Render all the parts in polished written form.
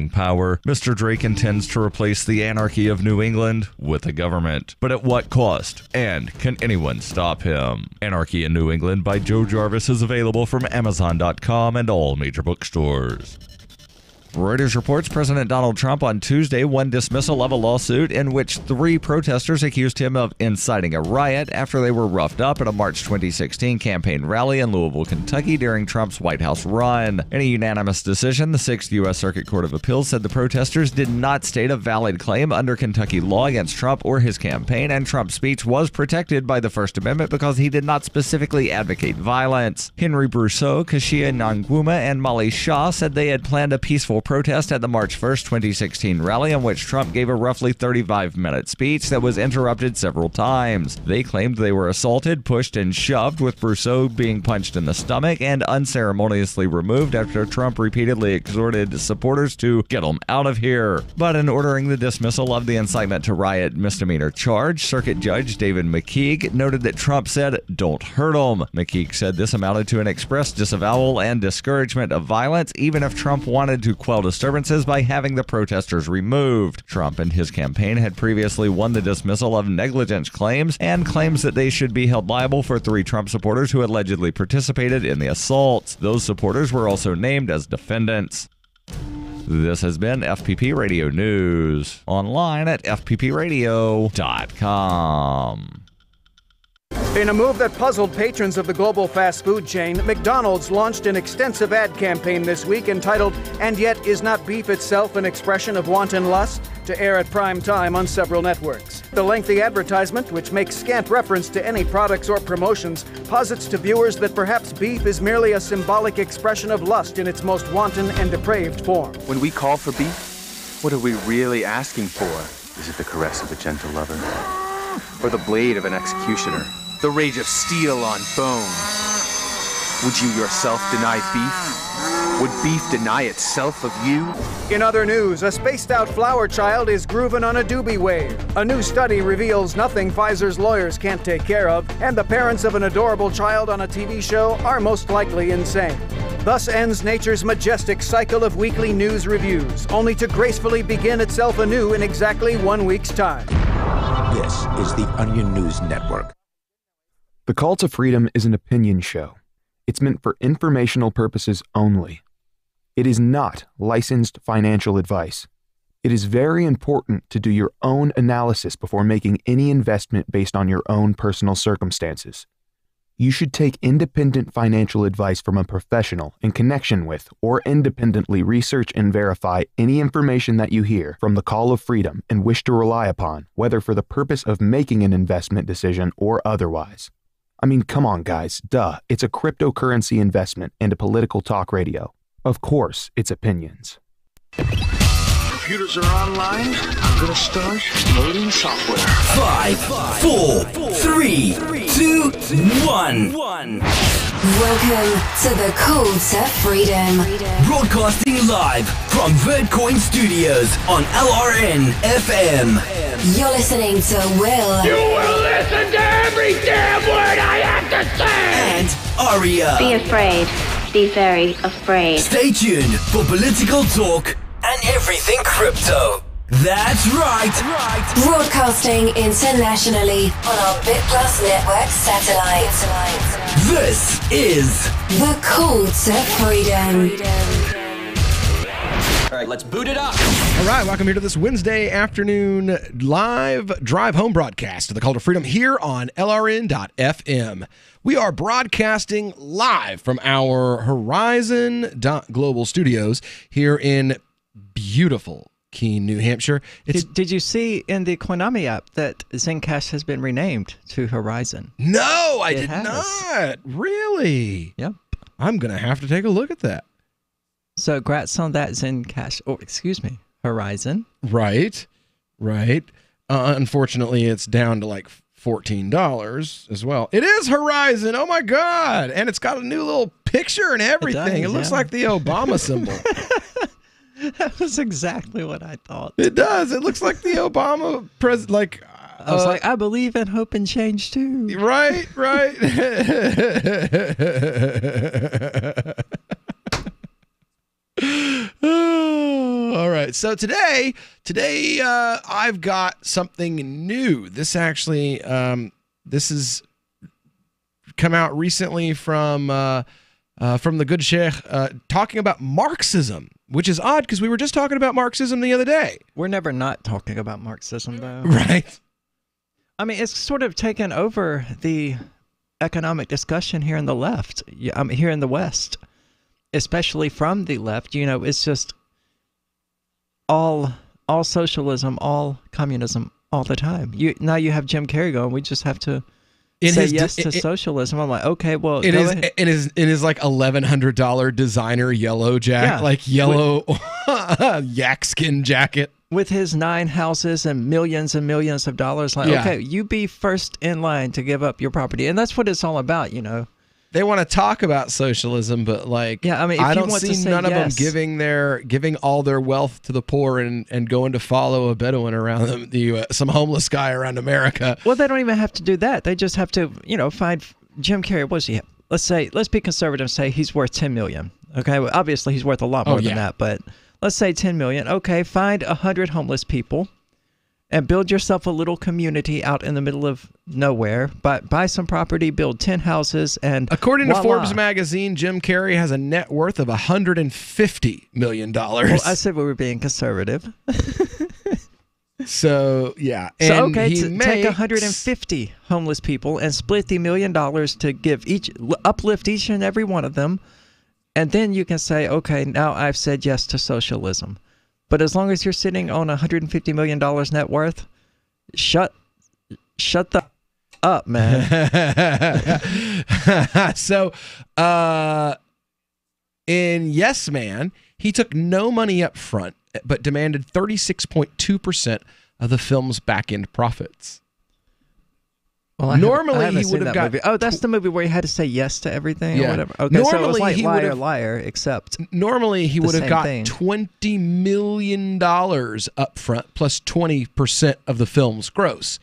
taking power, Mr. Drake intends to replace the anarchy of New England with a government. But at what cost? And can anyone stop him? Anarchy in New England by Joe Jarvis is available from Amazon.com and all major bookstores. Reuters reports President Donald Trump on Tuesday won dismissal of a lawsuit in which 3 protesters accused him of inciting a riot after they were roughed up at a March 2016 campaign rally in Louisville, Kentucky during Trump's White House run. In a unanimous decision, the 6th U.S. Circuit Court of Appeals said the protesters did not state a valid claim under Kentucky law against Trump or his campaign, and Trump's speech was protected by the First Amendment because he did not specifically advocate violence. Henry Brousseau, Kashia Nangwuma, and Molly Shaw said they had planned a peaceful protest at the March 1st, 2016 rally in which Trump gave a roughly 35-minute speech that was interrupted several times. They claimed they were assaulted, pushed, and shoved, with Brousseau being punched in the stomach and unceremoniously removed after Trump repeatedly exhorted supporters to get him out of here. But in ordering the dismissal of the incitement to riot misdemeanor charge, Circuit Judge David McKeague noted that Trump said, "Don't hurt him." McKeague said this amounted to an express disavowal and discouragement of violence, even if Trump wanted to quell disturbances by having the protesters removed. Trump and his campaign had previously won the dismissal of negligence claims and claims that they should be held liable for 3 Trump supporters who allegedly participated in the assaults. Those supporters were also named as defendants. This has been FPP Radio News, online at fppradio.com. In a move that puzzled patrons of the global fast food chain, McDonald's launched an extensive ad campaign this week entitled, "And Yet Is Not Beef Itself an Expression of Wanton Lust?" to air at prime time on several networks. The lengthy advertisement, which makes scant reference to any products or promotions, posits to viewers that perhaps beef is merely a symbolic expression of lust in its most wanton and depraved form. When we call for beef, what are we really asking for? Is it the caress of a gentle lover? Or the blade of an executioner? The rage of steel on bone? Would you yourself deny beef? Would beef deny itself of you? In other news, a spaced-out flower child is grooving on a doobie wave. A new study reveals nothing Pfizer's lawyers can't take care of, and the parents of an adorable child on a TV show are most likely insane. Thus ends nature's majestic cycle of weekly news reviews, only to gracefully begin itself anew in exactly 1 week's time. This is the Onion News Network. The Call to Freedom is an opinion show. It's meant for informational purposes only. It is not licensed financial advice. It is very important to do your own analysis before making any investment based on your own personal circumstances. You should take independent financial advice from a professional in connection with or independently research and verify any information that you hear from the Call of Freedom and wish to rely upon, whether for the purpose of making an investment decision or otherwise. I mean, come on, guys. Duh. It's a cryptocurrency investment and a political talk radio. Of course, it's opinions. Computers are online. I'm gonna start loading software. 5, 4, 3, 2, 1. Welcome to the Call to Freedom. Broadcasting live from Vertcoin Studios on LRN FM. You're listening to Will. You will listen to every damn word I have to say! And Aria. Be afraid. Be very afraid. Stay tuned for political talk and everything crypto. That's right. Broadcasting internationally on our BitPlus network satellite. This is The Call to Freedom. All right, let's boot it up. All right, welcome here to this Wednesday afternoon live drive home broadcast of the Call to Freedom here on LRN.FM. We are broadcasting live from our Horizon.global studios here in beautiful Keene, New Hampshire. Did you see in the Konami app that Zencash has been renamed to Horizon? No, I did not. Really? Yep. I'm going to have to take a look at that. So, congrats on that, Zencash. Oh, excuse me, Horizon. Right. Unfortunately, it's down to like $14 as well. It is Horizon. Oh my God. And it's got a new little picture and everything. It looks like the Obama symbol. That was exactly what I thought. It does. It looks like the Obama president. Like I was like, I believe in hope and change too. Right. All right. So today, I've got something new. This actually, this has come out recently from the good Sheikh, talking about Marxism, which is odd because we were just talking about Marxism the other day. We're never not talking about Marxism, though. Right. I mean, it's sort of taken over the economic discussion here in the left, here in the West, especially from the left. You know, it's just all socialism, all communism, all the time. Now you have Jim Carrey going, we just have to say yes to socialism. I'm like, okay, well, it is like $1,100 designer yellow jacket, like yellow yak skin jacket. With his 9 houses and millions of dollars, like, okay, you be first in line to give up your property. And that's what it's all about, you know. They want to talk about socialism, but like, I mean, I don't see none of them giving all their wealth to the poor and going to follow a Bedouin around some homeless guy around America. Well, they don't even have to do that. They just have to, you know, find Jim Carrey. What's he? Let's be conservative and say he's worth $10 million. Okay, well, obviously he's worth a lot more than that, but let's say $10 million. Okay, find 100 homeless people and build yourself a little community out in the middle of nowhere. Buy some property, build 10 houses, and according to Forbes magazine, Jim Carrey has a net worth of $150 million. Well, I said we were being conservative. So, yeah. And so, okay, take 150 homeless people and split the $1 million to uplift each and every one of them. And then you can say, okay, now I've said yes to socialism. But as long as you're sitting on $150 million net worth, shut the up, man. So, in Yes Man, he took no money up front, but demanded 36.2% of the film's back-end profits. Well, normally he would have got. Oh, that's the movie where he had to say yes to everything or whatever. Okay, normally, so it was like Liar, Liar, except normally he would have got $20 million up front plus 20% of the film's gross.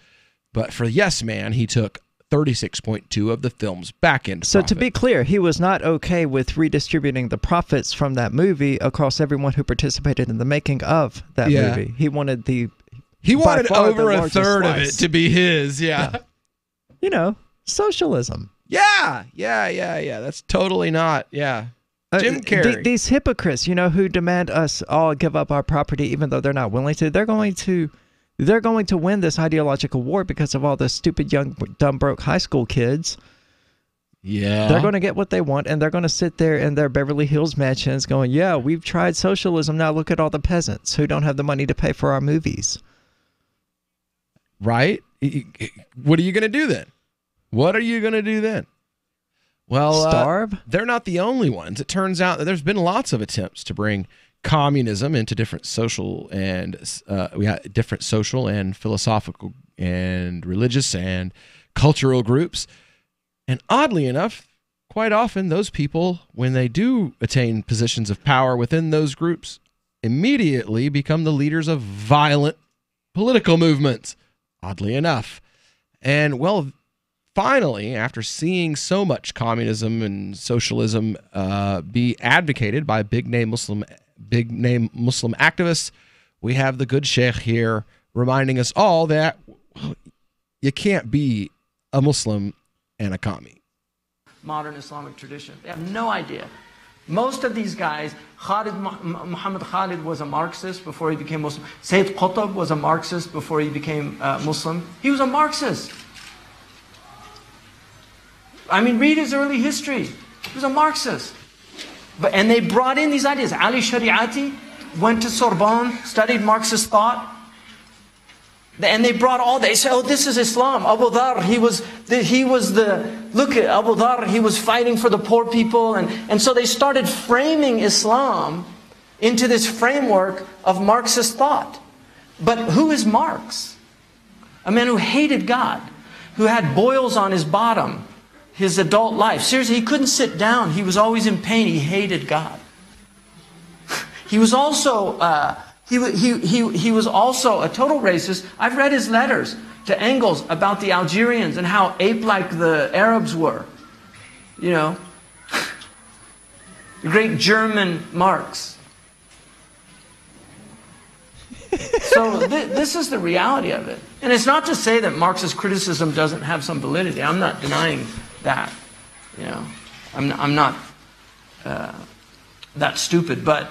But for Yes Man, he took 36.2 of the film's back-end profit. So to be clear, he was not okay with redistributing the profits from that movie across everyone who participated in the making of that movie. He wanted over a third of it to be his. Yeah. You know, socialism. Yeah. That's totally not. Yeah. Jim Carrey. These hypocrites, you know, who demand us all give up our property even though they're not willing to. They're going to win this ideological war because of all the stupid, young, dumb, broke high school kids. Yeah. They're going to get what they want, and they're going to sit there in their Beverly Hills mansions going, yeah, we've tried socialism. Now look at all the peasants who don't have the money to pay for our movies. Right? What are you going to do then? Well, starve? They're not the only ones. It turns out that there's been lots of attempts to bring communism into different social and philosophical and religious and cultural groups. And oddly enough, quite often those people, when they do attain positions of power within those groups, immediately become the leaders of violent political movements. Oddly enough. And well, finally, after seeing so much communism and socialism be advocated by big name Muslim activists, we have the good Sheikh here reminding us all that you can't be a Muslim and a commie. Modern Islamic tradition. They have no idea. Most of these guys, Muhammad Khalid was a Marxist before he became Muslim. Sayyid Qutb was a Marxist before he became Muslim. He was a Marxist. I mean, read his early history. He was a Marxist. And they brought in these ideas. Ali Shariati went to Sorbonne, studied Marxist thought. And they brought they said, oh, this is Islam. Abu Dhar, look at Abu Dhar, he was fighting for the poor people. And so they started framing Islam into this framework of Marxist thought. But who is Marx? A man who hated God, who had boils on his bottom, his adult life. Seriously, he couldn't sit down. He was always in pain. He hated God. He was also... He was also a total racist. I've read his letters to Engels about the Algerians and how ape-like the Arabs were. You know, the great German Marx. So this is the reality of it. And it's not to say that Marxist criticism doesn't have some validity. I'm not denying that. You know, I'm not that stupid. But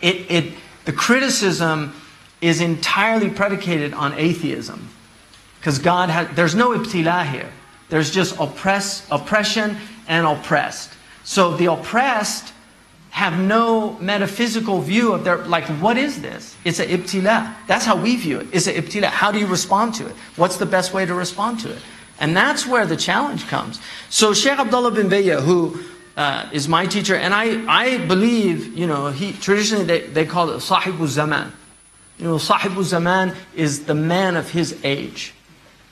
the criticism is entirely predicated on atheism. Because there's no ibtila here. There's just oppression and oppressed. So the oppressed have no metaphysical view of what is this? It's an ibtila. That's how we view it. It's an ibtila. How do you respond to it? What's the best way to respond to it? And that's where the challenge comes. So Sheikh Abdullah bin Bayya, who is my teacher, and I believe, traditionally they call it Sahibu Zaman. Sahibu Zaman is the man of his age.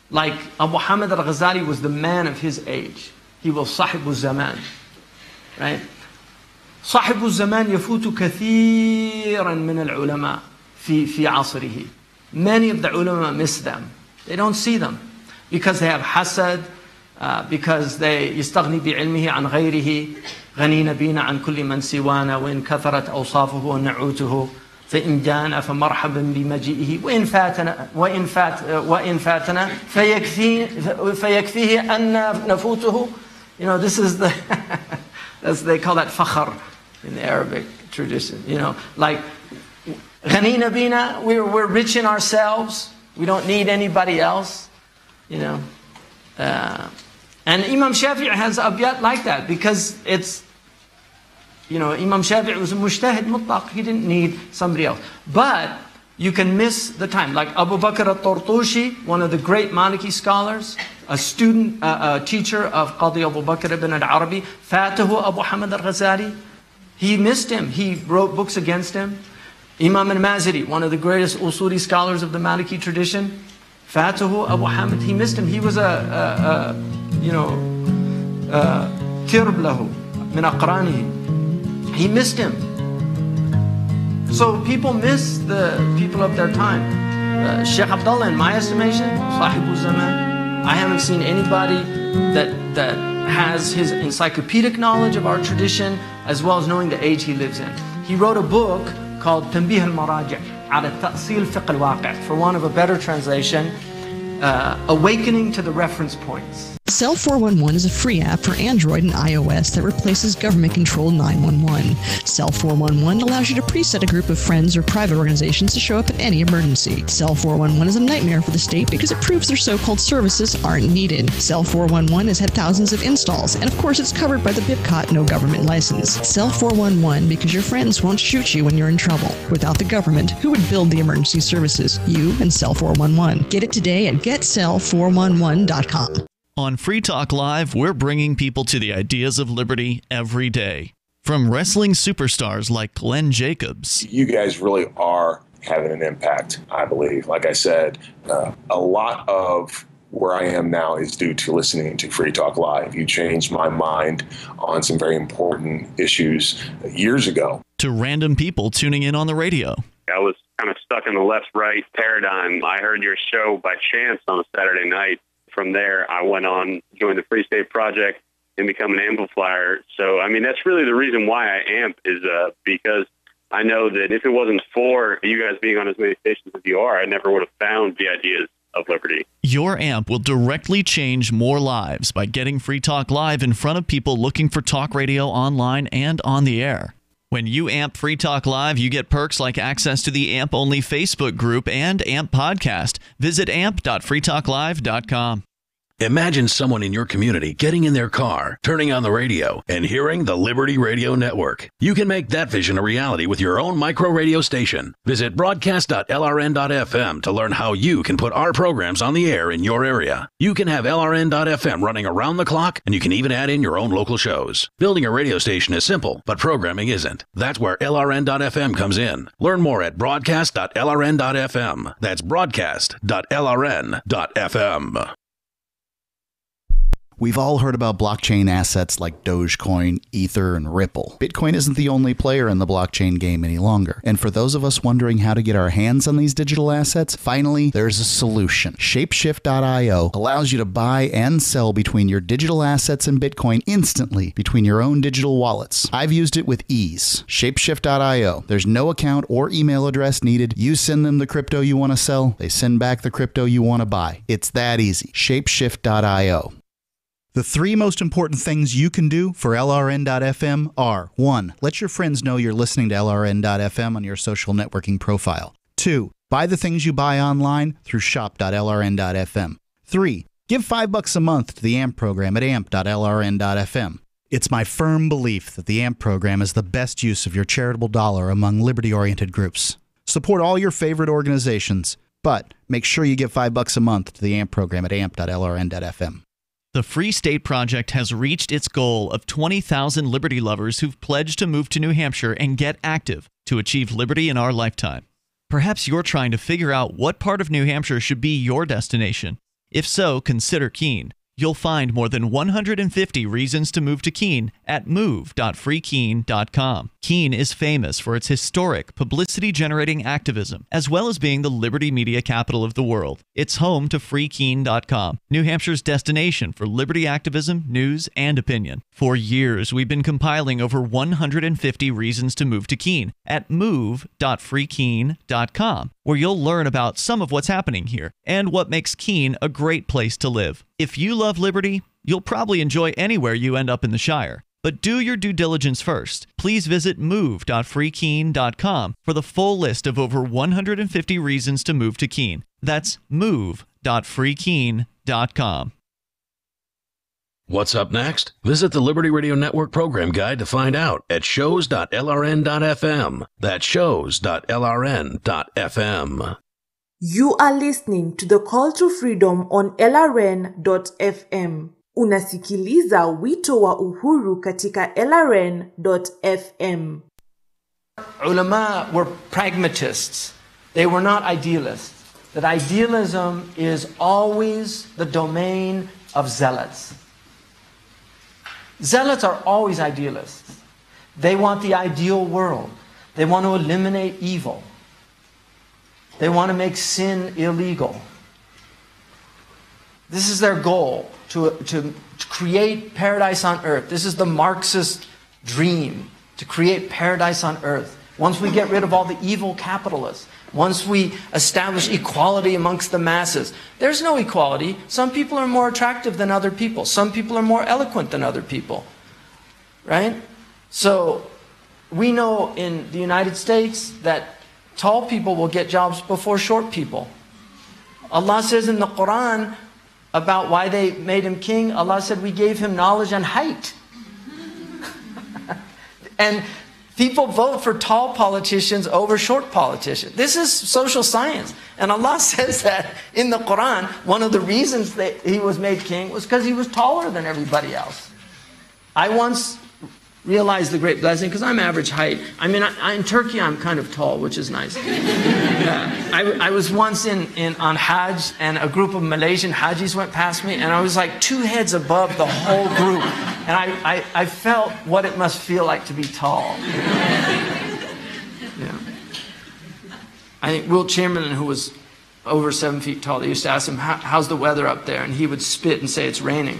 Like Abu Hamid al-Ghazali was the man of his age. He was Sahibu Zaman. Right? صاحب الزمان يفوت كثيرا من العلماء في عصره. Many of the ulama miss them. They don't see them because they have hasad, because they يستغني بعلمه عن غيره. غنينا بينا عن كل من سوانا وإن كثرت أوصافه ونعوته فإن جاءنا فمرحبا بمجيئه وإن فاتنا فيكفيه أن نفوته. This is they call that fakhr in the Arabic tradition. Like ghanina bina, we're rich in ourselves. We don't need anybody else. And Imam Shafi'i has abyat like that because it's, Imam Shafi'i was a mujtahid mutlaq. He didn't need somebody else. But you can miss the time. Like Abu Bakr al-Tartushi, one of the great Maliki scholars, a teacher of Qadi Abu Bakr ibn al-Arabi, Fatahu Abu Hamid al-Ghazali. He missed him. He wrote books against him. Imam al-Maziri, one of the greatest Usuli scholars of the Maliki tradition, Fatahu Abu Hamid, he missed him. He was kirb lahu min aqranihi. He missed him. So people miss the people of their time. Sheikh Abdullah, in my estimation, Sahibu Zaman, I haven't seen anybody that has his encyclopedic knowledge of our tradition as well as knowing the age he lives in. He wrote a book called Tanbih al-Maraji' ala Ta'sil Fiqh al-Waqi', for want of a better translation, Awakening to the Reference Points. Cell 411 is a free app for Android and iOS that replaces government-controlled 911. Cell 411 allows you to preset a group of friends or private organizations to show up at any emergency. Cell 411 is a nightmare for the state because it proves their so-called services aren't needed. Cell 411 has had thousands of installs, and of course it's covered by the BIPCOT no government license. Cell 411 because your friends won't shoot you when you're in trouble. Without the government, who would build the emergency services? You and Cell 411. Get it today at getcell411.com. On Free Talk Live, we're bringing people to the ideas of liberty every day. From wrestling superstars like Glenn Jacobs. You guys really are having an impact, I believe. Like I said, a lot of where I am now is due to listening to Free Talk Live. You changed my mind on some very important issues years ago. To random people tuning in on the radio. I was kind of stuck in the left-right paradigm. I heard your show by chance on a Saturday night. From there, I went on, joined the Free State Project, and become an amplifier. So, I mean, that's really the reason why I amp is because I know that if it wasn't for you guys being on as many stations as you are, I never would have found the ideas of liberty. Your amp will directly change more lives by getting Free Talk Live in front of people looking for talk radio online and on the air. When you amp Free Talk Live, you get perks like access to the AMP-only Facebook group and AMP podcast. Visit amp.freetalklive.com. Imagine someone in your community getting in their car, turning on the radio, and hearing the Liberty Radio Network. You can make that vision a reality with your own micro radio station. Visit broadcast.lrn.fm to learn how you can put our programs on the air in your area. You can have LRN.FM running around the clock, and you can even add in your own local shows. Building a radio station is simple, but programming isn't. That's where LRN.FM comes in. Learn more at broadcast.lrn.fm. That's broadcast.lrn.fm. We've all heard about blockchain assets like Dogecoin, Ether, and Ripple. Bitcoin isn't the only player in the blockchain game any longer. And for those of us wondering how to get our hands on these digital assets, finally, there's a solution. Shapeshift.io allows you to buy and sell between your digital assets and Bitcoin instantly between your own digital wallets. I've used it with ease. Shapeshift.io. There's no account or email address needed. You send them the crypto you want to sell, they send back the crypto you want to buy. It's that easy. Shapeshift.io. The 3 most important things you can do for LRN.FM are: 1. Let your friends know you're listening to LRN.FM on your social networking profile. 2. Buy the things you buy online through shop.lrn.fm. 3. Give $5 a month to the AMP program at amp.lrn.fm. It's my firm belief that the AMP program is the best use of your charitable dollar among liberty-oriented groups. Support all your favorite organizations, but make sure you give $5 a month to the AMP program at amp.lrn.fm. The Free State Project has reached its goal of 20,000 liberty lovers who've pledged to move to New Hampshire and get active to achieve liberty in our lifetime. Perhaps you're trying to figure out what part of New Hampshire should be your destination. If so, consider Keene. You'll find more than 150 reasons to move to Keene at move.freekeene.com. Keene is famous for its historic, publicity-generating activism, as well as being the liberty media capital of the world. It's home to freekeene.com, New Hampshire's destination for liberty activism, news, and opinion. For years, we've been compiling over 150 reasons to move to Keene at move.freekeene.com, where you'll learn about some of what's happening here and what makes Keene a great place to live. If you love liberty, you'll probably enjoy anywhere you end up in the Shire. But do your due diligence first. Please visit move.freekeene.com for the full list of over 150 reasons to move to Keene. That's move.freekeene.com. What's up next? Visit the Liberty Radio Network program guide to find out at shows.lrn.fm. That's shows.lrn.fm. You are listening to the Call to Freedom on LRN.fm. Unasikiliza wito wa uhuru katika LRN.fm. Ulama were pragmatists. They were not idealists. That idealism is always the domain of zealots. Zealots are always idealists. They want the ideal world. They want to eliminate evil. They want to make sin illegal. This is their goal, to create paradise on earth. This is the Marxist dream, to create paradise on earth. Once we get rid of all the evil capitalists, once we establish equality amongst the masses. There's no equality. Some people are more attractive than other people. Some people are more eloquent than other people. Right? So we know in the United States that tall people will get jobs before short people. Allah says in the Quran about why they made him king, Allah said we gave him knowledge and height. And people vote for tall politicians over short politicians. This is social science. And Allah says that in the Quran, one of the reasons that he was made king was because he was taller than everybody else. I once realized the great blessing, because I'm average height. I mean, in Turkey, I'm kind of tall, which is nice. I was once on Hajj, and a group of Malaysian Hajis went past me, and I was like 2 heads above the whole group. And I felt what it must feel like to be tall. Yeah. I think Wilt Chamberlain, who was over 7 feet tall, they used to ask him, how's the weather up there? And he would spit and say, it's raining.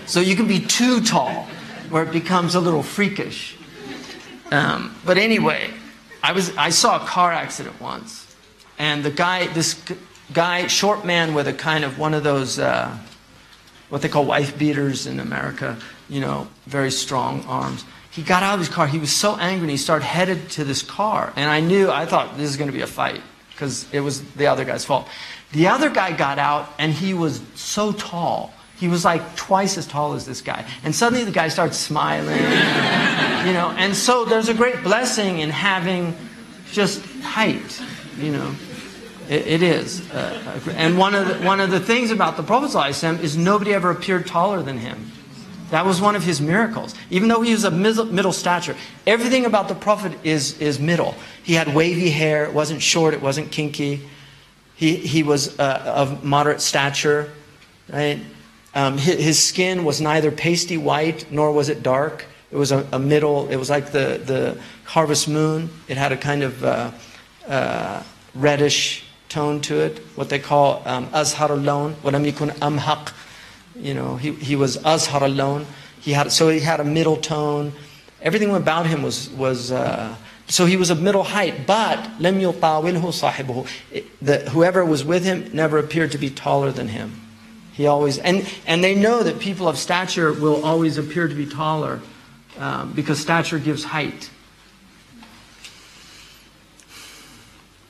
So you can be too tall, where it becomes a little freakish. But anyway, I saw a car accident once, and this guy, short man with a kind of one of those, what they call wife beaters in America, you know, very strong arms. He got out of his car. He was so angry, and he started headed to this car. And I thought this is going to be a fight, because it was the other guy's fault. The other guy got out, and he was so tall. He was like twice as tall as this guy. And suddenly the guy starts smiling, you know. And so there's a great blessing in having just height, you know. It is. And one of the things about the Prophet ﷺ is nobody ever appeared taller than him. That was one of his miracles. Even though he was of middle stature, everything about the Prophet is middle. He had wavy hair. It wasn't short. It wasn't kinky. He was of moderate stature. right? His skin was neither pasty white nor was it dark. It was a middle. It was like the harvest moon. It had a kind of reddish tone to it, what they call azhar al-lawn, walam yakun amhaq. You know, he was azhar al-lawn. He had a middle tone. Everything about him was so he was of middle height, but lam yutawilhu sahibuhu. Whoever was with him never appeared to be taller than him. He always, and they know that people of stature will always appear to be taller because stature gives height.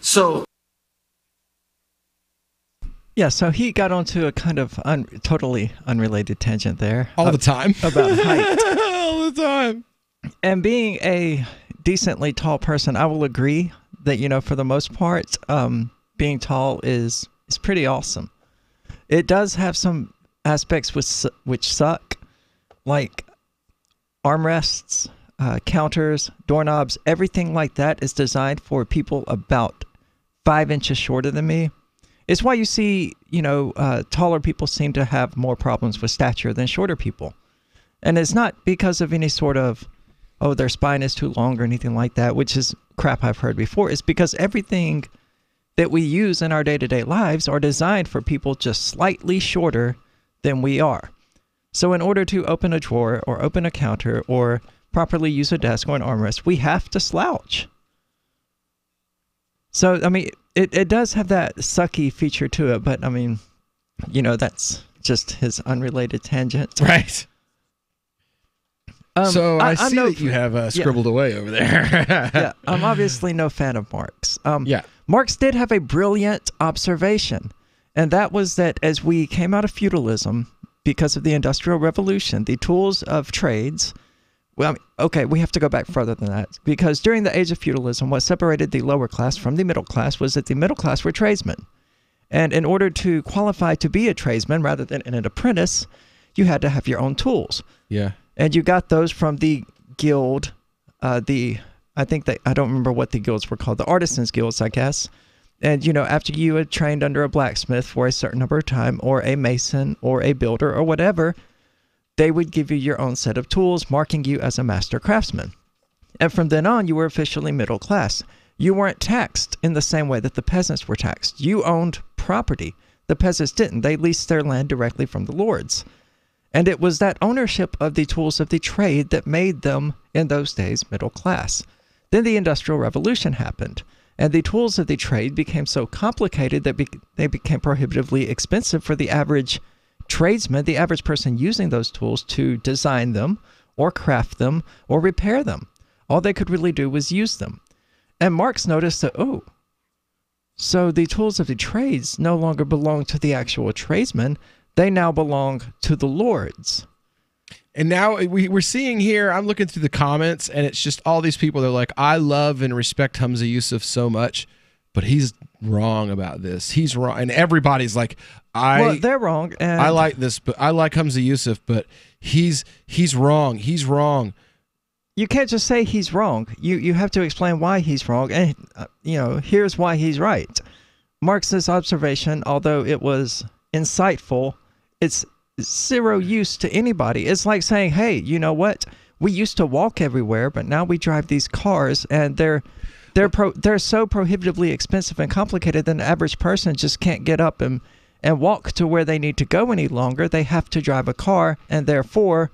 So. Yeah, so he got onto a kind of totally unrelated tangent there. All the time. About height. All the time. And being a decently tall person, I will agree that, you know, for the most part, being tall is pretty awesome. It does have some aspects which suck, like armrests, counters, doorknobs, everything like that is designed for people about 5 inches shorter than me. It's why you see, you know, taller people seem to have more problems with stature than shorter people. And it's not because of any sort of, oh, their spine is too long or anything like that, which is crap I've heard before. It's because everything that we use in our day-to-day lives are designed for people just slightly shorter than we are. So in order to open a drawer or open a counter or properly use a desk or an armrest, we have to slouch. So, I mean, it does have that sucky feature to it, but I mean, you know, that's just his unrelated tangent. Right. So I see that you have scribbled away over there. Yeah, I'm obviously no fan of Marx. Yeah. Marx did have a brilliant observation, and that was that as we came out of feudalism, because of the Industrial Revolution, the tools of trades, well, okay, we have to go back further than that, because during the age of feudalism, what separated the lower class from the middle class was that the middle class were tradesmen. And in order to qualify to be a tradesman rather than an apprentice, you had to have your own tools. Yeah. And you got those from the guild, I don't remember what the guilds were called, the artisans guilds, I guess. And, you know, after you had trained under a blacksmith for a certain number of time, or a mason, or a builder, or whatever, they would give you your own set of tools, marking you as a master craftsman. And from then on, you were officially middle class. You weren't taxed in the same way that the peasants were taxed. You owned property. The peasants didn't. They leased their land directly from the lords. And it was that ownership of the tools of the trade that made them, in those days, middle class. Then the Industrial Revolution happened, and the tools of the trade became so complicated that they became prohibitively expensive for the average tradesman, the average person using those tools, to design them, or craft them, or repair them. All they could really do was use them. And Marx noticed that, oh, so the tools of the trades no longer belong to the actual tradesman, they now belong to the lords. And now we're seeing here, I'm looking through the comments, and it's just all these people. They're like, I love and respect Hamza Yusuf so much, but he's wrong about this. He's wrong. And everybody's like, well, they're wrong. And I like this, but I like Hamza Yusuf, but he's wrong. He's wrong. You can't just say he's wrong. You have to explain why he's wrong. And, you know, here's why he's right. Marx's observation, although it was insightful, it's zero use to anybody. It's like saying, hey, you know what? We used to walk everywhere, but now we drive these cars, and they're so prohibitively expensive and complicated that an average person just can't get up and walk to where they need to go any longer. They have to drive a car, and therefore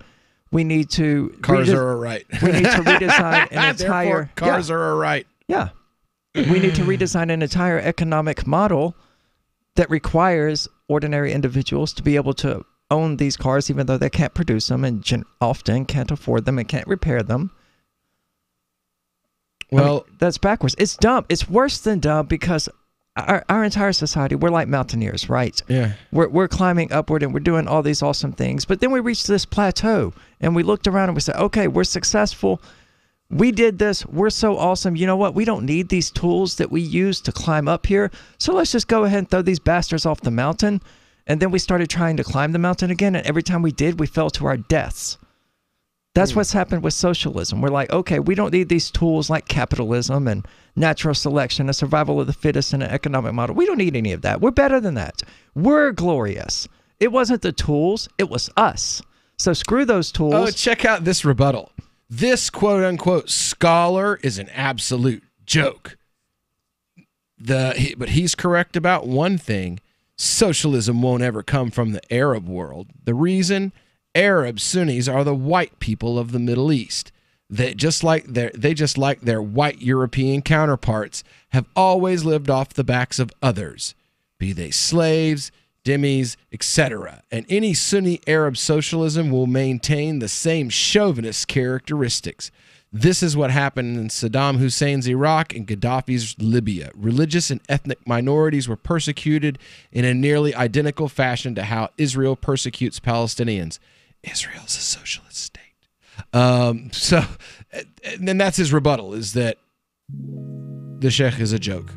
we need to cars are a right. We need to redesign an entire cars are a right. Yeah. We need to redesign an entire economic model that requires ordinary individuals to be able to own these cars, even though they can't produce them and often can't afford them and can't repair them. Well, I mean, that's backwards. It's dumb. It's worse than dumb, because our entire society, we're like mountaineers, right? Yeah. We're climbing upward and we're doing all these awesome things. But then we reached this plateau and we looked around and we said, okay, we're successful. We did this. We're so awesome. You know what? We don't need these tools that we use to climb up here. So let's just go ahead and throw these bastards off the mountain. And then we started trying to climb the mountain again. And every time we did, we fell to our deaths. That's what's happened with socialism. We're like, okay, we don't need these tools like capitalism and natural selection, a survival of the fittest, and an economic model. We don't need any of that. We're better than that. We're glorious. It wasn't the tools, it was us. So screw those tools. Oh, check out this rebuttal. This quote-unquote scholar is an absolute joke. But he's correct about one thing. Socialism won't ever come from the Arab world. The reason? Arab Sunnis are the white people of the Middle East. They just like their white European counterparts have always lived off the backs of others, be they slaves, dhimmis, etc. And any Sunni Arab socialism will maintain the same chauvinist characteristics. This is what happened in Saddam Hussein's Iraq and Gaddafi's Libya. Religious and ethnic minorities were persecuted in a nearly identical fashion to how Israel persecutes Palestinians. Israel's a socialist state. And that's his rebuttal, is that the sheikh is a joke.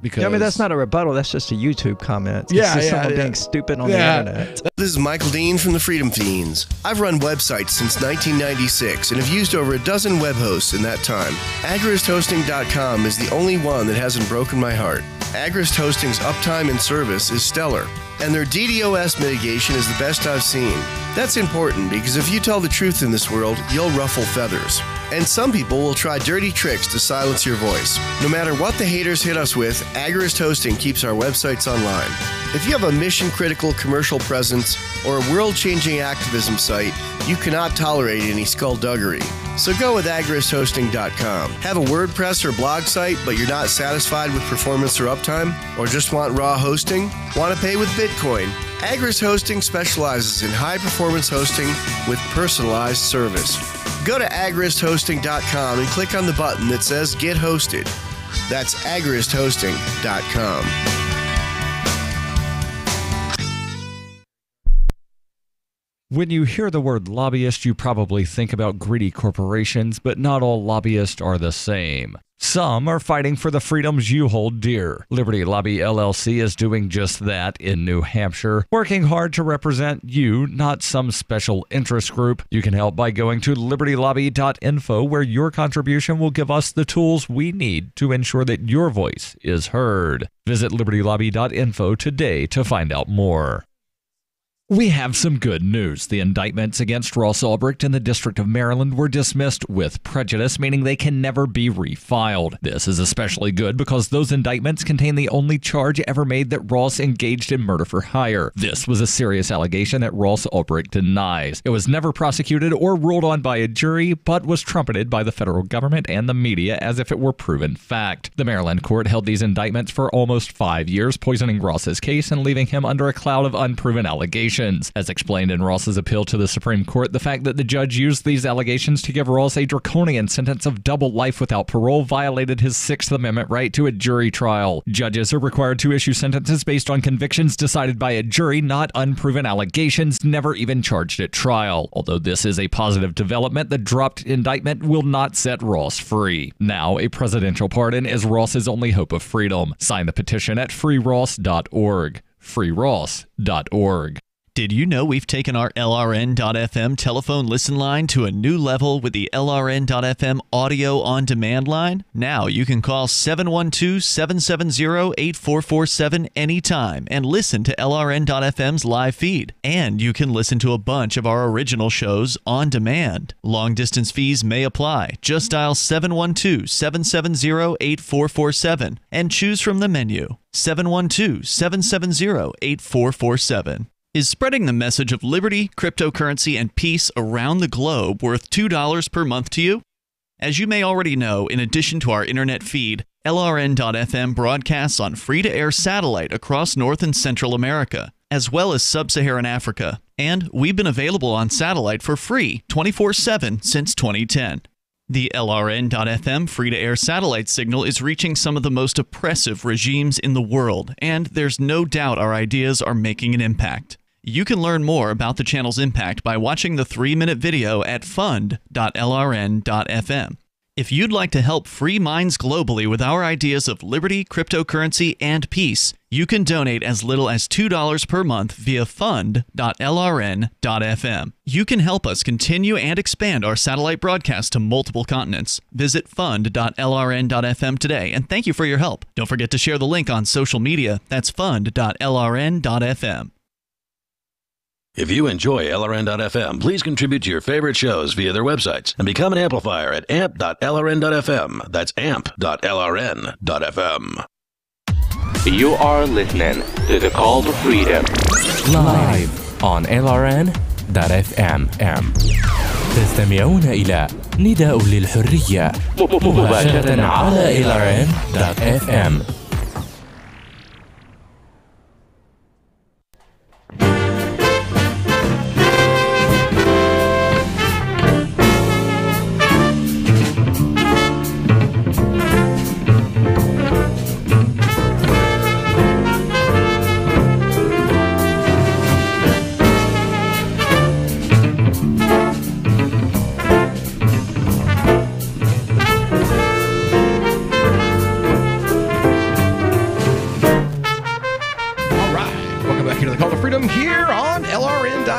Because I mean, that's not a rebuttal. That's just a YouTube comment. It's just someone being stupid on the internet. This is Michael Dean from the Freedom Fiends. I've run websites since 1996 and have used over a dozen web hosts in that time. AgristHosting.com is the only one that hasn't broken my heart. Agrist Hosting's uptime and service is stellar, and their DDoS mitigation is the best I've seen. That's important because if you tell the truth in this world, you'll ruffle feathers. And some people will try dirty tricks to silence your voice. No matter what the haters hit us with, Agrist Hosting keeps our websites online. If you have a mission-critical commercial presence or a world-changing activism site, you cannot tolerate any skullduggery. So go with AgristHosting.com. Have a WordPress or blog site, but you're not satisfied with performance or uptime? Or just want raw hosting? Want to pay with Bitcoin? Agrist Hosting specializes in high-performance hosting with personalized service. Go to AgristHosting.com and click on the button that says Get Hosted. That's AgristHosting.com. When you hear the word lobbyist, you probably think about greedy corporations, but not all lobbyists are the same. Some are fighting for the freedoms you hold dear. Liberty Lobby LLC is doing just that in New Hampshire, working hard to represent you, not some special interest group. You can help by going to libertylobby.info, where your contribution will give us the tools we need to ensure that your voice is heard. Visit libertylobby.info today to find out more. We have some good news. The indictments against Ross Ulbricht in the District of Maryland were dismissed with prejudice, meaning they can never be refiled. This is especially good because those indictments contain the only charge ever made that Ross engaged in murder for hire. This was a serious allegation that Ross Ulbricht denies. It was never prosecuted or ruled on by a jury, but was trumpeted by the federal government and the media as if it were proven fact. The Maryland court held these indictments for almost 5 years, poisoning Ross's case and leaving him under a cloud of unproven allegations. As explained in Ross's appeal to the Supreme Court, the fact that the judge used these allegations to give Ross a draconian sentence of double life without parole violated his Sixth Amendment right to a jury trial. Judges are required to issue sentences based on convictions decided by a jury, not unproven allegations never even charged at trial. Although this is a positive development, the dropped indictment will not set Ross free. Now, a presidential pardon is Ross's only hope of freedom. Sign the petition at freeross.org. freeross.org. Did you know we've taken our LRN.FM telephone listen line to a new level with the LRN.FM audio on demand line? Now you can call 712-770-8447 anytime and listen to LRN.FM's live feed. And you can listen to a bunch of our original shows on demand. Long distance fees may apply. Just dial 712-770-8447 and choose from the menu. 712-770-8447. Is spreading the message of liberty, cryptocurrency, and peace around the globe worth $2 per month to you? As you may already know, in addition to our internet feed, LRN.FM broadcasts on free-to-air satellite across North and Central America, as well as Sub-Saharan Africa. And we've been available on satellite for free 24/7 since 2010. The LRN.FM free-to-air satellite signal is reaching some of the most oppressive regimes in the world, and there's no doubt our ideas are making an impact. You can learn more about the channel's impact by watching the 3-minute video at fund.lrn.fm. If you'd like to help free minds globally with our ideas of liberty, cryptocurrency, and peace, you can donate as little as $2 per month via fund.lrn.fm. You can help us continue and expand our satellite broadcast to multiple continents. Visit fund.lrn.fm today, and thank you for your help. Don't forget to share the link on social media. That's fund.lrn.fm. If you enjoy LRN.FM, please contribute to your favorite shows via their websites and become an amplifier at amp.lrn.fm. That's amp.lrn.fm. You are listening to The Call to Freedom. Live on LRN.fm. تستمعون إلى نداء للحرية مباشرة على LRN.fm.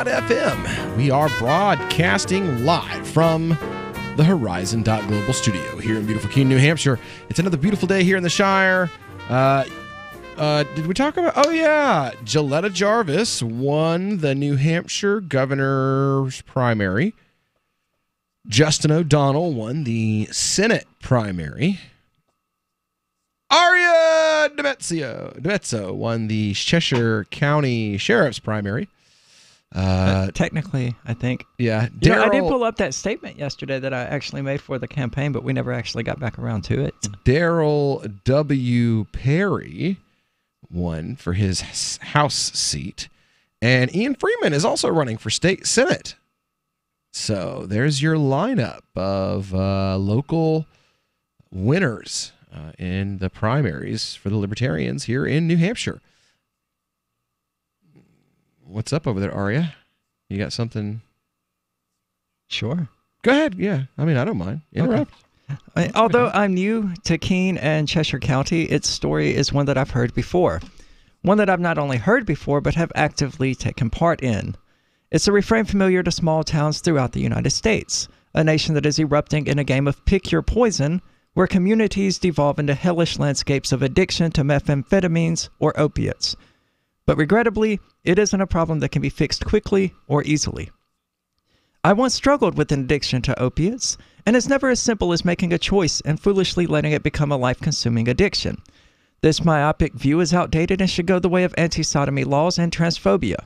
FM. We are broadcasting live from the Horizon.Global studio here in beautiful Keene, New Hampshire. It's another beautiful day here in the Shire. Did we talk about... Oh, yeah. Joletta Jarvis won the New Hampshire governor's primary. Justin O'Donnell won the Senate primary. Aria DiMezzo won the Cheshire County Sheriff's primary. Technically, I think. Yeah. I did pull up that statement yesterday that I actually made for the campaign, but we never actually got back around to it. Darrell W. Perry won for his House seat. And Ian Freeman is also running for state Senate. So there's your lineup of local winners in the primaries for the Libertarians here in New Hampshire. What's up over there, Aria? You got something? Sure. Go ahead. Yeah. I mean, I don't mind. Interrupt. Okay. Although I'm new to Keene and Cheshire County, its story is one that I've heard before. One that I've not only heard before, but have actively taken part in. It's a refrain familiar to small towns throughout the United States, a nation that is erupting in a game of pick your poison, where communities devolve into hellish landscapes of addiction to methamphetamines or opiates. But regrettably, it isn't a problem that can be fixed quickly or easily. I once struggled with an addiction to opiates, and it's never as simple as making a choice and foolishly letting it become a life-consuming addiction. This myopic view is outdated and should go the way of anti-sodomy laws and transphobia.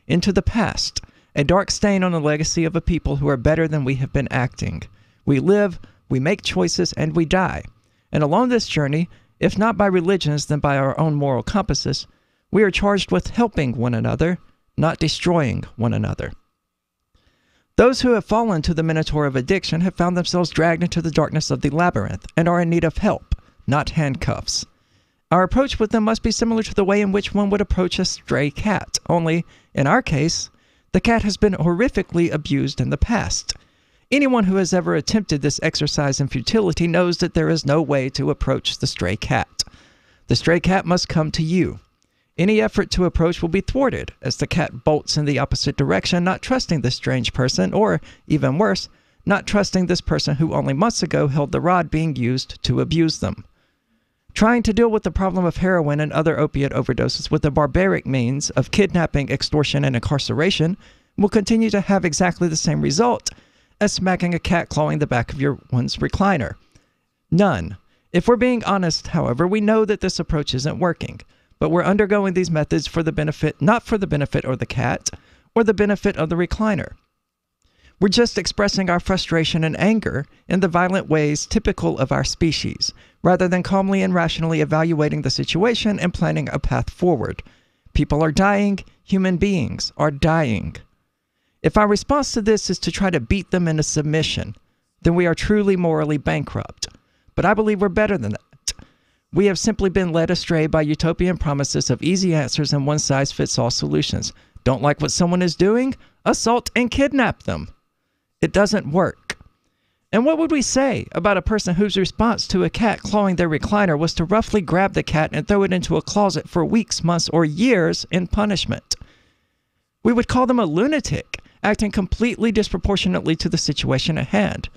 Into the past, a dark stain on the legacy of a people who are better than we have been acting. We live, we make choices, and we die. And along this journey, if not by religions, then by our own moral compasses, we are charged with helping one another, not destroying one another. Those who have fallen to the minotaur of addiction have found themselves dragged into the darkness of the labyrinth and are in need of help, not handcuffs. Our approach with them must be similar to the way in which one would approach a stray cat, only, in our case, the cat has been horrifically abused in the past. Anyone who has ever attempted this exercise in futility knows that there is no way to approach the stray cat. The stray cat must come to you. Any effort to approach will be thwarted, as the cat bolts in the opposite direction, not trusting this strange person, or, even worse, not trusting this person who only months ago held the rod being used to abuse them. Trying to deal with the problem of heroin and other opiate overdoses with the barbaric means of kidnapping, extortion, and incarceration will continue to have exactly the same result as smacking a cat clawing the back of one's recliner. None. If we're being honest, however, we know that this approach isn't working. But we're undergoing these methods for the benefit, not for the benefit of the cat, or the benefit of the recliner. We're just expressing our frustration and anger in the violent ways typical of our species, rather than calmly and rationally evaluating the situation and planning a path forward. People are dying, human beings are dying. If our response to this is to try to beat them into submission, then we are truly morally bankrupt. But I believe we're better than that. We have simply been led astray by utopian promises of easy answers and one-size-fits-all solutions. Don't like what someone is doing? Assault and kidnap them. It doesn't work. And what would we say about a person whose response to a cat clawing their recliner was to roughly grab the cat and throw it into a closet for weeks, months, or years in punishment? We would call them a lunatic, acting completely disproportionately to the situation at hand.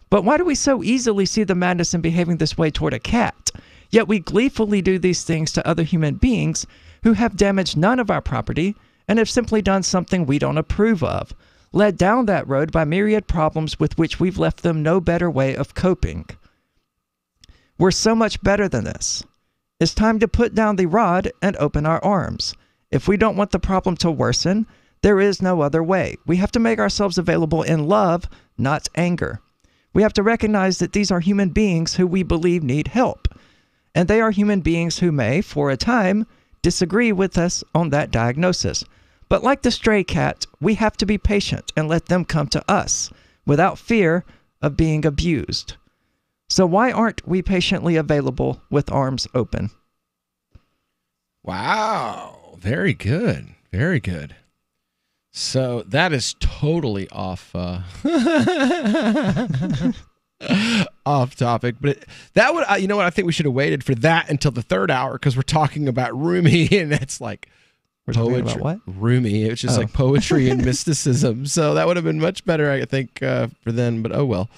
But why do we so easily see the madness in behaving this way toward a cat? Yet we gleefully do these things to other human beings who have damaged none of our property and have simply done something we don't approve of, led down that road by myriad problems with which we've left them no better way of coping. We're so much better than this. It's time to put down the rod and open our arms. If we don't want the problem to worsen, there is no other way. We have to make ourselves available in love, not anger. We have to recognize that these are human beings who we believe need help. And they are human beings who may, for a time, disagree with us on that diagnosis. But like the stray cat, we have to be patient and let them come to us without fear of being abused. So why aren't we patiently available with arms open? Wow. Very good. Very good. So that is totally off off topic, but that would, you know what, I think we should have waited for that until the third hour, because we're talking about Rumi, and it's like we're talking about what? Rumi. It's just like poetry and mysticism. So that would have been much better, I think, for then. But oh well,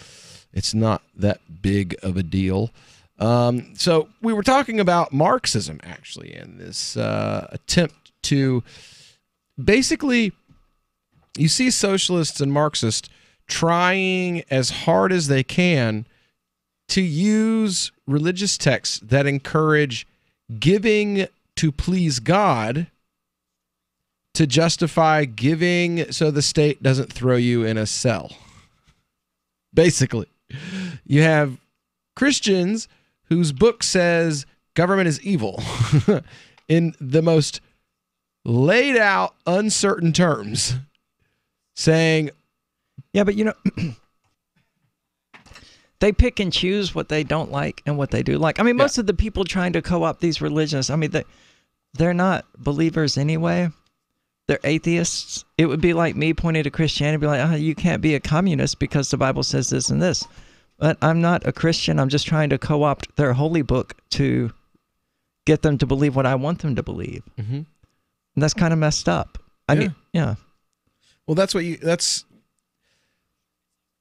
it's not that big of a deal. So we were talking about Marxism, actually, and this attempt to basically, you see socialists and Marxists trying as hard as they can to use religious texts that encourage giving to please God to justify giving so the state doesn't throw you in a cell. Basically, you have Christians whose book says government is evil in the most laid out, uncertain terms, saying, yeah, but you know, they pick and choose what they don't like and what they do like. I mean, most of the people trying to co-opt these religions, I mean, they're not believers anyway. They're atheists. It would be like me pointing to Christianity and be like, oh, you can't be a communist because the Bible says this and this. But I'm not a Christian. I'm just trying to co-opt their holy book to get them to believe what I want them to believe. Mm-hmm. And that's kind of messed up. I mean, yeah. Well, that's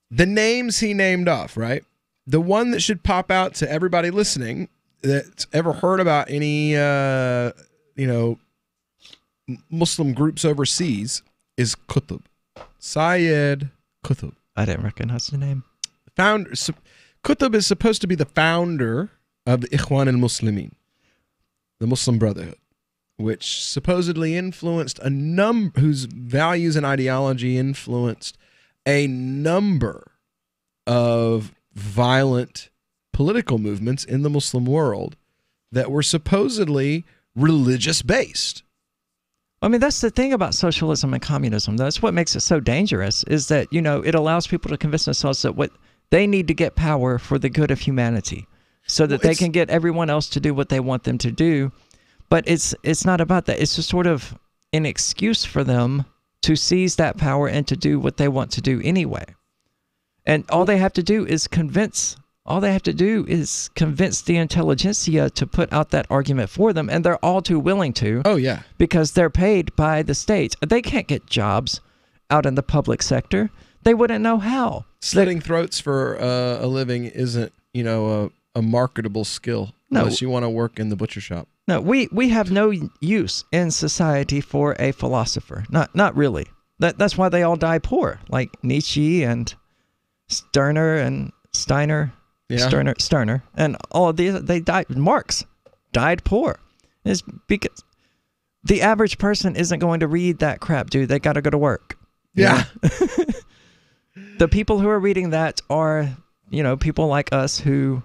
the names he named off, right? The one that should pop out to everybody listening that's ever heard about any, Muslim groups overseas is Qutb. Syed Qutb. I didn't recognize the name. Qutb is supposed to be the founder of the Ikhwan al-Muslimin, the Muslim Brotherhood, which supposedly influenced whose values and ideology influenced a number of violent political movements in the Muslim world that were supposedly religious-based. I mean, that's the thing about socialism and communism. That's what makes it so dangerous, is that, it allows people to convince themselves that what they need to get power for the good of humanity so that they can get everyone else to do what they want them to do. But it's not about that. It's just sort of an excuse for them to seize that power and to do what they want to do anyway. And all they have to do is convince the intelligentsia to put out that argument for them, and they're all too willing to. Oh, yeah. Because they're paid by the state. They can't get jobs out in the public sector. They wouldn't know how. Slitting throats for a living isn't, a marketable skill unless you want to work in the butcher shop. No, we have no use in society for a philosopher. Not really. That's why they all die poor, like Nietzsche and Stirner and Steiner. Yeah. Stirner, and all of these, they died. Marx died poor. It's because the average person isn't going to read that crap, dude. They got to go to work. Yeah. The people who are reading that are, people like us who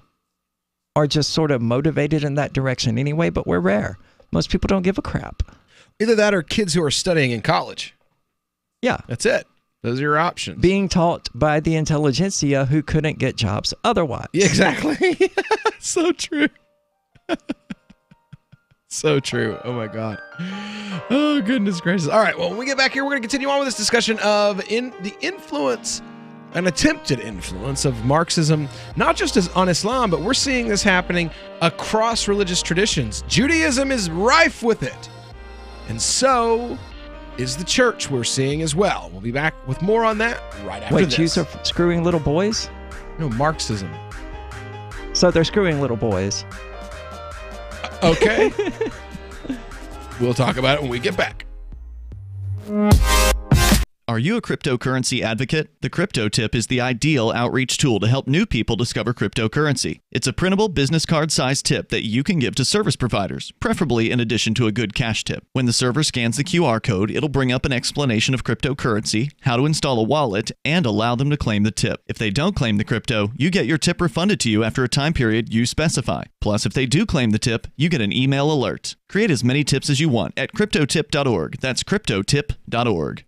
are just sort of motivated in that direction anyway, but we're rare. Most people don't give a crap. Either that or kids who are studying in college. Yeah. That's it. Those are your options. Being taught by the intelligentsia who couldn't get jobs otherwise. Yeah, exactly. So true. So true. Oh, my God. Oh, goodness gracious. All right. Well, when we get back here, we're going to continue on with this discussion of the influence, an attempted influence of Marxism, not just on Islam, but we're seeing this happening across religious traditions. Judaism is rife with it. And so is the church, we're seeing as well. We'll be back with more on that right after this. Wait, Jews are screwing little boys? No, Marxism. So they're screwing little boys. Okay. We'll talk about it when we get back. Are you a cryptocurrency advocate? The Crypto Tip is the ideal outreach tool to help new people discover cryptocurrency. It's a printable business card-sized tip that you can give to service providers, preferably in addition to a good cash tip. When the server scans the QR code, it'll bring up an explanation of cryptocurrency, how to install a wallet, and allow them to claim the tip. If they don't claim the crypto, you get your tip refunded to you after a time period you specify. Plus, if they do claim the tip, you get an email alert. Create as many tips as you want at cryptotip.org. That's cryptotip.org.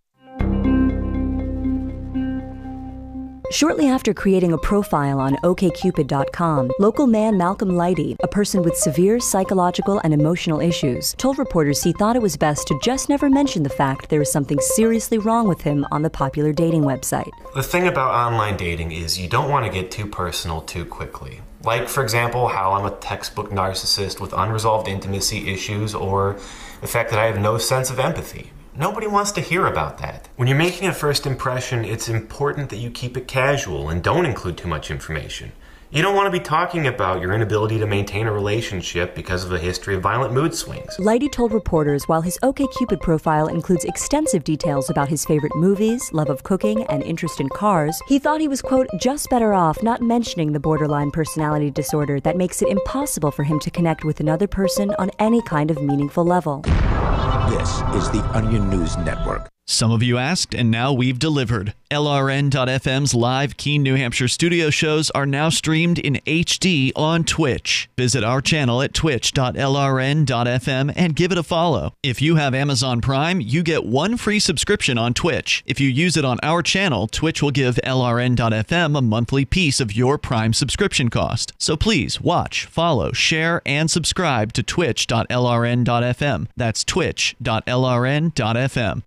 Shortly after creating a profile on OkCupid.com, local man Malcolm Lighty, a person with severe psychological and emotional issues, told reporters he thought it was best to just never mention the fact there was something seriously wrong with him on the popular dating website. The thing about online dating is you don't want to get too personal too quickly. Like, for example, how I'm a textbook narcissist with unresolved intimacy issues, or the fact that I have no sense of empathy. Nobody wants to hear about that. When you're making a first impression, it's important that you keep it casual and don't include too much information. You don't want to be talking about your inability to maintain a relationship because of a history of violent mood swings. Lighty told reporters while his OkCupid profile includes extensive details about his favorite movies, love of cooking, and interest in cars, he thought he was, quote, just better off not mentioning the borderline personality disorder that makes it impossible for him to connect with another person on any kind of meaningful level. This is the Onion News Network. Some of you asked, and now we've delivered. LRN.FM's live Keene, New Hampshire studio shows are now streamed in HD on Twitch. Visit our channel at twitch.lrn.fm and give it a follow. If you have Amazon Prime, you get one free subscription on Twitch. If you use it on our channel, Twitch will give LRN.FM a monthly piece of your Prime subscription cost. So please watch, follow, share, and subscribe to twitch.lrn.fm. That's twitch.lrn.fm.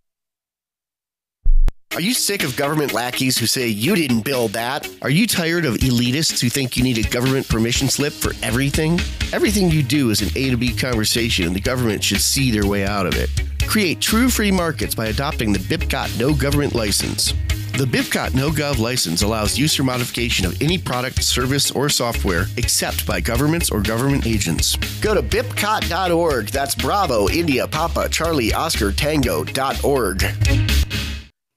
Are you sick of government lackeys who say you didn't build that? Are you tired of elitists who think you need a government permission slip for everything? Everything you do is an A to B conversation, and the government should see their way out of it. Create true free markets by adopting the BIPCOT No Government License. The BIPCOT No Gov license allows use or modification of any product, service, or software except by governments or government agents. Go to BIPCOT.org. That's Bravo, India, Papa, Charlie, Oscar, Tango.org.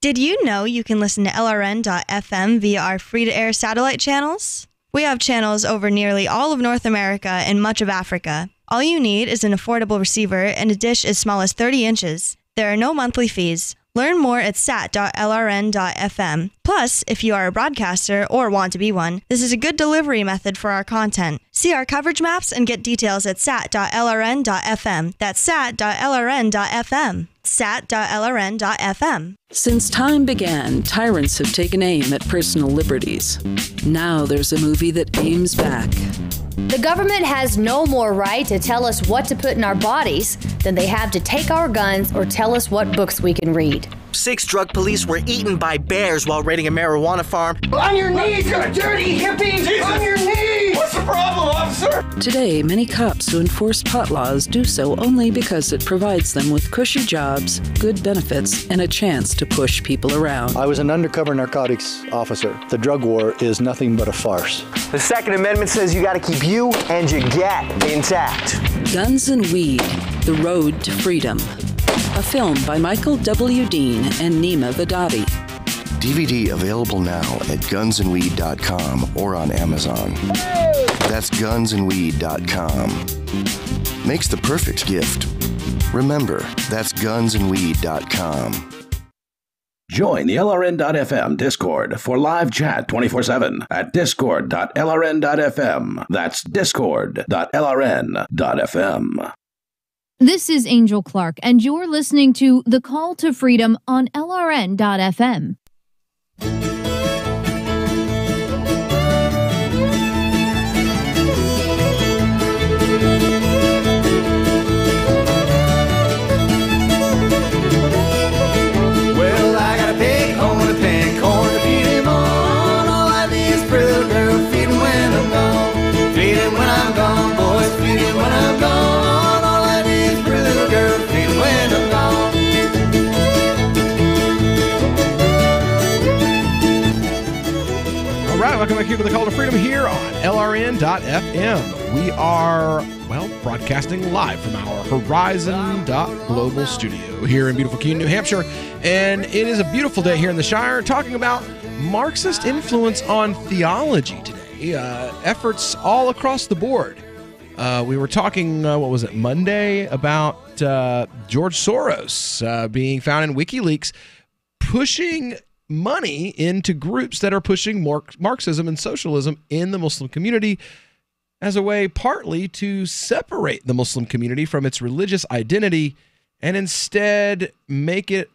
Did you know you can listen to LRN.FM via our free-to-air satellite channels? We have channels over nearly all of North America and much of Africa. All you need is an affordable receiver and a dish as small as 30 inches. There are no monthly fees. Learn more at sat.lrn.fm. Plus, if you are a broadcaster or want to be one, this is a good delivery method for our content. See our coverage maps and get details at sat.lrn.fm. That's sat.lrn.fm. sat.lrn.fm. Since time began, tyrants have taken aim at personal liberties. Now there's a movie that aims back. The government has no more right to tell us what to put in our bodies than they have to take our guns or tell us what books we can read. 6 drug police were eaten by bears while raiding a marijuana farm. On your knees, you dirty hippies! Jesus. On your knees! What's the problem, officer? Today, many cops who enforce pot laws do so only because it provides them with cushy jobs, good benefits, and a chance to push people around. I was an undercover narcotics officer. The drug war is nothing but a farce. The Second Amendment says you got to keep you and your gat intact. Guns and Weed, The Road to Freedom. A film by Michael W. Dean and Nima Vadadi. DVD available now at gunsandweed.com or on Amazon. That's gunsandweed.com. Makes the perfect gift. Remember, that's gunsandweed.com. Join the LRN.FM Discord for live chat 24/7 at discord.lrn.fm. That's discord.lrn.fm. This is Angel Clark, and you're listening to The Call to Freedom on LRN.FM. Well, I got a big home and a pink corn to feed him on. All I need is pretty little girl, feed him when I'm gone. Feed him when I'm gone, boys, feed him when I'm gone. Girl, feed when I'm gone. All right, welcome back here to the Call to Freedom here on LRN.FM. We are, well, broadcasting live from our Horizon.global studio here in beautiful Keene, New Hampshire. And it is a beautiful day here in the Shire, talking about Marxist influence on theology today. Efforts all across the board. We were talking, Monday, about George Soros being found in WikiLeaks, pushing money into groups that are pushing Marxism and socialism in the Muslim community as a way partly to separate the Muslim community from its religious identity and instead make it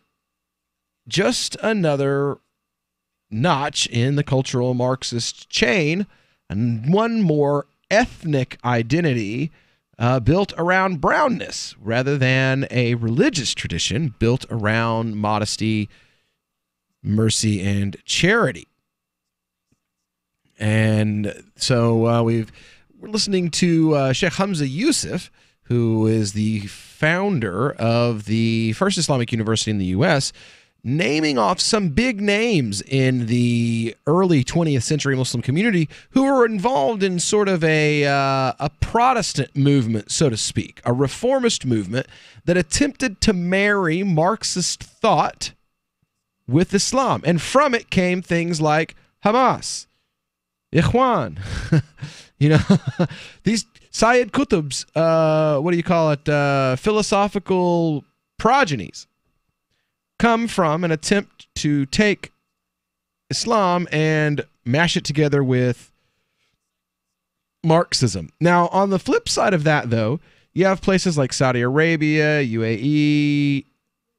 just another notch in the cultural Marxist chain, and one more ethnic identity built around brownness rather than a religious tradition built around modesty, mercy, and charity. And so we're listening to Sheikh Hamza Yusuf, who is the founder of the first Islamic university in the U.S., naming off some big names in the early 20th century Muslim community who were involved in sort of a Protestant movement, so to speak, a reformist movement that attempted to marry Marxist thought with Islam. And from it came things like Hamas, Ikhwan, these Sayyid Qutb's, philosophical progenies come from an attempt to take Islam and mash it together with Marxism. Now, on the flip side of that, though, you have places like Saudi Arabia, UAE,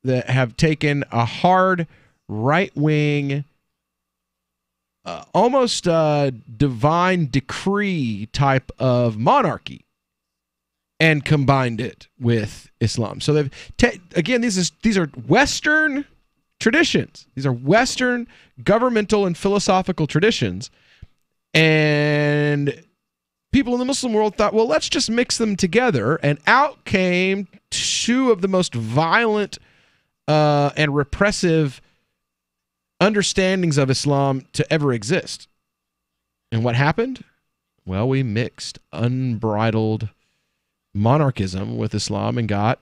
that have taken a hard right-wing, almost divine decree type of monarchy and combined it with Islam. So they've again, these are Western traditions. These are Western governmental and philosophical traditions, and people in the Muslim world thought, well, let's just mix them together, and out came two of the most violent and repressive understandings of Islam to ever exist. And what happened? Well, we mixed unbridled monarchism with Islam and got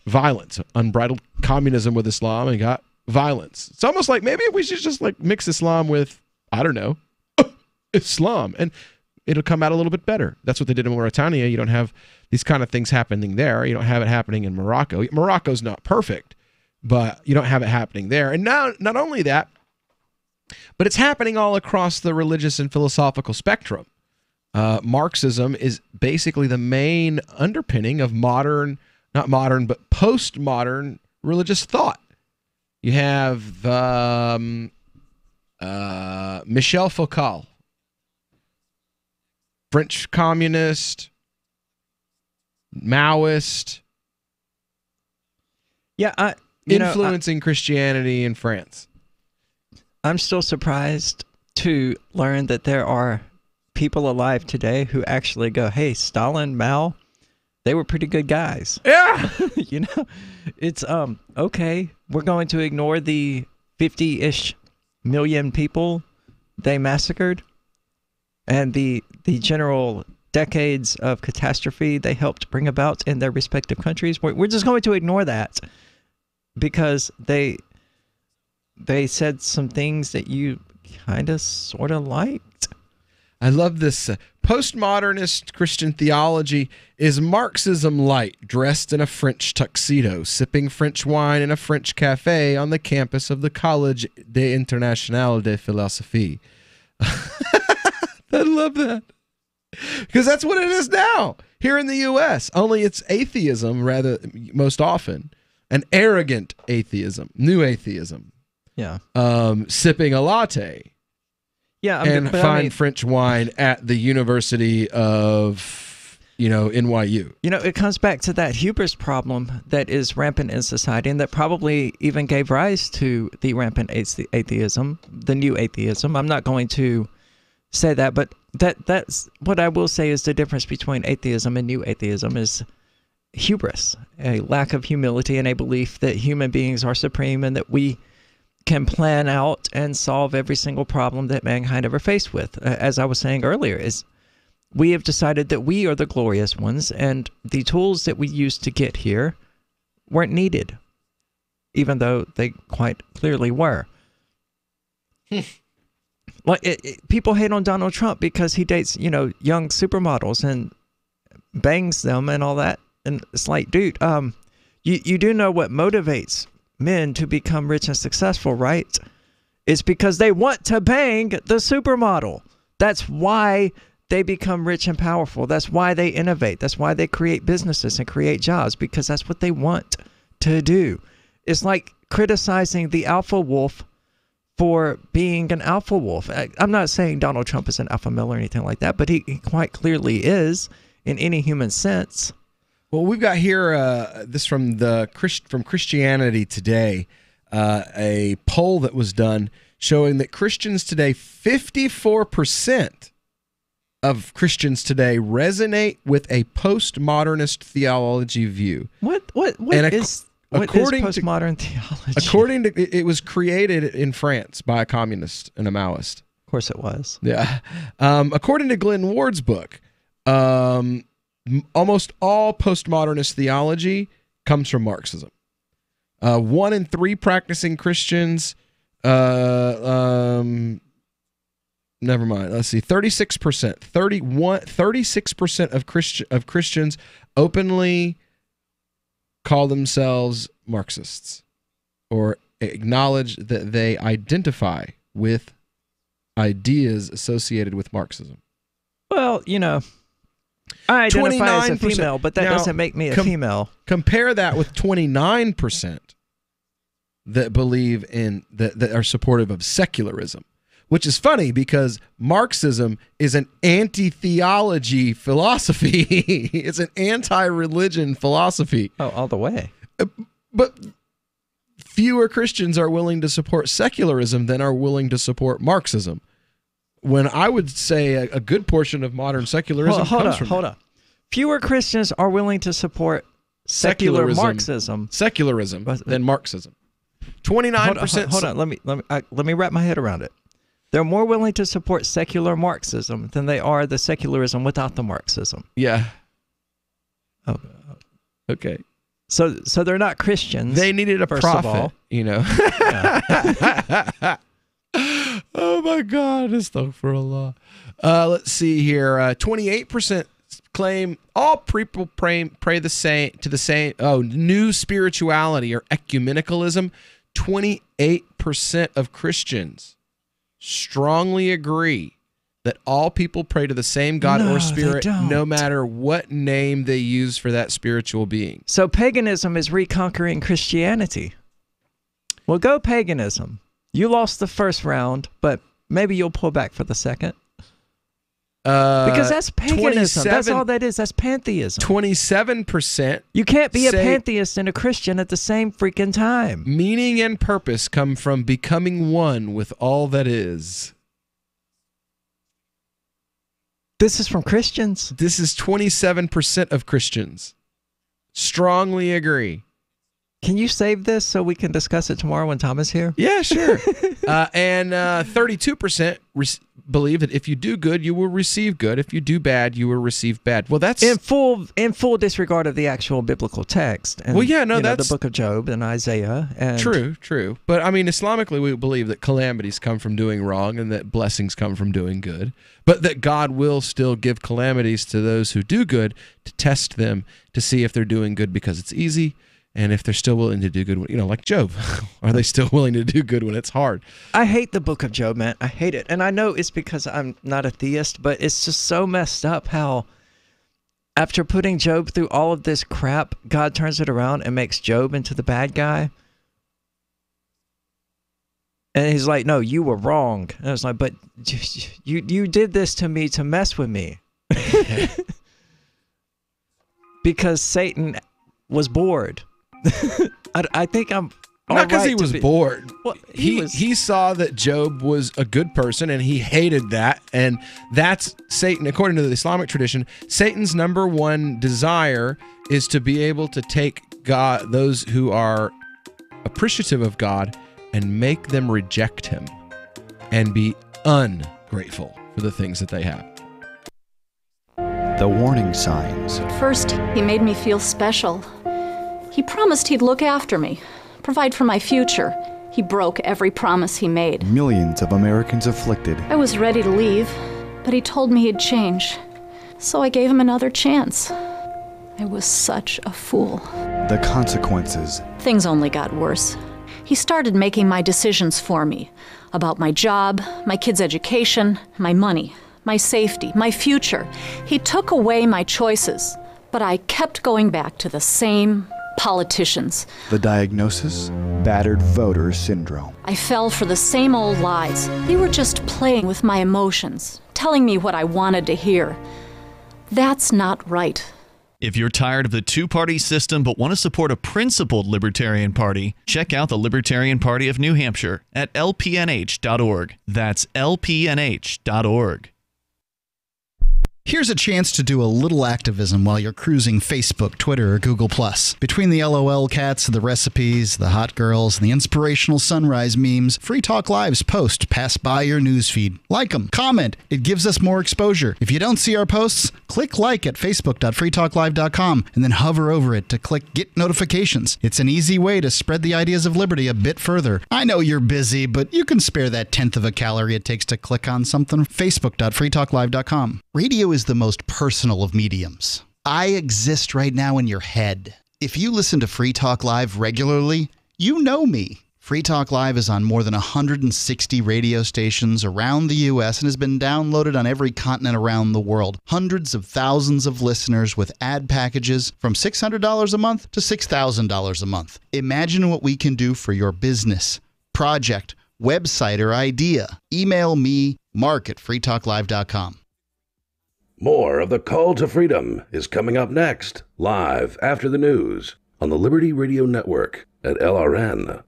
violence. Unbridled communism with Islam and got violence. It's almost like maybe we should just mix Islam with, I don't know, Islam, and it'll come out a little bit better. That's what they did in Mauritania. You don't have these kind of things happening there. You don't have it happening in Morocco. Morocco's not perfect, but you don't have it happening there. And now, not only that, but it's happening all across the religious and philosophical spectrum. Marxism is basically the main underpinning of postmodern religious thought. You have Michel Foucault, French communist, Maoist, influencing Christianity in France. I'm still surprised to learn that there are people alive today who actually go, hey, Stalin, Mao, they were pretty good guys. Yeah. It's okay, we're going to ignore the 50-ish million people they massacred and the general decades of catastrophe they helped bring about in their respective countries. We're just going to ignore that because they said some things that you kind of sort of liked. I love this. Postmodernist Christian theology is Marxism light, dressed in a French tuxedo, sipping French wine in a French cafe on the campus of the Collège des Internationales de Philosophie. I love that. Because that's what it is now here in the U.S. Only it's atheism rather most often. An arrogant atheism, new atheism. Yeah. Sipping a latte. Yeah, and find French wine at the University of, NYU. It comes back to that hubris problem that is rampant in society and that probably even gave rise to the rampant atheism, the new atheism. I'm not going to say that, but that's what I will say is the difference between atheism and new atheism is hubris, a lack of humility and a belief that human beings are supreme and that we can plan out and solve every single problem that mankind ever faced with. As I was saying earlier, is we have decided that we are the glorious ones, and the tools that we used to get here weren't needed, even though they quite clearly were. Like people hate on Donald Trump because he dates, young supermodels and bangs them and all that. And it's like, dude, you do know what motivates men to become rich and successful, right? It's because they want to bang the supermodel. That's why they become rich and powerful. That's why they innovate. That's why they create businesses and create jobs, because that's what they want to do. It's like criticizing the alpha wolf for being an alpha wolf. I'm not saying Donald Trump is an alpha male or anything like that, but he quite clearly is in any human sense. Well, we've got here this from Christianity Today, a poll that was done showing that Christians today, 54% of Christians today resonate with a postmodernist theology view. What is postmodern theology? According to, it was created in France by a communist and a Maoist. Of course it was. Yeah. According to Glenn Ward's book, almost all postmodernist theology comes from Marxism. 1 in 3 practicing Christians, never mind. Let's see. 36%, 36% of Christians openly call themselves Marxists or acknowledge that they identify with ideas associated with Marxism. Well, I identify as a female, but that doesn't make me a female. Compare that with 29% that believe in that are supportive of secularism, which is funny because Marxism is an anti-theology philosophy. It's an anti-religion philosophy. Oh, all the way. But fewer Christians are willing to support secularism than are willing to support Marxism. When I would say a good portion of modern secularism comes from... Hold on. Fewer Christians are willing to support secular Marxism. Secularism than Marxism. 29%... Hold on. Let me wrap my head around it. They're more willing to support secular Marxism than they are the secularism without the Marxism. Yeah. Oh. Okay. So they're not Christians. They needed a prophet, Yeah. Oh my God, astaghfirullah. Let's see here. 28% claim all people pray the same to the same. Oh, new spirituality or ecumenicalism. 28% of Christians strongly agree that all people pray to the same God or spirit, no matter what name they use for that spiritual being. So paganism is reconquering Christianity. Well, go paganism. You lost the first round, but maybe you'll pull back for the second. Because that's paganism. That's all that is. That's pantheism. 27%. You can't be a pantheist and a Christian at the same freaking time. Meaning and purpose come from becoming one with all that is. This is from Christians. This is 27% of Christians. Strongly agree. Can you save this so we can discuss it tomorrow when Tom is here? Yeah, sure. And 32% believe that if you do good, you will receive good. If you do bad, you will receive bad. Well, that's in full disregard of the actual biblical text. And, well, yeah, no, that's the book of Job and Isaiah. And true. But I mean, Islamically, we believe that calamities come from doing wrong and that blessings come from doing good. But that God will still give calamities to those who do good to test them to see if they're doing good because it's easy. And if they're still willing to do good, like Job, are they still willing to do good when it's hard? I hate the book of Job, man. I hate it. And I know it's because I'm not a theist, but it's just so messed up how after putting Job through all of this crap, God turns it around and makes Job into the bad guy. And he's like, no, you were wrong. And I was like, but you did this to me to mess with me. Because Satan was bored. I think I'm not because he was bored. Well, he saw that Job was a good person and he hated that, and that's Satan. According to the Islamic tradition, Satan's number one desire is to be able to take God, those who are appreciative of God, and make them reject him and be ungrateful for the things that they have. the warning signs. At first, he made me feel special. He promised he'd look after me, provide for my future. He broke every promise he made. Millions of Americans afflicted. I was ready to leave, but he told me he'd change. So I gave him another chance. I was such a fool. The consequences. Things only got worse. He started making my decisions for me. About my job, my kids' education, my money, my safety, my future. He took away my choices, but I kept going back to the same politicians. The diagnosis? Battered voter syndrome. I fell for the same old lies. They were just playing with my emotions, telling me what I wanted to hear. That's not right. If you're tired of the two-party system but want to support a principled Libertarian Party, check out the Libertarian Party of New Hampshire at lpnh.org. That's lpnh.org. Here's a chance to do a little activism while you're cruising Facebook, Twitter, or Google+. Between the LOL cats, the recipes, the hot girls, and the inspirational sunrise memes, Free Talk Live's posts pass by your newsfeed. Like them, comment. It gives us more exposure. If you don't see our posts, click like at facebook.freetalklive.com and then hover over it to click Get Notifications. It's an easy way to spread the ideas of liberty a bit further. I know you're busy, but you can spare that 1/10 of a calorie it takes to click on something. Facebook.freetalklive.com. Radio is the most personal of mediums. I exist right now in your head. If you listen to Free Talk Live regularly, you know me. Free Talk Live is on more than 160 radio stations around the U.S. and has been downloaded on every continent around the world. Hundreds of thousands of listeners with ad packages from $600 a month to $6,000 a month. Imagine what we can do for your business, project, website, or idea. Email me, mark@freetalklive.com. More of the Call to Freedom is coming up next, live after the news on the Liberty Radio Network at LRN.FM.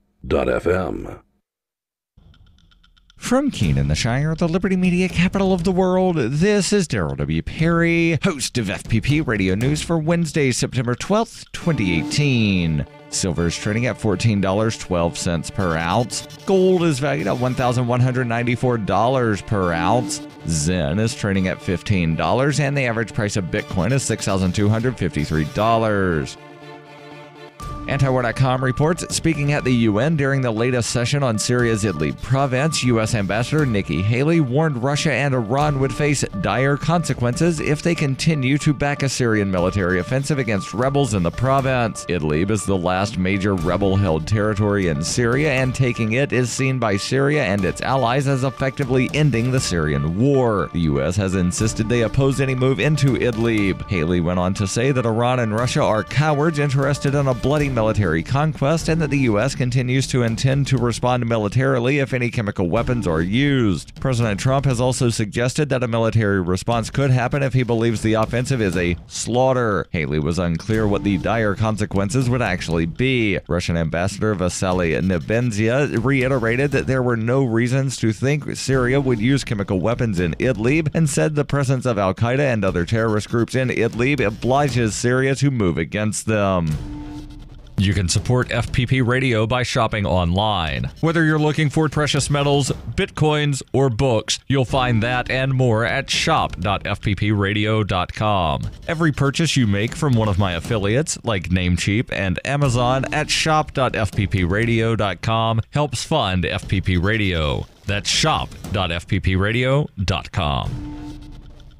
From Keene in the Shire, the Liberty Media capital of the world, this is Daryl W. Perry, host of FPP Radio News for Wednesday, September 12th, 2018. Silver is trading at $14.12 per ounce. Gold is valued at $1,194 per ounce. Zen is trading at $15, and the average price of Bitcoin is $6,253. Antiwar.com reports, speaking at the UN during the latest session on Syria's Idlib province, U.S. Ambassador Nikki Haley warned Russia and Iran would face dire consequences if they continue to back a Syrian military offensive against rebels in the province. Idlib is the last major rebel-held territory in Syria, and taking it is seen by Syria and its allies as effectively ending the Syrian war. The U.S. has insisted they oppose any move into Idlib. Haley went on to say that Iran and Russia are cowards interested in a bloody military conquest, and that the U.S. continues to intend to respond militarily if any chemical weapons are used. President Trump has also suggested that a military response could happen if he believes the offensive is a slaughter. Haley was unclear what the dire consequences would actually be. Russian Ambassador Vasily Nebenzia reiterated that there were no reasons to think Syria would use chemical weapons in Idlib, and said the presence of Al-Qaeda and other terrorist groups in Idlib obliges Syria to move against them. You can support FPP Radio by shopping online. Whether you're looking for precious metals, bitcoins, or books, you'll find that and more at shop.fppradio.com. Every purchase you make from one of my affiliates, like Namecheap and Amazon, at shop.fppradio.com helps fund FPP Radio. That's shop.fppradio.com.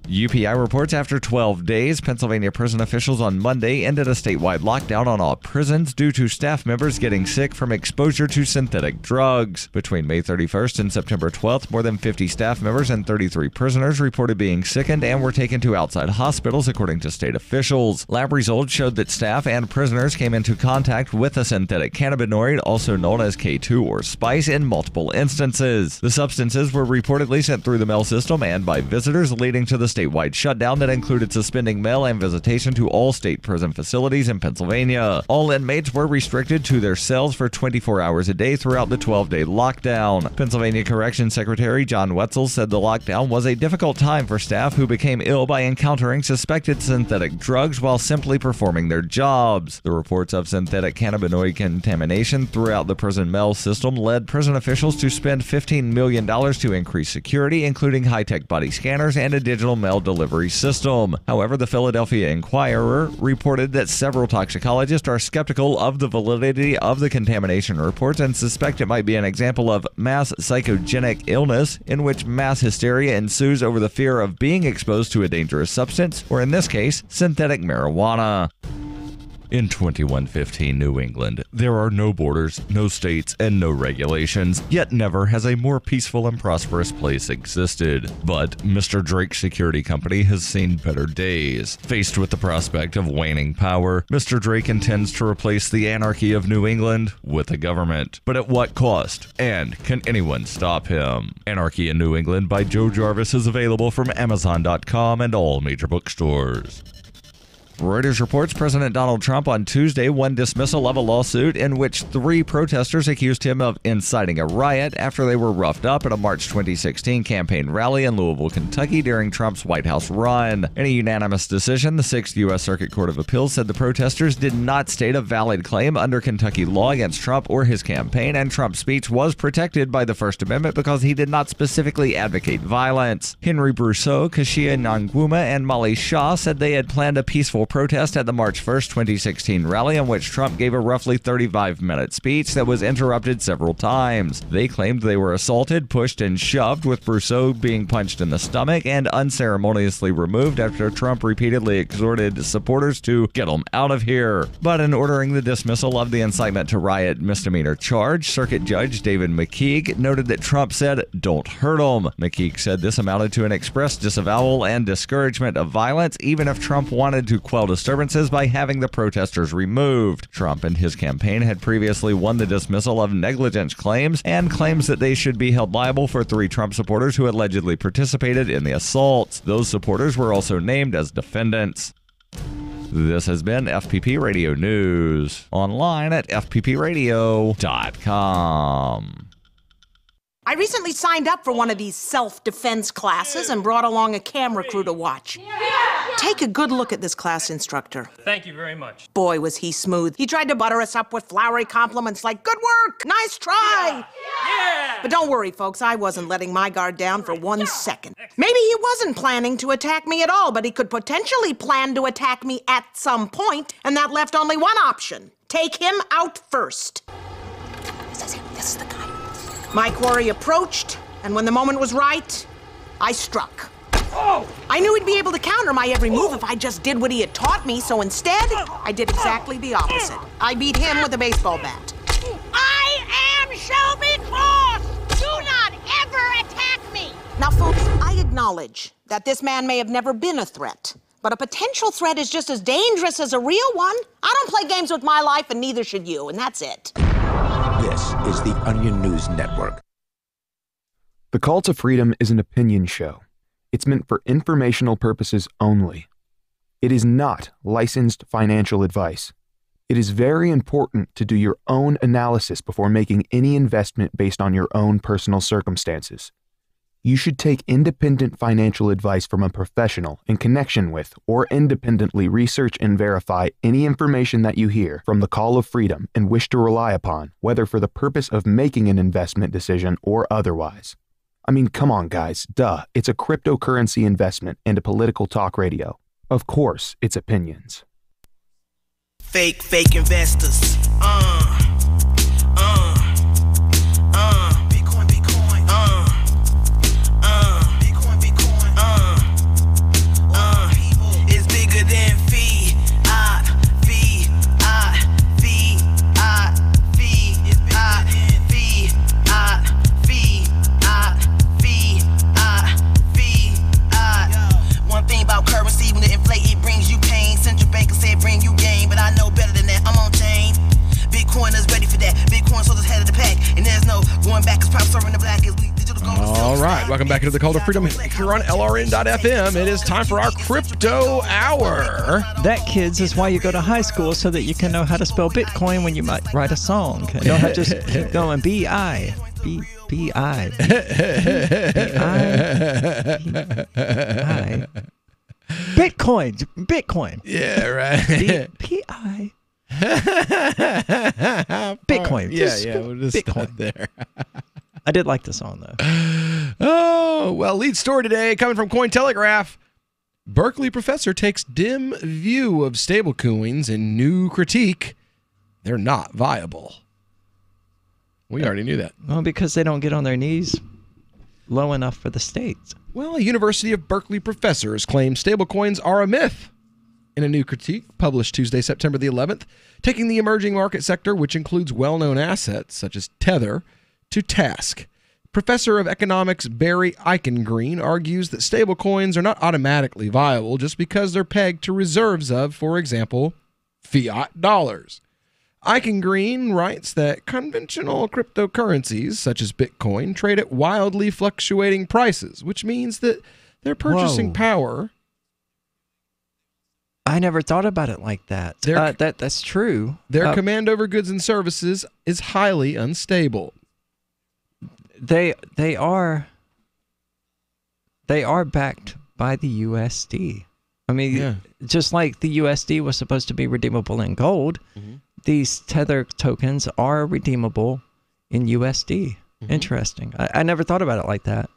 UPI reports after 12 days, Pennsylvania prison officials on Monday ended a statewide lockdown on all prisons due to staff members getting sick from exposure to synthetic drugs. Between May 31st and September 12th, more than 50 staff members and 33 prisoners reported being sickened and were taken to outside hospitals, according to state officials. Lab results showed that staff and prisoners came into contact with a synthetic cannabinoid, also known as K2 or spice, in multiple instances. The substances were reportedly sent through the mail system and by visitors, leading to the statewide shutdown that included suspending mail and visitation to all state prison facilities in Pennsylvania. All inmates were restricted to their cells for 24 hours a day throughout the 12-day lockdown. Pennsylvania Corrections Secretary John Wetzel said the lockdown was a difficult time for staff who became ill by encountering suspected synthetic drugs while simply performing their jobs. The reports of synthetic cannabinoid contamination throughout the prison mail system led prison officials to spend $15 million to increase security, including high-tech body scanners and a digital mail delivery system. However, the Philadelphia Inquirer reported that several toxicologists are skeptical of the validity of the contamination reports and suspect it might be an example of mass psychogenic illness in which mass hysteria ensues over the fear of being exposed to a dangerous substance, or in this case, synthetic marijuana. In 2115 New England, there are no borders, no states, and no regulations, yet never has a more peaceful and prosperous place existed. But Mr. Drake's security company has seen better days. Faced with the prospect of waning power, Mr. Drake intends to replace the anarchy of New England with a government. But at what cost? And can anyone stop him? Anarchy in New England by Joe Jarvis is available from Amazon.com and all major bookstores. Reuters reports President Donald Trump on Tuesday won dismissal of a lawsuit in which 3 protesters accused him of inciting a riot after they were roughed up at a March 2016 campaign rally in Louisville, Kentucky during Trump's White House run. In a unanimous decision, the 6th U.S. Circuit Court of Appeals said the protesters did not state a valid claim under Kentucky law against Trump or his campaign, and Trump's speech was protected by the First Amendment because he did not specifically advocate violence. Henry Brousseau, Kashia Nangwuma, and Molly Shaw said they had planned a peaceful protest at the March 1st, 2016 rally in which Trump gave a roughly 35-minute speech that was interrupted several times. They claimed they were assaulted, pushed, and shoved, with Brousseau being punched in the stomach and unceremoniously removed after Trump repeatedly exhorted supporters to get him out of here. But in ordering the dismissal of the incitement to riot misdemeanor charge, Circuit Judge David McKeague noted that Trump said, "Don't hurt him." McKeague said this amounted to an express disavowal and discouragement of violence, even if Trump wanted to quell disturbances by having the protesters removed. Trump and his campaign had previously won the dismissal of negligence claims and claims that they should be held liable for 3 Trump supporters who allegedly participated in the assaults. Those supporters were also named as defendants. This has been FPP Radio News, online at fppradio.com. I recently signed up for one of these self-defense classes and brought along a camera crew to watch. Take a good look at this class instructor. Thank you very much. Boy, was he smooth. He tried to butter us up with flowery compliments like, "Good work, nice try." Yeah. But don't worry, folks, I wasn't letting my guard down for 1 second. Maybe he wasn't planning to attack me at all, but he could potentially plan to attack me at some point, and that left only one option. Take him out first. This is him. This is the guy. My quarry approached, and when the moment was right, I struck. Oh! I knew he'd be able to counter my every move if I just did what he had taught me, so instead, I did exactly the opposite. I beat him with a baseball bat. I am Shelby Cross! Do not ever attack me! Now, folks, I acknowledge that this man may have never been a threat, but a potential threat is just as dangerous as a real one. I don't play games with my life, and neither should you, and that's it. This is the Onion News Network. The Call to Freedom is an opinion show. It's meant for informational purposes only. It is not licensed financial advice. It is very important to do your own analysis before making any investment based on your own personal circumstances. You should take independent financial advice from a professional in connection with or independently research and verify any information that you hear from the Call of Freedom and wish to rely upon, whether for the purpose of making an investment decision or otherwise. I mean, come on, guys. Duh. It's a cryptocurrency investment and a political talk radio. Of course, it's opinions. Fake investors. All right, welcome back into the Call to Freedom here on LRN.FM. It is time for our Crypto Hour. That, kids, is why you go to high school, so that you can know how to spell Bitcoin when you might write a song. You don't have to just keep going. B-I. B-I. B-I. Bitcoin. Yeah, right. B-I. Bitcoin. Yeah, we'll just start there. I did like the song, though. Oh, well, lead story today coming from Cointelegraph. Berkeley professor takes dim view of stablecoins in new critique. They're not viable. We already knew that. Well, because they don't get on their knees low enough for the states. Well, a University of Berkeley professor has claimed stablecoins are a myth in a new critique published Tuesday, September the 11th, taking the emerging market sector, which includes well-known assets such as Tether, to task. Professor of economics Barry Eichengreen argues that stablecoins are not automatically viable just because they're pegged to reserves of, for example, fiat dollars. Eichengreen writes that conventional cryptocurrencies, such as Bitcoin, trade at wildly fluctuating prices, which means that their purchasing power... I never thought about it like that. That's true. Their command over goods and services is highly unstable. They are backed by the USD. I mean, just like the USD was supposed to be redeemable in gold, these Tether tokens are redeemable in USD. Interesting. I never thought about it like that.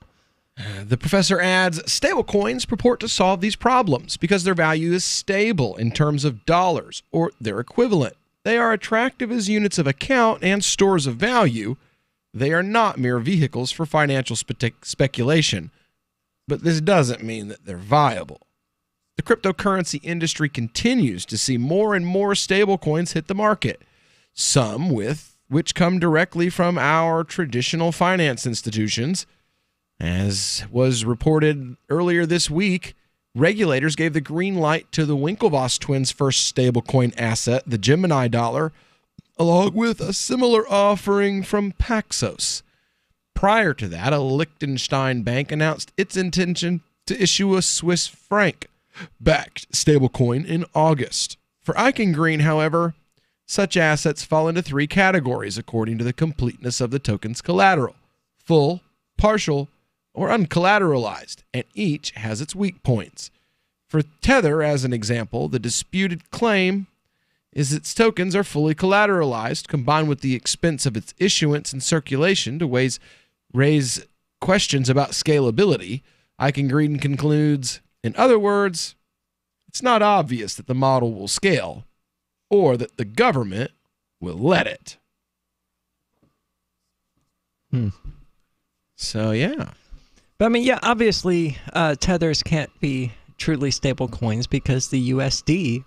The professor adds, stablecoins purport to solve these problems because their value is stable in terms of dollars or their equivalent. They are attractive as units of account and stores of value. They are not mere vehicles for financial speculation, but this doesn't mean that they're viable. The cryptocurrency industry continues to see more and more stablecoins hit the market, some which come directly from our traditional finance institutions. As was reported earlier this week, regulators gave the green light to the Winklevoss twins' first stablecoin asset, the Gemini dollar, along with a similar offering from Paxos. Prior to that, a Liechtenstein bank announced its intention to issue a Swiss franc-backed stablecoin in August. For Eichengreen, however, such assets fall into three categories according to the completeness of the token's collateral: full, partial, or uncollateralized, and each has its weak points. For Tether, as an example, the disputed claim is its tokens are fully collateralized, combined with the expense of its issuance and circulation to raise questions about scalability. Eichengreen concludes, in other words, it's not obvious that the model will scale or that the government will let it. So, yeah. But I mean, yeah, obviously, tethers can't be truly stable coins because the USD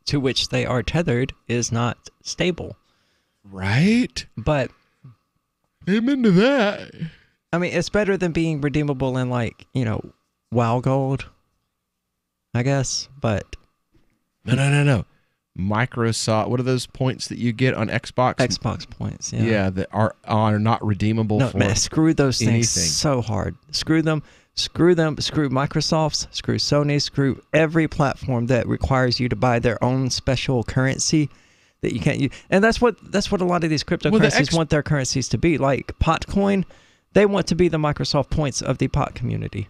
to which they are tethered is not stable. Right? But I'm into that. I mean, it's better than being redeemable in, like, WoW Gold, I guess, but... No. Microsoft, what are those points that you get on Xbox? Xbox points, yeah. Yeah, that are not redeemable for man, screw those things anything. So hard. Screw them, screw Microsoft's, screw Sony, screw every platform that requires you to buy their own special currency that you can't use. And that's what a lot of these cryptocurrencies want their currencies to be. Like Potcoin, they want to be the Microsoft points of the pot community.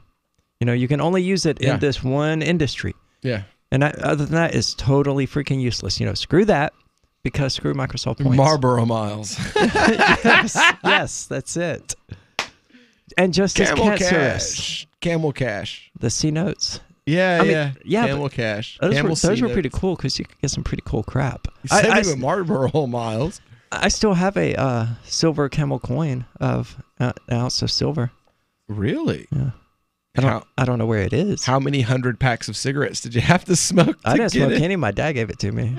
You can only use it in this one industry. Yeah. And other than that, it's totally freaking useless. Screw that, because screw Microsoft points. Marlboro Miles. yes, that's it. And just as cancerous. Camel Cash. The C notes. Yeah. Camel Cash. Those were pretty cool because you could get some pretty cool crap. I with Marlboro Miles. I still have a silver camel coin of an ounce of silver. Really? Yeah. I don't know where it is. How many 100 packs of cigarettes did you have to smoke? I didn't smoke any. My dad gave it to me.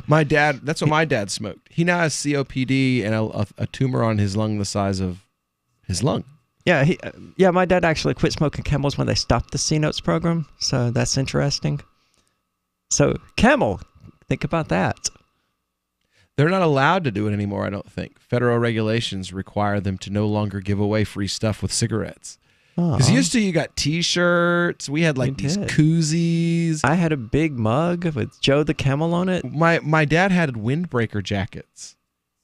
That's what my dad smoked. He now has COPD and a tumor on his lung the size of his lung. Yeah, my dad actually quit smoking Camels when they stopped the C Notes program. So that's interesting. So Camel, think about that. They're not allowed to do it anymore, I don't think. Federal regulations require them to no longer give away free stuff with cigarettes. Because used to, you got T-shirts. We had these koozies. I had a big mug with Joe the Camel on it. My dad had windbreaker jackets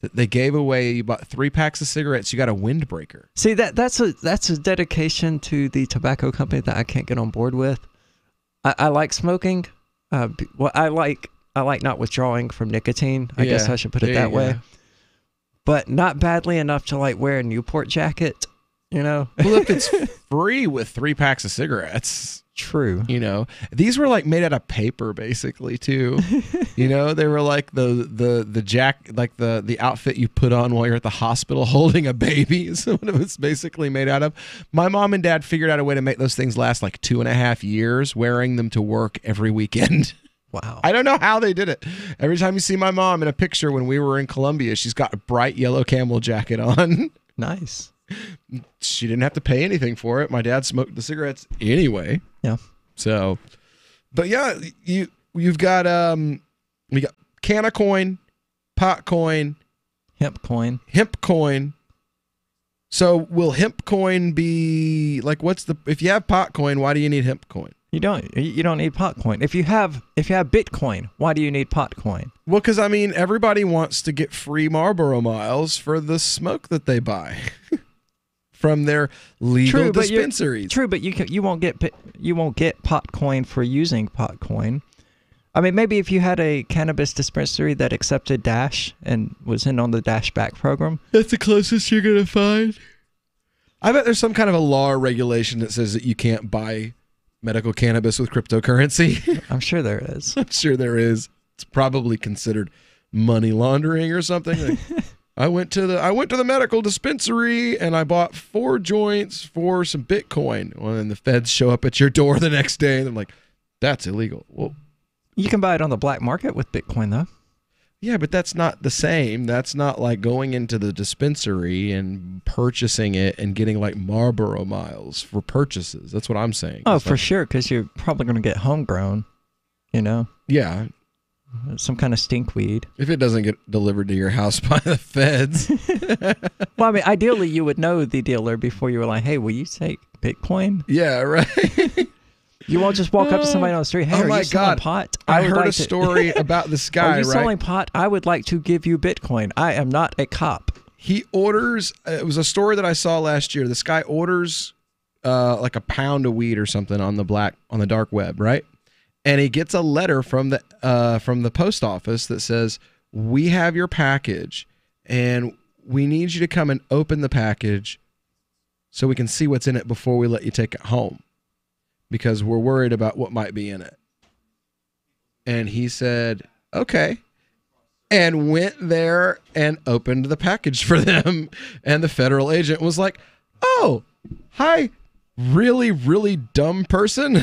that they gave away. You bought 3 packs of cigarettes, you got a windbreaker. See, that's a dedication to the tobacco company that I can't get on board with. I like smoking. I like not withdrawing from nicotine. I guess I should put it that way. But not badly enough to wear a Newport jacket You know? Well, if it's free with 3 packs of cigarettes. True. You know, these were like made out of paper basically too. You know, they were like the like the outfit you put on while you're at the hospital holding a baby is what it was basically made out of. My mom and dad figured out a way to make those things last like 2.5 years, wearing them to work every weekend. Wow. I don't know how they did it. Every time you see my mom in a picture when we were in Colombia, she's got a bright yellow camel jacket on. Nice. She didn't have to pay anything for it. My dad smoked the cigarettes anyway. Yeah. So, but yeah, you've got we got canna coin, pot coin, hemp coin. So will hemp coin be like if you have pot coin, why do you need hemp coin? You don't need pot coin. If you have Bitcoin, why do you need pot coin? Well, because I mean everybody wants to get free Marlboro miles for the smoke that they buy. From their legal dispensaries. True, but you won't get pot coin for using pot coin. I mean, maybe if you had a cannabis dispensary that accepted Dash and was in on the Dash Back program. That's the closest you're gonna find. I bet there's some kind of a law or regulation that says that you can't buy medical cannabis with cryptocurrency. I'm sure there is. I'm sure there is. It's probably considered money laundering or something. Like, I went to the medical dispensary and I bought 4 joints for some Bitcoin. Well, then the feds show up at your door the next day and they're like, that's illegal. Well, you can buy it on the black market with Bitcoin though. Yeah, but that's not the same. That's not like going into the dispensary and purchasing it and getting like Marlboro miles for purchases. That's what I'm saying. Oh, for sure, because you're probably going to get homegrown, you know? Yeah. Some kind of stinkweed. If it doesn't get delivered to your house by the feds. Well, I mean, ideally, you would know the dealer before you were like, hey, will you take Bitcoin? Yeah, right. You won't just walk up to somebody on the street. Hey, are you selling pot? I heard a story about this guy, Are you right? selling pot? I would like to give you Bitcoin. I am not a cop. He orders, it was a story that I saw last year. This guy orders like a pound of weed or something on the dark web, right? And he gets a letter from the post office that says, we have your package and we need you to come and open the package so we can see what's in it before we let you take it home, because we're worried about what might be in it. And he said, okay, and went there and opened the package for them. And the federal agent was like, oh, hi, really, really dumb person.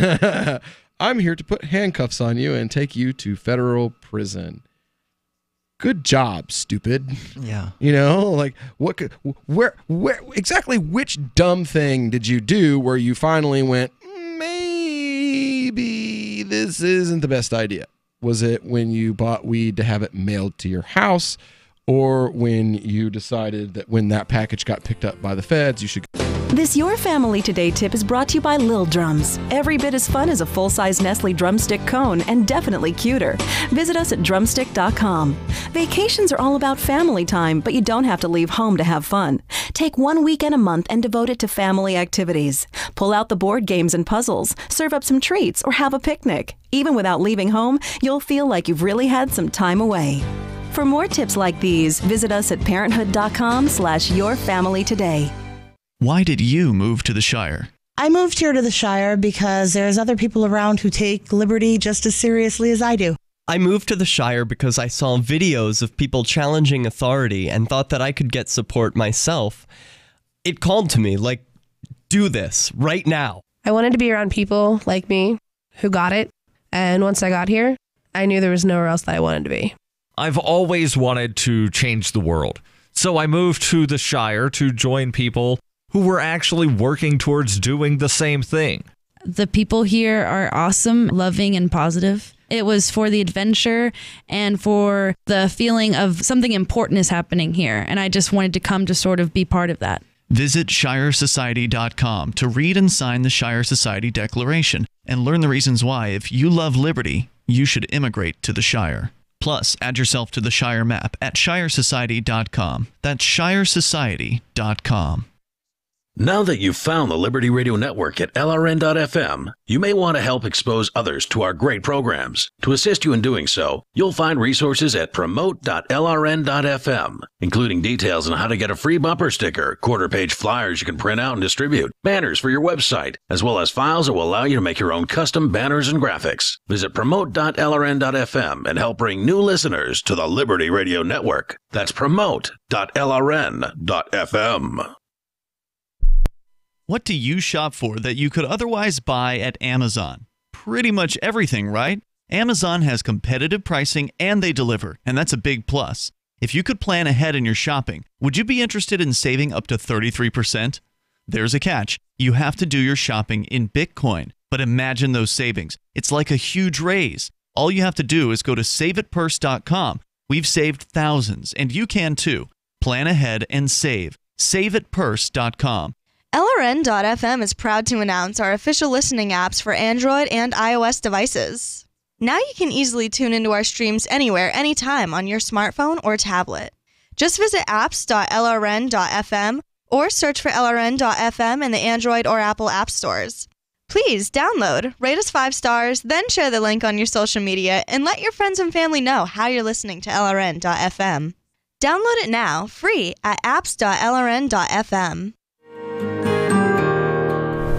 I'm here to put handcuffs on you and take you to federal prison. Good job, stupid. Yeah. You know, like where exactly which dumb thing did you do where you finally went, maybe this isn't the best idea? Was it when you bought weed to have it mailed to your house, or when you decided that when that package got picked up by the feds, you should... This Your Family Today tip is brought to you by Lil Drums. Every bit as fun as a full-size Nestle drumstick cone, and definitely cuter. Visit us at drumstick.com. Vacations are all about family time, but you don't have to leave home to have fun. Take 1 weekend a month and devote it to family activities. Pull out the board games and puzzles, serve up some treats, or have a picnic. Even without leaving home, you'll feel like you've really had some time away. For more tips like these, visit us at parenthood.com/yourfamilytoday. Why did you move to the Shire? I moved here to the Shire because there's other people around who take liberty just as seriously as I do. I moved to the Shire because I saw videos of people challenging authority and thought that I could get support myself. It called to me, like, do this right now. I wanted to be around people like me who got it. And once I got here, I knew there was nowhere else that I wanted to be. I've always wanted to change the world. So I moved to the Shire to join people who were actually working towards doing the same thing. The people here are awesome, loving, and positive. It was for the adventure and for the feeling of something important is happening here. And I just wanted to come to sort of be part of that. Visit ShireSociety.com to read and sign the Shire Society Declaration and learn the reasons why, if you love liberty, you should immigrate to the Shire. Plus, add yourself to the Shire map at ShireSociety.com. That's ShireSociety.com. Now that you've found the Liberty Radio Network at LRN.FM, you may want to help expose others to our great programs. To assist you in doing so, you'll find resources at promote.lrn.fm, including details on how to get a free bumper sticker, quarter-page flyers you can print out and distribute, banners for your website, as well as files that will allow you to make your own custom banners and graphics. Visit promote.lrn.fm and help bring new listeners to the Liberty Radio Network. That's promote.lrn.fm. What do you shop for that you could otherwise buy at Amazon? Pretty much everything, right? Amazon has competitive pricing and they deliver, and that's a big plus. If you could plan ahead in your shopping, would you be interested in saving up to 33%? There's a catch. You have to do your shopping in Bitcoin. But imagine those savings. It's like a huge raise. All you have to do is go to saveitpurse.com. We've saved thousands, and you can too. Plan ahead and save. Saveitpurse.com. LRN.FM is proud to announce our official listening apps for Android and iOS devices. Now you can easily tune into our streams anywhere, anytime on your smartphone or tablet. Just visit apps.lrn.fm or search for LRN.FM in the Android or Apple app stores. Please download, rate us 5 stars, then share the link on your social media and let your friends and family know how you're listening to LRN.FM. Download it now, free at apps.lrn.fm.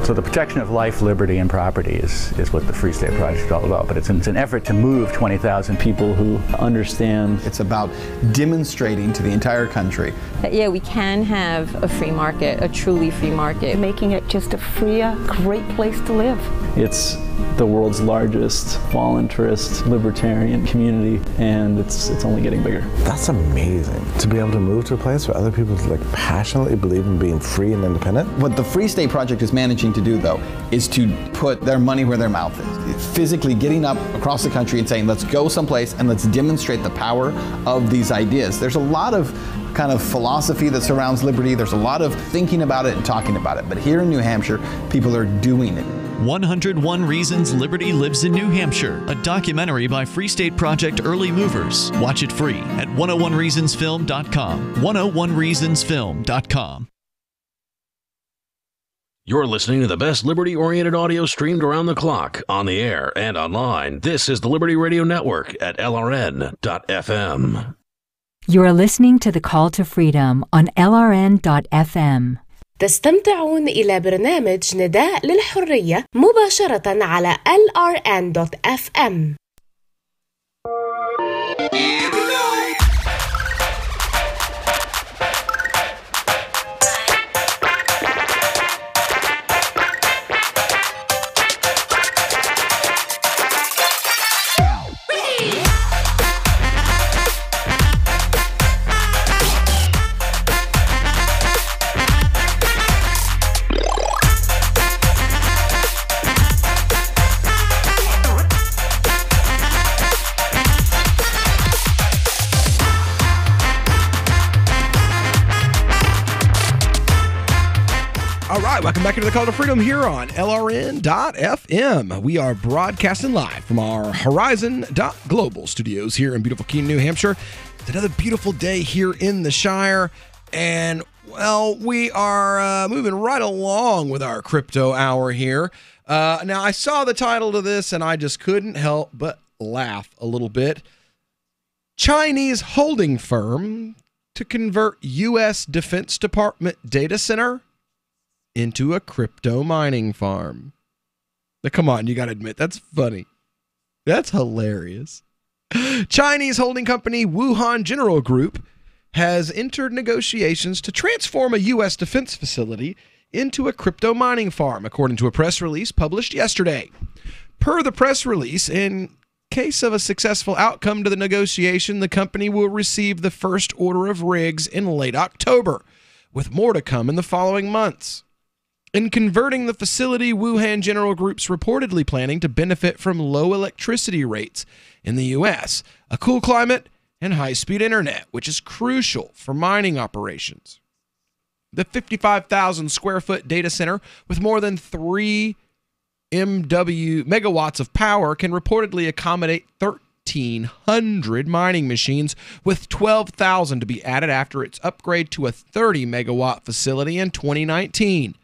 So the protection of life, liberty, and property is what the Free State Project is all about. But it's an effort to move 20,000 people who understand. It's about demonstrating to the entire country that, yeah, we can have a free market, a truly free market. Making it just a freer, great place to live. It's the world's largest voluntarist libertarian community, and it's only getting bigger. That's amazing, to be able to move to a place where other people passionately believe in being free and independent. What the Free State Project is managing to do, though, is to put their money where their mouth is. Physically getting up across the country and saying, let's go someplace and let's demonstrate the power of these ideas. There's a lot of kind of philosophy that surrounds liberty. There's a lot of thinking about it and talking about it. But here in New Hampshire, people are doing it. 101 Reasons Liberty Lives in New Hampshire, a documentary by Free State Project Early Movers. Watch it free at 101reasonsfilm.com. 101reasonsfilm.com. You're listening to the best liberty-oriented audio streamed around the clock, on the air, and online. This is the Liberty Radio Network at LRN.FM. You're listening to The Call to Freedom on LRN.FM. تستمتعون إلى برنامج نداء للحرية مباشرة على LRN.FM. All right, welcome back into the Call to Freedom here on LRN.FM. We are broadcasting live from our Horizon.global studios here in beautiful Keene, New Hampshire. It's another beautiful day here in the Shire, and, well, we are moving right along with our crypto hour here. Now, I saw the title to this, and I just couldn't help but laugh a little bit. Chinese holding firm to convert U.S. Defense Department data center into a crypto mining farm. Now, come on, you got to admit, that's funny. That's hilarious. Chinese holding company Wuhan General Group has entered negotiations to transform a U.S. defense facility into a crypto mining farm, according to a press release published yesterday. Per the press release, in case of a successful outcome to the negotiation, the company will receive the first order of rigs in late October, with more to come in the following months. In converting the facility, Wuhan General Group's reportedly planning to benefit from low electricity rates in the U.S., a cool climate, and high-speed internet, which is crucial for mining operations. The 55,000 square foot data center with more than 3 megawatts of power can reportedly accommodate 1,300 mining machines, with 12,000 to be added after its upgrade to a 30-megawatt facility in 2019.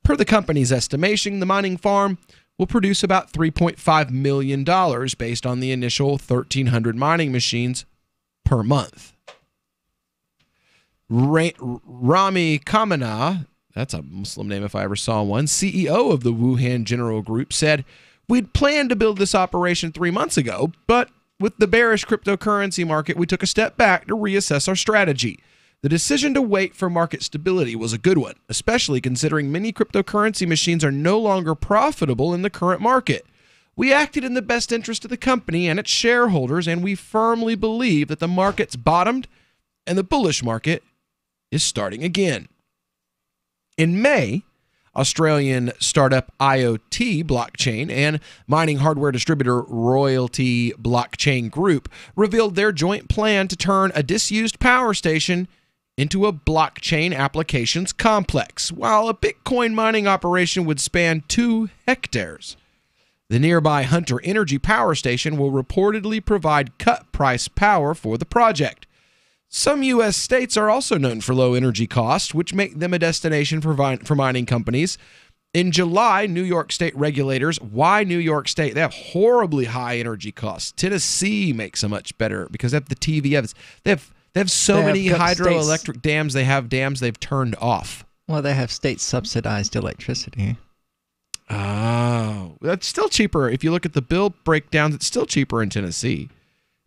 Per the company's estimation, the mining farm will produce about $3.5 million based on the initial 1,300 mining machines per month. Rami Kamana, that's a Muslim name if I ever saw one, CEO of the Wuhan General Group, said, "We'd planned to build this operation 3 months ago, but with the bearish cryptocurrency market, we took a step back to reassess our strategy. The decision to wait for market stability was a good one, especially considering many cryptocurrency machines are no longer profitable in the current market. We acted in the best interest of the company and its shareholders, and we firmly believe that the market's bottomed and the bullish market is starting again." In May, Australian startup IoT Blockchain and mining hardware distributor Royalty Blockchain Group revealed their joint plan to turn a disused power station into a blockchain applications complex, while a Bitcoin mining operation would span 2 hectares. The nearby Hunter Energy Power Station will reportedly provide cut-price power for the project. Some U.S. states are also known for low energy costs, which make them a destination for mining companies. In July, New York State regulators, why New York State? They have horribly high energy costs. Tennessee makes a much better because they have the TVA. They have so many hydroelectric dams. They have dams they've turned off. Well, they have state-subsidized electricity. Oh, that's still cheaper. If you look at the bill breakdowns, it's still cheaper in Tennessee.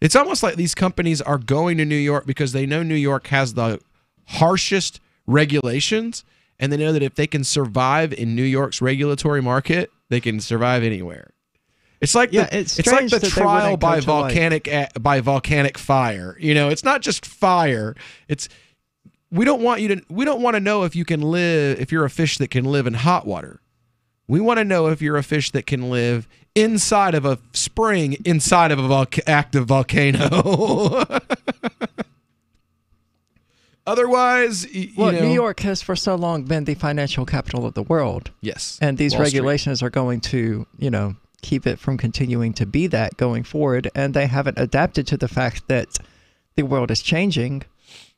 It's almost like these companies are going to New York because they know New York has the harshest regulations, and they know that if they can survive in New York's regulatory market, they can survive anywhere. It's like it's like the trial by volcanic fire. You know, it's not just fire. It's we don't want to know if you can live, if you're a fish that can live in hot water. We want to know if you're a fish that can live inside of a spring, inside of a active volcano. Otherwise, New York has for so long been the financial capital of the world. Yes. And these Wall Street. regulations are going to, keep it from continuing to be that going forward. And they haven't adapted to the fact that the world is changing.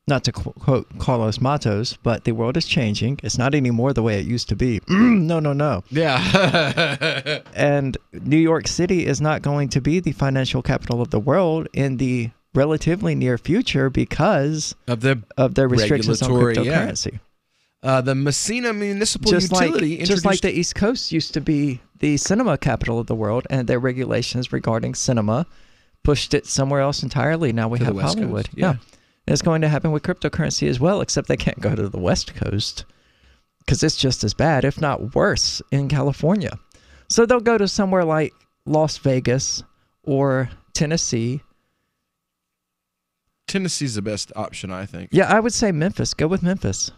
Not to quote Carlos Matos, but the world is changing. It's not anymore the way it used to be. No. Yeah. And New York City is not going to be the financial capital of the world in the relatively near future because of their restrictions on cryptocurrency. Yeah. The Messina Municipal Utility just like the East Coast used to be the cinema capital of the world, and their regulations regarding cinema pushed it somewhere else entirely. Now we have Hollywood. Yeah. And it's going to happen with cryptocurrency as well, except they can't go to the West Coast because it's just as bad, if not worse, in California. So they'll go to somewhere like Las Vegas or Tennessee. Tennessee's the best option, I think. Yeah, I would say Memphis. Go with Memphis.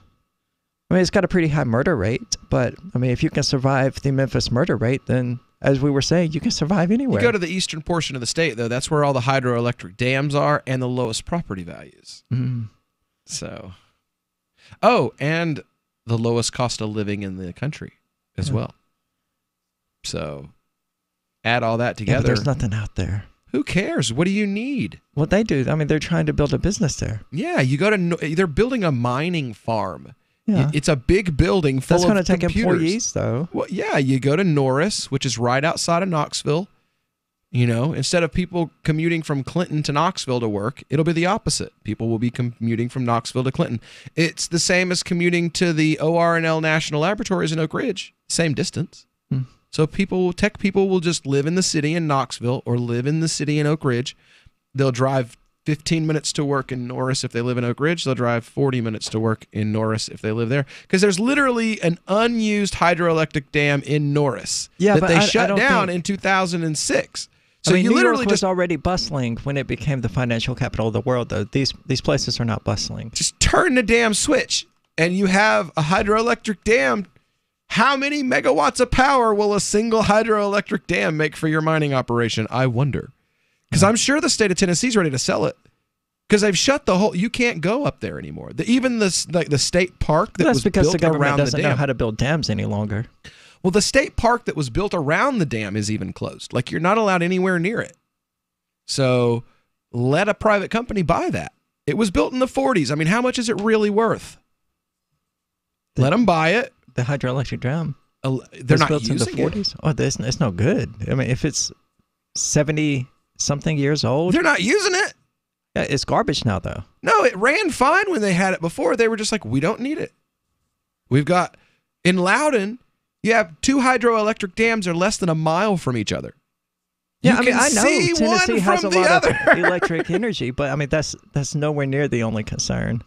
I mean, it's got a pretty high murder rate, but I mean, if you can survive the Memphis murder rate, then as we were saying, you can survive anywhere. You go to the eastern portion of the state, though. That's where all the hydroelectric dams are and the lowest property values. Mm. So, and the lowest cost of living in the country as well. So, add all that together. Yeah, but there's nothing out there. Who cares? What do you need? What they do, I mean, they're trying to build a business there. Yeah, you go to. They're building a mining farm. Yeah. It's a big building full of computers. That's going to take employees, though. Well, yeah, you go to Norris, which is right outside of Knoxville. Instead of people commuting from Clinton to Knoxville to work, it'll be the opposite. People will be commuting from Knoxville to Clinton. It's the same as commuting to the OR&L National Laboratories in Oak Ridge. Same distance. Hmm. So tech people will just live in the city in Knoxville or live in the city in Oak Ridge. They'll drive 15 minutes to work in Norris if they live in Oak Ridge. They'll drive 40 minutes to work in Norris if they live there. Because there's literally an unused hydroelectric dam in Norris that they shut down in 2006. So New York was already bustling when it became the financial capital of the world, though. These places are not bustling. Just turn the damn switch, and you have a hydroelectric dam. How many megawatts of power will a single hydroelectric dam make for your mining operation? I wonder. Because I'm sure the state of Tennessee is ready to sell it. Because they've shut the whole. You can't go up there anymore. Even the state park that was built around the dam. That's because the government doesn't know how to build dams any longer. Well, the state park that was built around the dam is even closed. Like, you're not allowed anywhere near it. So let a private company buy that. It was built in the 40s. I mean, how much is it really worth? Let them buy it. The hydroelectric drum. They're not built using in the 40s. Oh, it's no good. I mean, if it's 70-something years old. They're not using it. Yeah, it's garbage now, though. No, it ran fine when they had it before. They were just like, we don't need it. We've got, in Loudoun, you have 2 hydroelectric dams are less than a mile from each other. Yeah, You I mean, can I know see Tennessee one has from a the lot other. of electric energy, but I mean, that's nowhere near the only concern.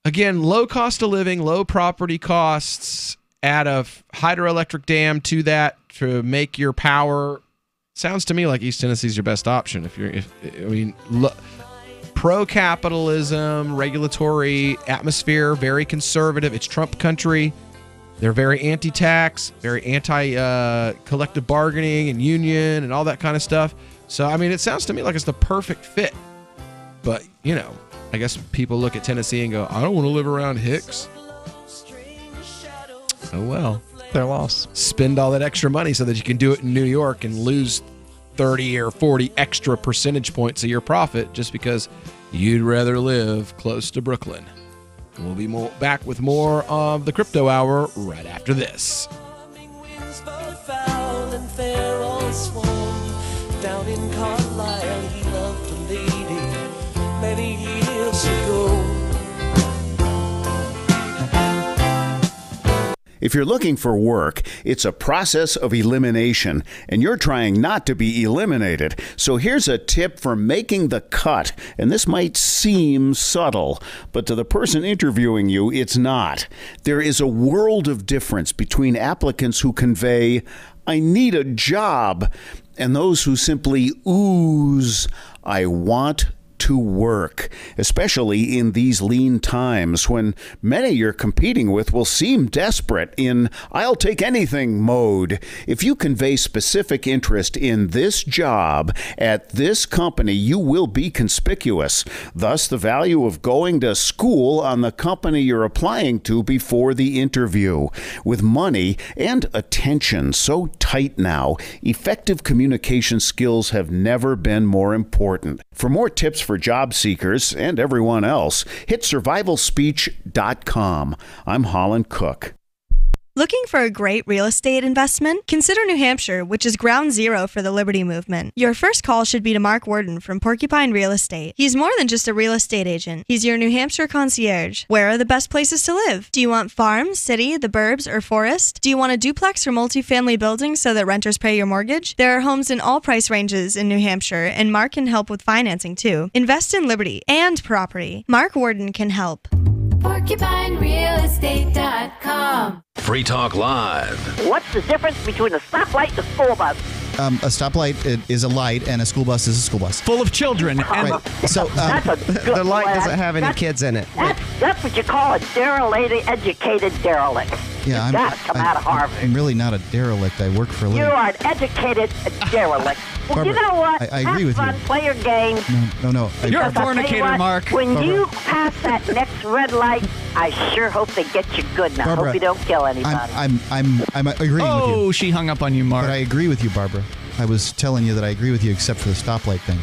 Again, low cost of living, low property costs, add a hydroelectric dam to that to make your power. Sounds to me like East Tennessee's your best option. Pro-capitalism, regulatory atmosphere, very conservative. It's Trump country. They're very anti-tax, very anti-collective bargaining and union and all that kind of stuff. So, I mean, it sounds to me like it's the perfect fit. But, you know, I guess people look at Tennessee and go, I don't want to live around Hicks. Oh, well. They're lost. Spend all that extra money so that you can do it in New York and lose 30 or 40 extra percentage points of your profit just because you'd rather live close to Brooklyn. We'll be back with more of the Crypto Hour right after this. Down in Carlisle, he loved a lady many years ago. If you're looking for work, it's a process of elimination, and you're trying not to be eliminated. So here's a tip for making the cut, and this might seem subtle, but to the person interviewing you, it's not. There is a world of difference between applicants who convey, I need a job, and those who simply ooze, I want to work, especially in these lean times when many you're competing with will seem desperate in I'll take anything mode. If you convey specific interest in this job at this company, you will be conspicuous. Thus, the value of going to school on the company you're applying to before the interview. With money and attention so tight now, effective communication skills have never been more important. For more tips for job seekers and everyone else, hit survivalspeech.com. I'm Holland Cook. Looking for a great real estate investment? Consider New Hampshire, which is ground zero for the Liberty Movement. Your first call should be to Mark Worden from Porcupine Real Estate. He's more than just a real estate agent. He's your New Hampshire concierge. Where are the best places to live? Do you want farm, city, the burbs, or forest? Do you want a duplex or multifamily building so that renters pay your mortgage? There are homes in all price ranges in New Hampshire, and Mark can help with financing too. Invest in liberty and property. Mark Worden can help. PorcupineRealEstate.com. Free Talk Live. What's the difference between a stoplight and a school bus? A stoplight is a light, and a school bus is a school bus. Full of children. Right. So That's a good the light lad. doesn't have any kids in it. That's what you call a derelict, educated derelict. Yeah, You gotta come out of Harvard. I'm really not a derelict. I work for a living. You are an educated derelict. Well, you Barbara, know what? I agree with Have you. fun, play your game. No. You're a fornicator, Mark. When Barbara. you pass that next red light, I sure hope they get you good now. Barbara, Hope you don't kill anybody. I'm agreeing with you. Oh, she hung up on you, Mark. But I agree with you, Barbara. I was telling you that I agree with you except for the stoplight thing.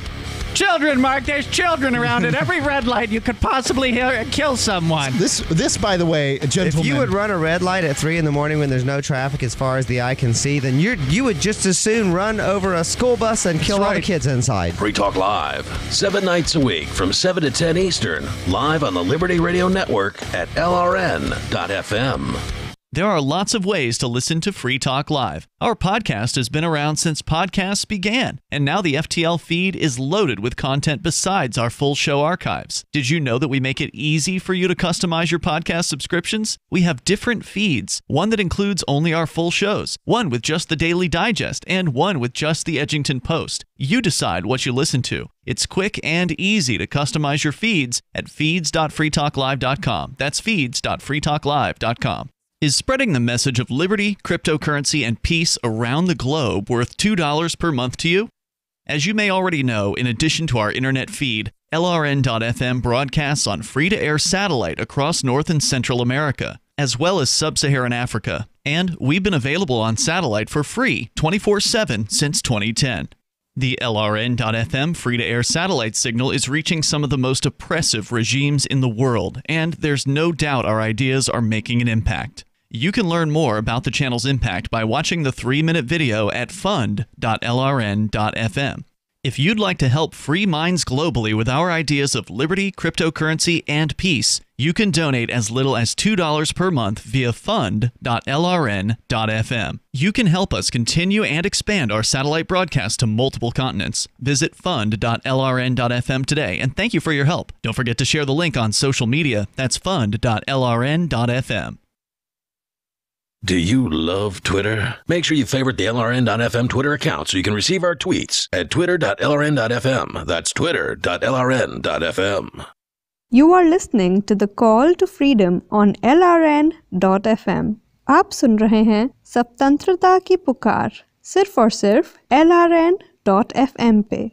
Children, Mark. There's children around at every red light. You could possibly kill someone. This, by the way, gentlemen. If you would run a red light at 3 a.m. when there's no traffic as far as the eye can see, then you would just as soon run over a school bus and kill all the kids inside. Free Talk Live, 7 nights a week from 7 to 10 Eastern, live on the Liberty Radio Network at LRN.FM. There are lots of ways to listen to Free Talk Live. Our podcast has been around since podcasts began, and now the FTL feed is loaded with content besides our full show archives. Did you know that we make it easy for you to customize your podcast subscriptions? We have different feeds, one that includes only our full shows, one with just the Daily Digest, and one with just the Edgington Post. You decide what you listen to. It's quick and easy to customize your feeds at feeds.freetalklive.com. That's feeds.freetalklive.com. Is spreading the message of liberty, cryptocurrency, and peace around the globe worth $2 per month to you? As you may already know, in addition to our internet feed, LRN.FM broadcasts on free-to-air satellite across North and Central America, as well as Sub-Saharan Africa. And we've been available on satellite for free 24/7 since 2010. The LRN.FM free-to-air satellite signal is reaching some of the most oppressive regimes in the world, and there's no doubt our ideas are making an impact. You can learn more about the channel's impact by watching the 3-minute video at fund.lrn.fm. If you'd like to help free minds globally with our ideas of liberty, cryptocurrency, and peace, you can donate as little as $2 per month via fund.lrn.fm. You can help us continue and expand our satellite broadcast to multiple continents. Visit fund.lrn.fm today, and thank you for your help. Don't forget to share the link on social media. That's fund.lrn.fm. Do you love Twitter? Make sure you favorite the LRN.FM Twitter account so you can receive our tweets at twitter.lrn.fm. That's twitter.lrn.fm. You are listening to the Call to Freedom on LRN.FM. आप सुन रहे हैं स्वतंत्रता की पुकार सिर्फ और सिर्फ LRN.FM पे।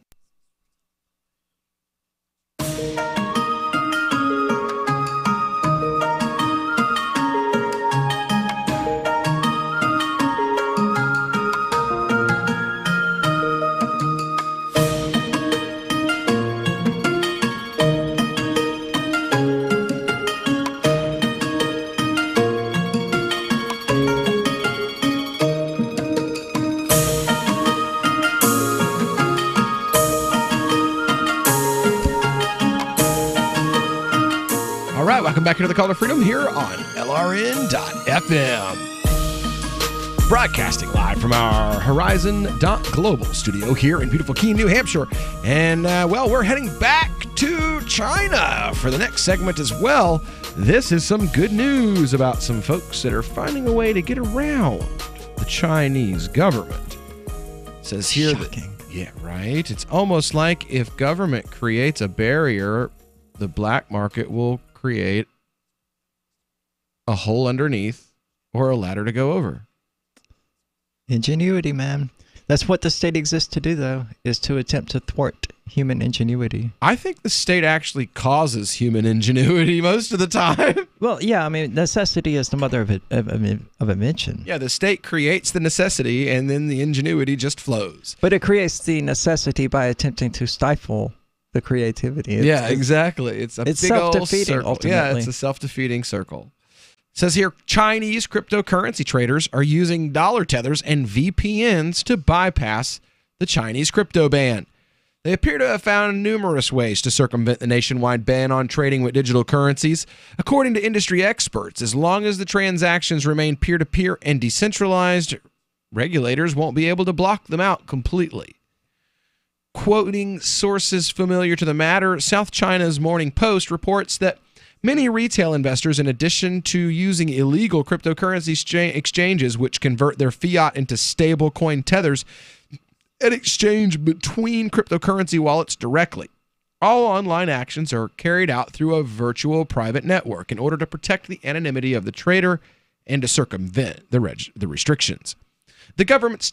Welcome back into the Call to Freedom here on LRN.FM. Broadcasting live from our Horizon.global studio here in beautiful Keene, New Hampshire. And, we're heading back to China for the next segment as well. This is some good news about some folks that are finding a way to get around the Chinese government. It says here Shocking. Yeah, right. It's almost like if government creates a barrier, the black market will create a hole underneath or a ladder to go over. Ingenuity, man. That's what the state exists to do, though, is to attempt to thwart human ingenuity. I think the state actually causes human ingenuity most of the time. Well, yeah, I mean, necessity is the mother of invention. Yeah, the state creates the necessity, and then the ingenuity just flows. But it creates the necessity by attempting to stifle the creativity. Exactly. It's big self-defeating, circle. ultimately. Yeah, it's a self-defeating circle. It says here, Chinese cryptocurrency traders are using dollar tethers and VPNs to bypass the Chinese crypto ban. They appear to have found numerous ways to circumvent the nationwide ban on trading with digital currencies. According to industry experts, as long as the transactions remain peer-to-peer and decentralized, regulators won't be able to block them out completely. Quoting sources familiar to the matter, South China's Morning Post reports that many retail investors, in addition to using illegal cryptocurrency exchanges which convert their fiat into stable coin tethers and exchange between cryptocurrency wallets directly. All online actions are carried out through a virtual private network in order to protect the anonymity of the trader and to circumvent the restrictions. The government's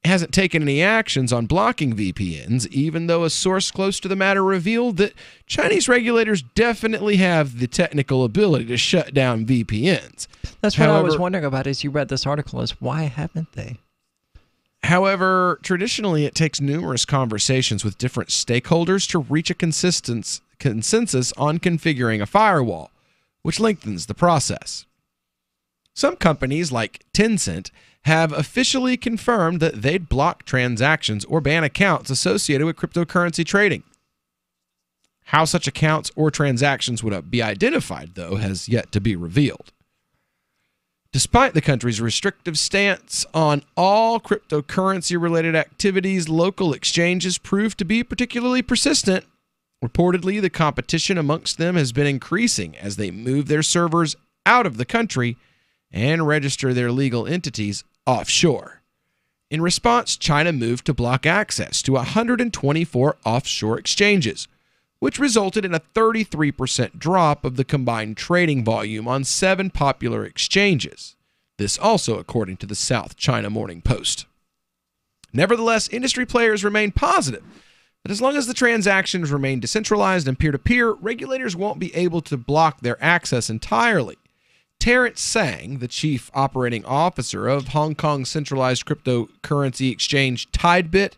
hasn't taken any actions on blocking VPNs, even though a source close to the matter revealed that Chinese regulators definitely have the technical ability to shut down VPNs. That's what I was wondering about as you read this article, is why haven't they? However, traditionally it takes numerous conversations with different stakeholders to reach a consensus on configuring a firewall, which lengthens the process. Some companies, like Tencent, have officially confirmed that they'd block transactions or ban accounts associated with cryptocurrency trading. How such accounts or transactions would be identified, though, has yet to be revealed. Despite the country's restrictive stance on all cryptocurrency-related activities, local exchanges proved to be particularly persistent. Reportedly, the competition amongst them has been increasing as they move their servers out of the country and register their legal entities offshore. In response, China moved to block access to 124 offshore exchanges, which resulted in a 33% drop of the combined trading volume on 7 popular exchanges. This also according to the South China Morning Post. Nevertheless, industry players remain positive that as long as the transactions remain decentralized and peer-to-peer, regulators won't be able to block their access entirely. Terrence Sang, the chief operating officer of Hong Kong's centralized cryptocurrency exchange Tidebit,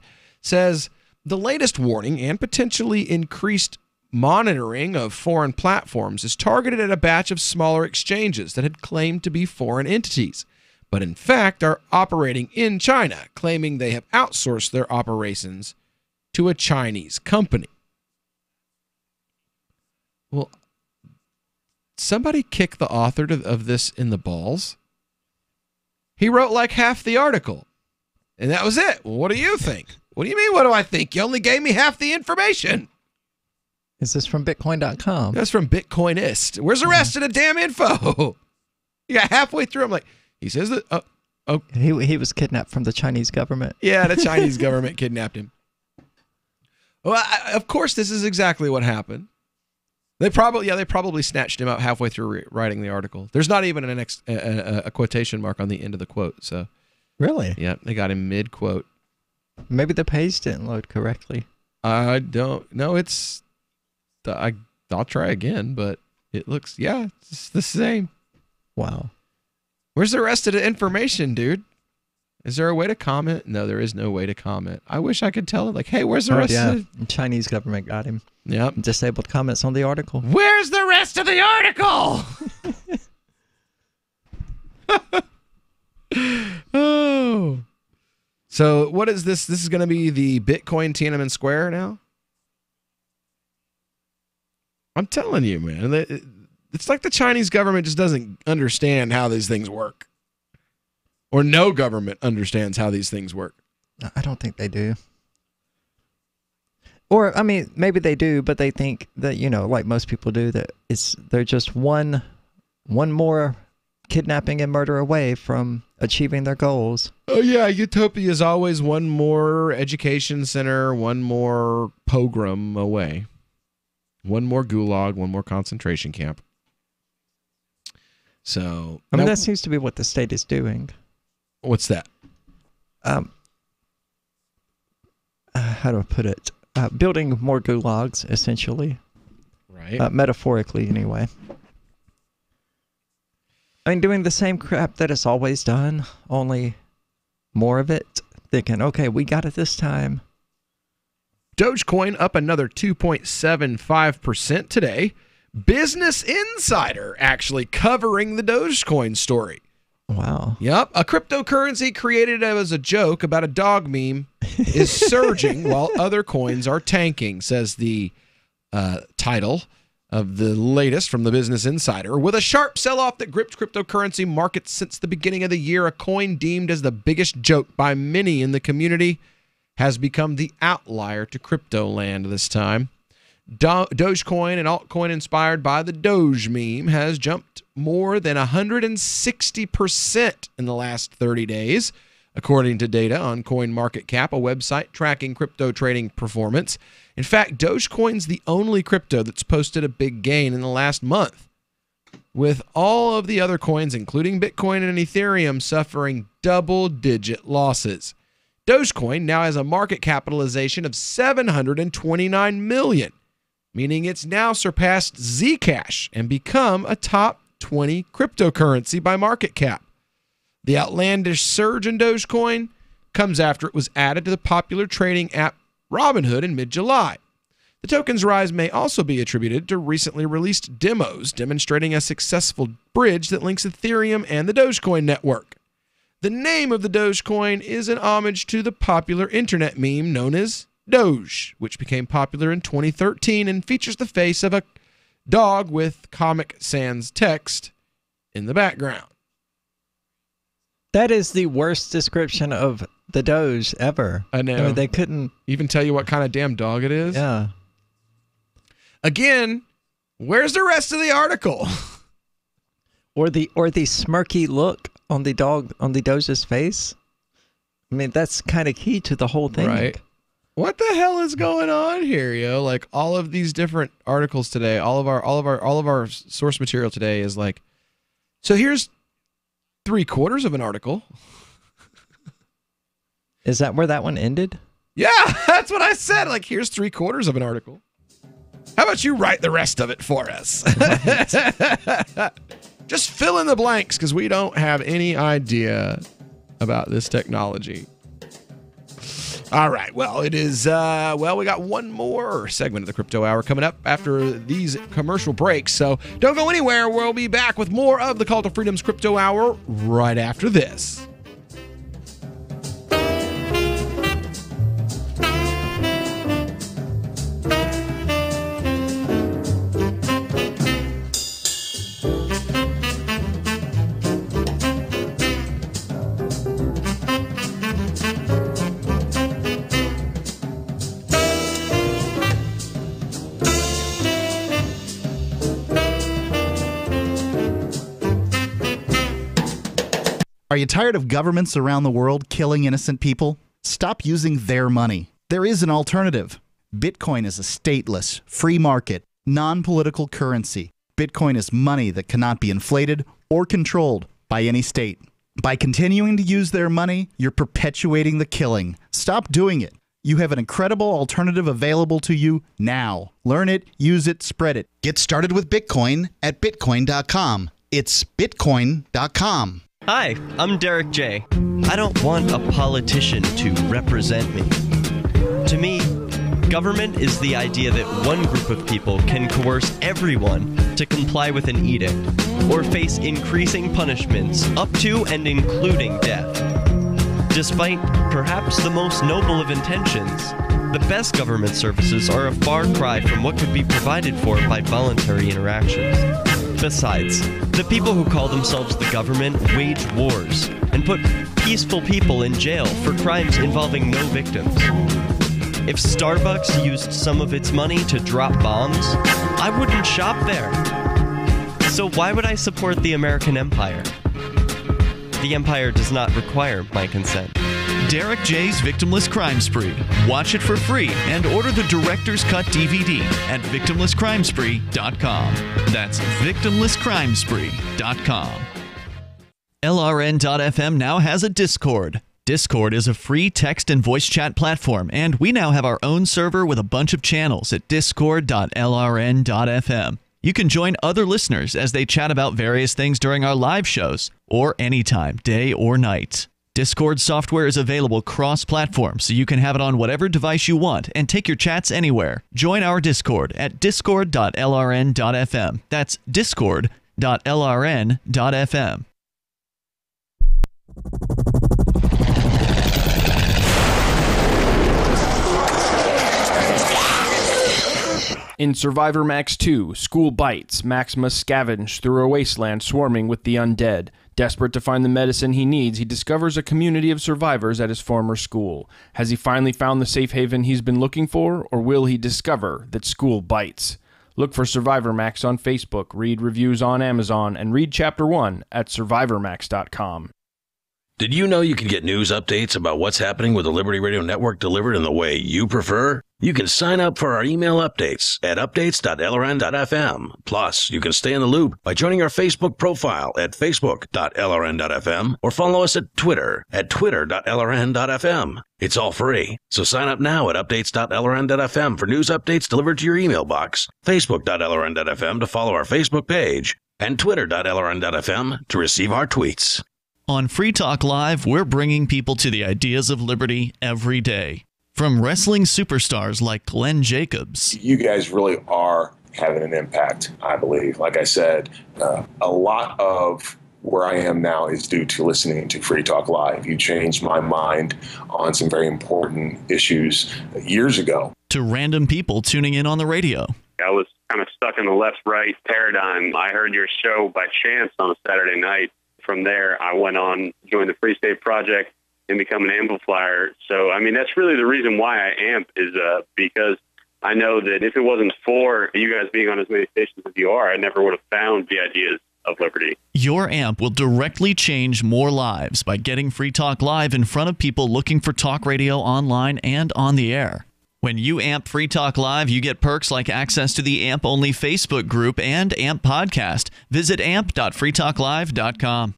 says the latest warning and potentially increased monitoring of foreign platforms is targeted at a batch of smaller exchanges that had claimed to be foreign entities, but in fact are operating in China, claiming they have outsourced their operations to a Chinese company. Well, somebody kick the author of this in the balls. He wrote like half the article, and that was it. Well, what do you think? What do you mean, what do I think? You only gave me half the information. Is this from Bitcoin.com? That's from Bitcoinist. Where's the rest of the damn info? You got halfway through. I'm like, he says that. He was kidnapped from the Chinese government. Yeah, the Chinese government kidnapped him. Well, of course, this is exactly what happened. They probably snatched him out halfway through writing the article. There's not even a quotation mark on the end of the quote. So, really? Yeah, they got him mid-quote. Maybe the page didn't load correctly. I don't know. I'll try again, but it looks, it's the same. Wow. Where's the rest of the information, dude? Is there a way to comment? No, there is no way to comment. I wish I could tell it. Like, hey, where's the rest of it? The Chinese government got him. Yep. Disabled comments on the article. Where's the rest of the article? Oh. So what is this? This is going to be the Bitcoin Tiananmen Square now? I'm telling you, man. It's like the Chinese government just doesn't understand how these things work. Or no government understands how these things work. I don't think they do. Or, I mean, maybe they do, but they think that, like most people do, that they're just one more kidnapping and murder away from achieving their goals. Oh, yeah. Utopia is always one more education center, one more pogrom away. One more gulag, one more concentration camp. So, I mean, that seems to be what the state is doing. What's that? How do I put it? Building more gulags, essentially. Right. Metaphorically, anyway. I mean, doing the same crap that it's always done, only more of it. Thinking, okay, we got it this time. Dogecoin up another 2.75% today. Business Insider actually covering the Dogecoin story. Wow. Yep. A cryptocurrency created as a joke about a dog meme is surging while other coins are tanking, says the title of the latest from the Business Insider. With a sharp sell-off that gripped cryptocurrency markets since the beginning of the year, a coin deemed as the biggest joke by many in the community has become the outlier to crypto land this time. Dogecoin, an altcoin inspired by the Doge meme, has jumped more than 160% in the last 30 days, according to data on CoinMarketCap, a website tracking crypto trading performance. In fact, Dogecoin's the only crypto that's posted a big gain in the last month, with all of the other coins, including Bitcoin and Ethereum, suffering double-digit losses. Dogecoin now has a market capitalization of $729 million, meaning it's now surpassed Zcash and become a top 20 cryptocurrency by market cap. The outlandish surge in Dogecoin comes after it was added to the popular trading app Robinhood in mid-July. The token's rise may also be attributed to recently released demos demonstrating a successful bridge that links Ethereum and the Dogecoin network. The name of the Dogecoin is an homage to the popular internet meme known as Doge, which became popular in 2013 and features the face of a dog with Comic Sans text in the background. That is the worst description of the Doge ever. I know. I mean, they couldn't even tell you what kind of damn dog it is. Yeah. Again, where's the rest of the article? Or the smirky look on the dog, on the Doge's face. I mean, that's kind of key to the whole thing. Right. What the hell is going on here, yo? Like all of these different articles today, all of our source material today is like, so here's 3/4 of an article. Is that where that one ended? Yeah, that's what I said. Like, here's 3/4 of an article. How about you write the rest of it for us? Just fill in the blanks because we don't have any idea about this technology. All right. Well, it is, we got one more segment of the Crypto Hour coming up after these commercial breaks. So don't go anywhere. We'll be back with more of the Call to Freedom's Crypto Hour right after this. Are you tired of governments around the world killing innocent people? Stop using their money. There is an alternative. Bitcoin is a stateless, free market, non-political currency. Bitcoin is money that cannot be inflated or controlled by any state. By continuing to use their money, you're perpetuating the killing. Stop doing it. You have an incredible alternative available to you now. Learn it, use it, spread it. Get started with Bitcoin at Bitcoin.com. It's Bitcoin.com. Hi, I'm Derek J. I don't want a politician to represent me. To me, government is the idea that one group of people can coerce everyone to comply with an edict or face increasing punishments up to and including death. Despite perhaps the most noble of intentions, the best government services are a far cry from what could be provided for by voluntary interactions. Besides, the people who call themselves the government wage wars and put peaceful people in jail for crimes involving no victims. If Starbucks used some of its money to drop bombs, I wouldn't shop there. So why would I support the American empire? The empire does not require my consent. Derek J's Victimless Crime Spree. Watch it for free and order the Director's Cut DVD at victimlesscrimespree.com. That's victimlesscrimespree.com. LRN.FM now has a Discord. Discord is a free text and voice chat platform, and we now have our own server with a bunch of channels at discord.lrn.fm. You can join other listeners as they chat about various things during our live shows, or anytime, day or night. Discord software is available cross-platform, so you can have it on whatever device you want and take your chats anywhere. Join our Discord at discord.lrn.fm. That's discord.lrn.fm. In Survivor Max 2, School Bites, Max must scavenge through a wasteland swarming with the undead. Desperate to find the medicine he needs, he discovers a community of survivors at his former school. Has he finally found the safe haven he's been looking for, or will he discover that school bites? Look for Survivor Max on Facebook, read reviews on Amazon, and read Chapter 1 at survivormax.com. Did you know you can get news updates about what's happening with the Liberty Radio Network delivered in the way you prefer? You can sign up for our email updates at updates.lrn.fm. Plus, you can stay in the loop by joining our Facebook profile at facebook.lrn.fm or follow us at Twitter at twitter.lrn.fm. It's all free, so sign up now at updates.lrn.fm for news updates delivered to your email box, facebook.lrn.fm to follow our Facebook page, and twitter.lrn.fm to receive our tweets. On Free Talk Live, we're bringing people to the ideas of liberty every day. From wrestling superstars like Glenn Jacobs. You guys really are having an impact, I believe. Like I said, a lot of where I am now is due to listening to Free Talk Live. You changed my mind on some very important issues years ago. To random people tuning in on the radio. I was kind of stuck in the left-right paradigm. I heard your show by chance on a Saturday night. From there, I went on, joined the Free State Project, and become an amplifier. So, I mean, that's really the reason why I amp is because I know that if it wasn't for you guys being on as many stations as you are, I never would have found the ideas of liberty. Your amp will directly change more lives by getting Free Talk Live in front of people looking for talk radio online and on the air. When you amp Free Talk Live, you get perks like access to the AMP-only Facebook group and AMP podcast. Visit amp.freetalklive.com.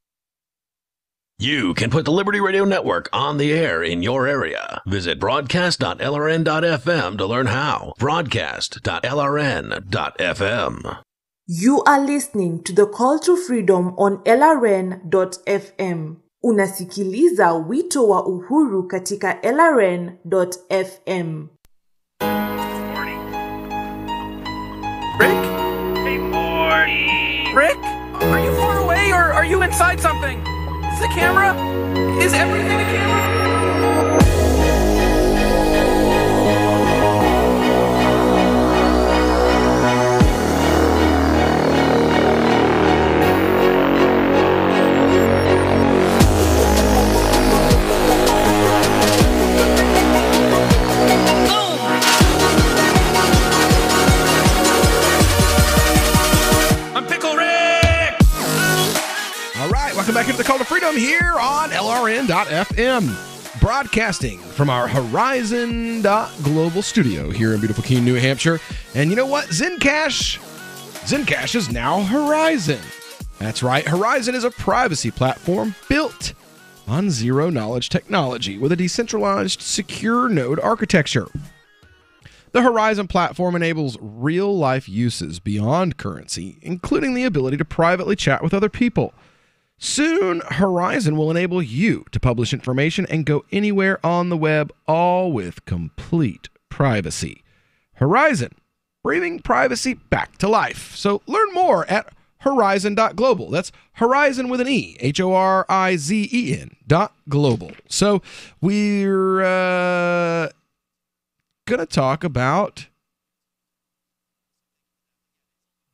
You can put the Liberty Radio Network on the air in your area. Visit broadcast.lrn.fm to learn how. Broadcast.lrn.fm. You are listening to the Call to Freedom on LRN.FM. Unasikiliza wito wa uhuru katika LRN.FM. Rick? Hey, Morty. Rick? Are you far away or are you inside something? Is the camera? Is everything a camera? Welcome back into the Call to Freedom here on LRN.FM. Broadcasting from our Horizon.global studio here in beautiful Keene, New Hampshire. And you know what? Zencash is now Horizon. That's right. Horizon is a privacy platform built on zero-knowledge technology with a decentralized, secure node architecture. The Horizon platform enables real-life uses beyond currency, including the ability to privately chat with other people. Soon, Horizon will enable you to publish information and go anywhere on the web, all with complete privacy. Horizon, bringing privacy back to life. So learn more at horizon.global. That's Horizon with an E, HORIZEN.global. So we're going to talk about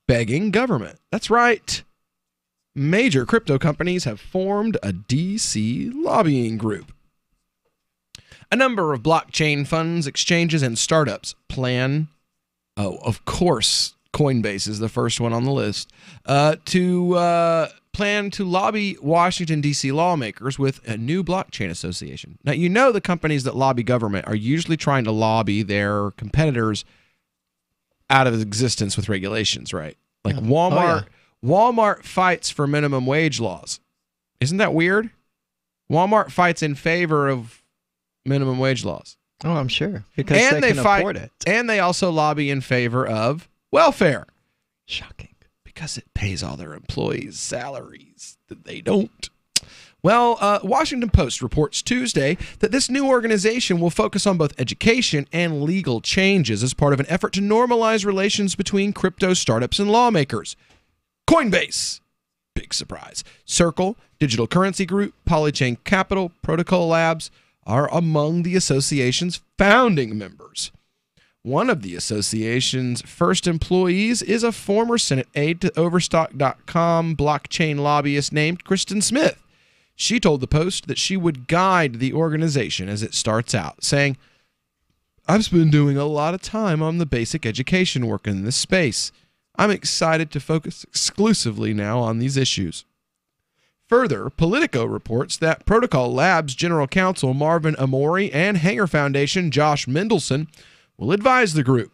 begging government. That's right. Major crypto companies have formed a DC lobbying group. A number of blockchain funds, exchanges, and startups plan, of course, Coinbase is the first one on the list, to plan to lobby Washington, D.C. lawmakers with a new blockchain association. Now, you know the companies that lobby government are usually trying to lobby their competitors out of existence with regulations, right? Like Walmart. Oh, yeah. Walmart fights for minimum wage laws. Isn't that weird? Walmart fights in favor of minimum wage laws. Oh, I'm sure. Because they can afford it. And they also lobby in favor of welfare. Shocking. Because it pays all their employees' salaries that they don't. Well, Washington Post reports Tuesday that this new organization will focus on both education and legal changes as part of an effort to normalize relations between crypto startups and lawmakers. Coinbase, big surprise. Circle, Digital Currency Group, Polychain Capital, Protocol Labs are among the association's founding members. One of the association's first employees is a former Senate aide to Overstock.com blockchain lobbyist named Kristen Smith. She told the Post that she would guide the organization as it starts out, saying, "I've been doing a lot of time on the basic education work in this space. I'm excited to focus exclusively now on these issues." Further, Politico reports that Protocol Labs General Counsel Marvin Amori and Hanger Foundation Josh Mendelson will advise the group.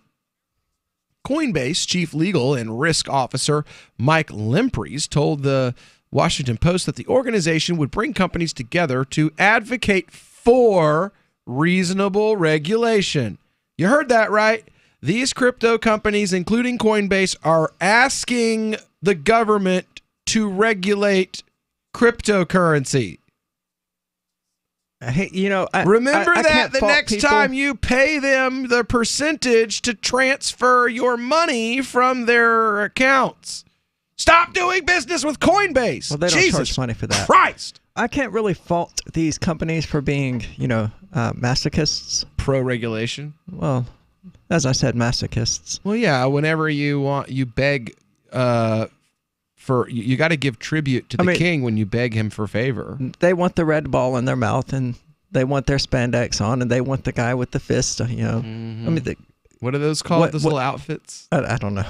Coinbase Chief Legal and Risk Officer Mike Lempreys told the Washington Post that the organization would bring companies together to advocate for reasonable regulation. You heard that right. These crypto companies, including Coinbase, are asking the government to regulate cryptocurrency. Hey, remember that the next time you pay them the percentage to transfer your money from their accounts. Stop doing business with Coinbase. Well, they don't charge money for that. Christ. I can't really fault these companies for being, masochists. Pro-regulation? Well, as I said, masochists. Well, yeah, whenever you beg you got to give tribute to the king when you beg him for favor. They want the red ball in their mouth, and they want their spandex on, and they want the guy with the fist, Mm-hmm. What are those called, those little outfits? I don't know.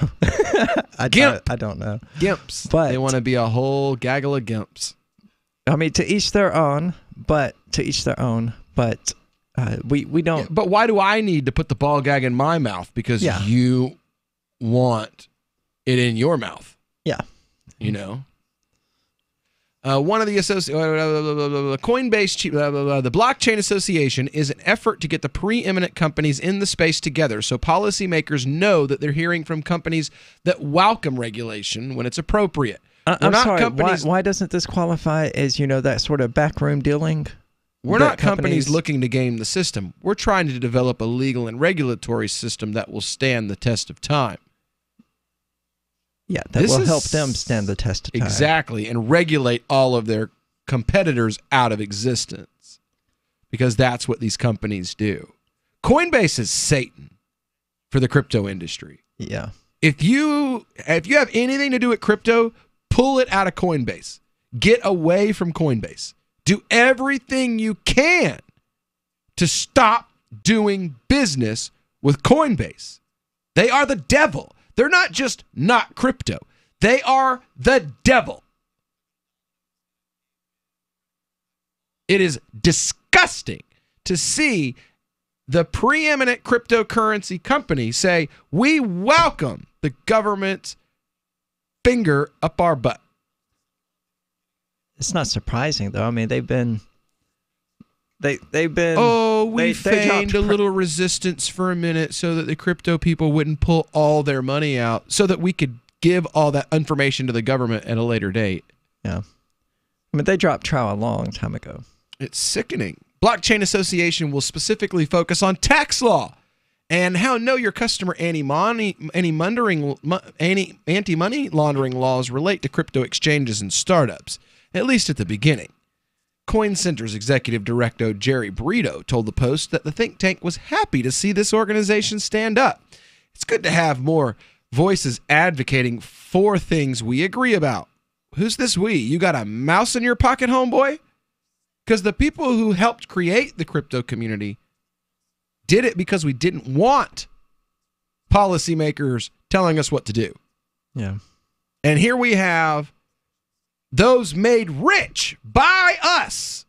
Gimp. I don't know. Gimps. But they want to be a whole gaggle of gimps. To each their own, but we don't. Yeah, but why do I need to put the ball gag in my mouth? Because you want it in your mouth. Yeah. One of the Coinbase, the Blockchain Association is an effort to get the preeminent companies in the space together so policymakers know that they're hearing from companies that welcome regulation when it's appropriate. I'm not sorry. companies. Why doesn't this qualify as that sort of backroom dealing? We're that not companies looking to game the system. We're trying to develop a legal and regulatory system that will stand the test of time. Yeah, that will help them stand the test of time. Exactly, and regulate all of their competitors out of existence, because that's what these companies do. Coinbase is Satan for the crypto industry. Yeah. If you have anything to do with crypto, pull it out of Coinbase. Get away from Coinbase. Do everything you can to stop doing business with Coinbase. They are the devil. They're not just not crypto. They are the devil. It is disgusting to see the preeminent cryptocurrency company say, we welcome the government's finger up our butt. It's not surprising, though. I mean, they've been. Oh, we feigned a little resistance for a minute so that the crypto people wouldn't pull all their money out, so that we could give all that information to the government at a later date. Yeah. I mean, they dropped trowel a long time ago. It's sickening. Blockchain Association will specifically focus on tax law and how Know Your Customer anti-money laundering laws relate to crypto exchanges and startups, at least at the beginning. Coin Center's executive director, Jerry Brito, told the Post that the think tank was happy to see this organization stand up. It's good to have more voices advocating for things we agree about. Who's this we? You got a mouse in your pocket, homeboy? Because the people who helped create the crypto community did it because we didn't want policymakers telling us what to do. Yeah. And here we have those made rich by us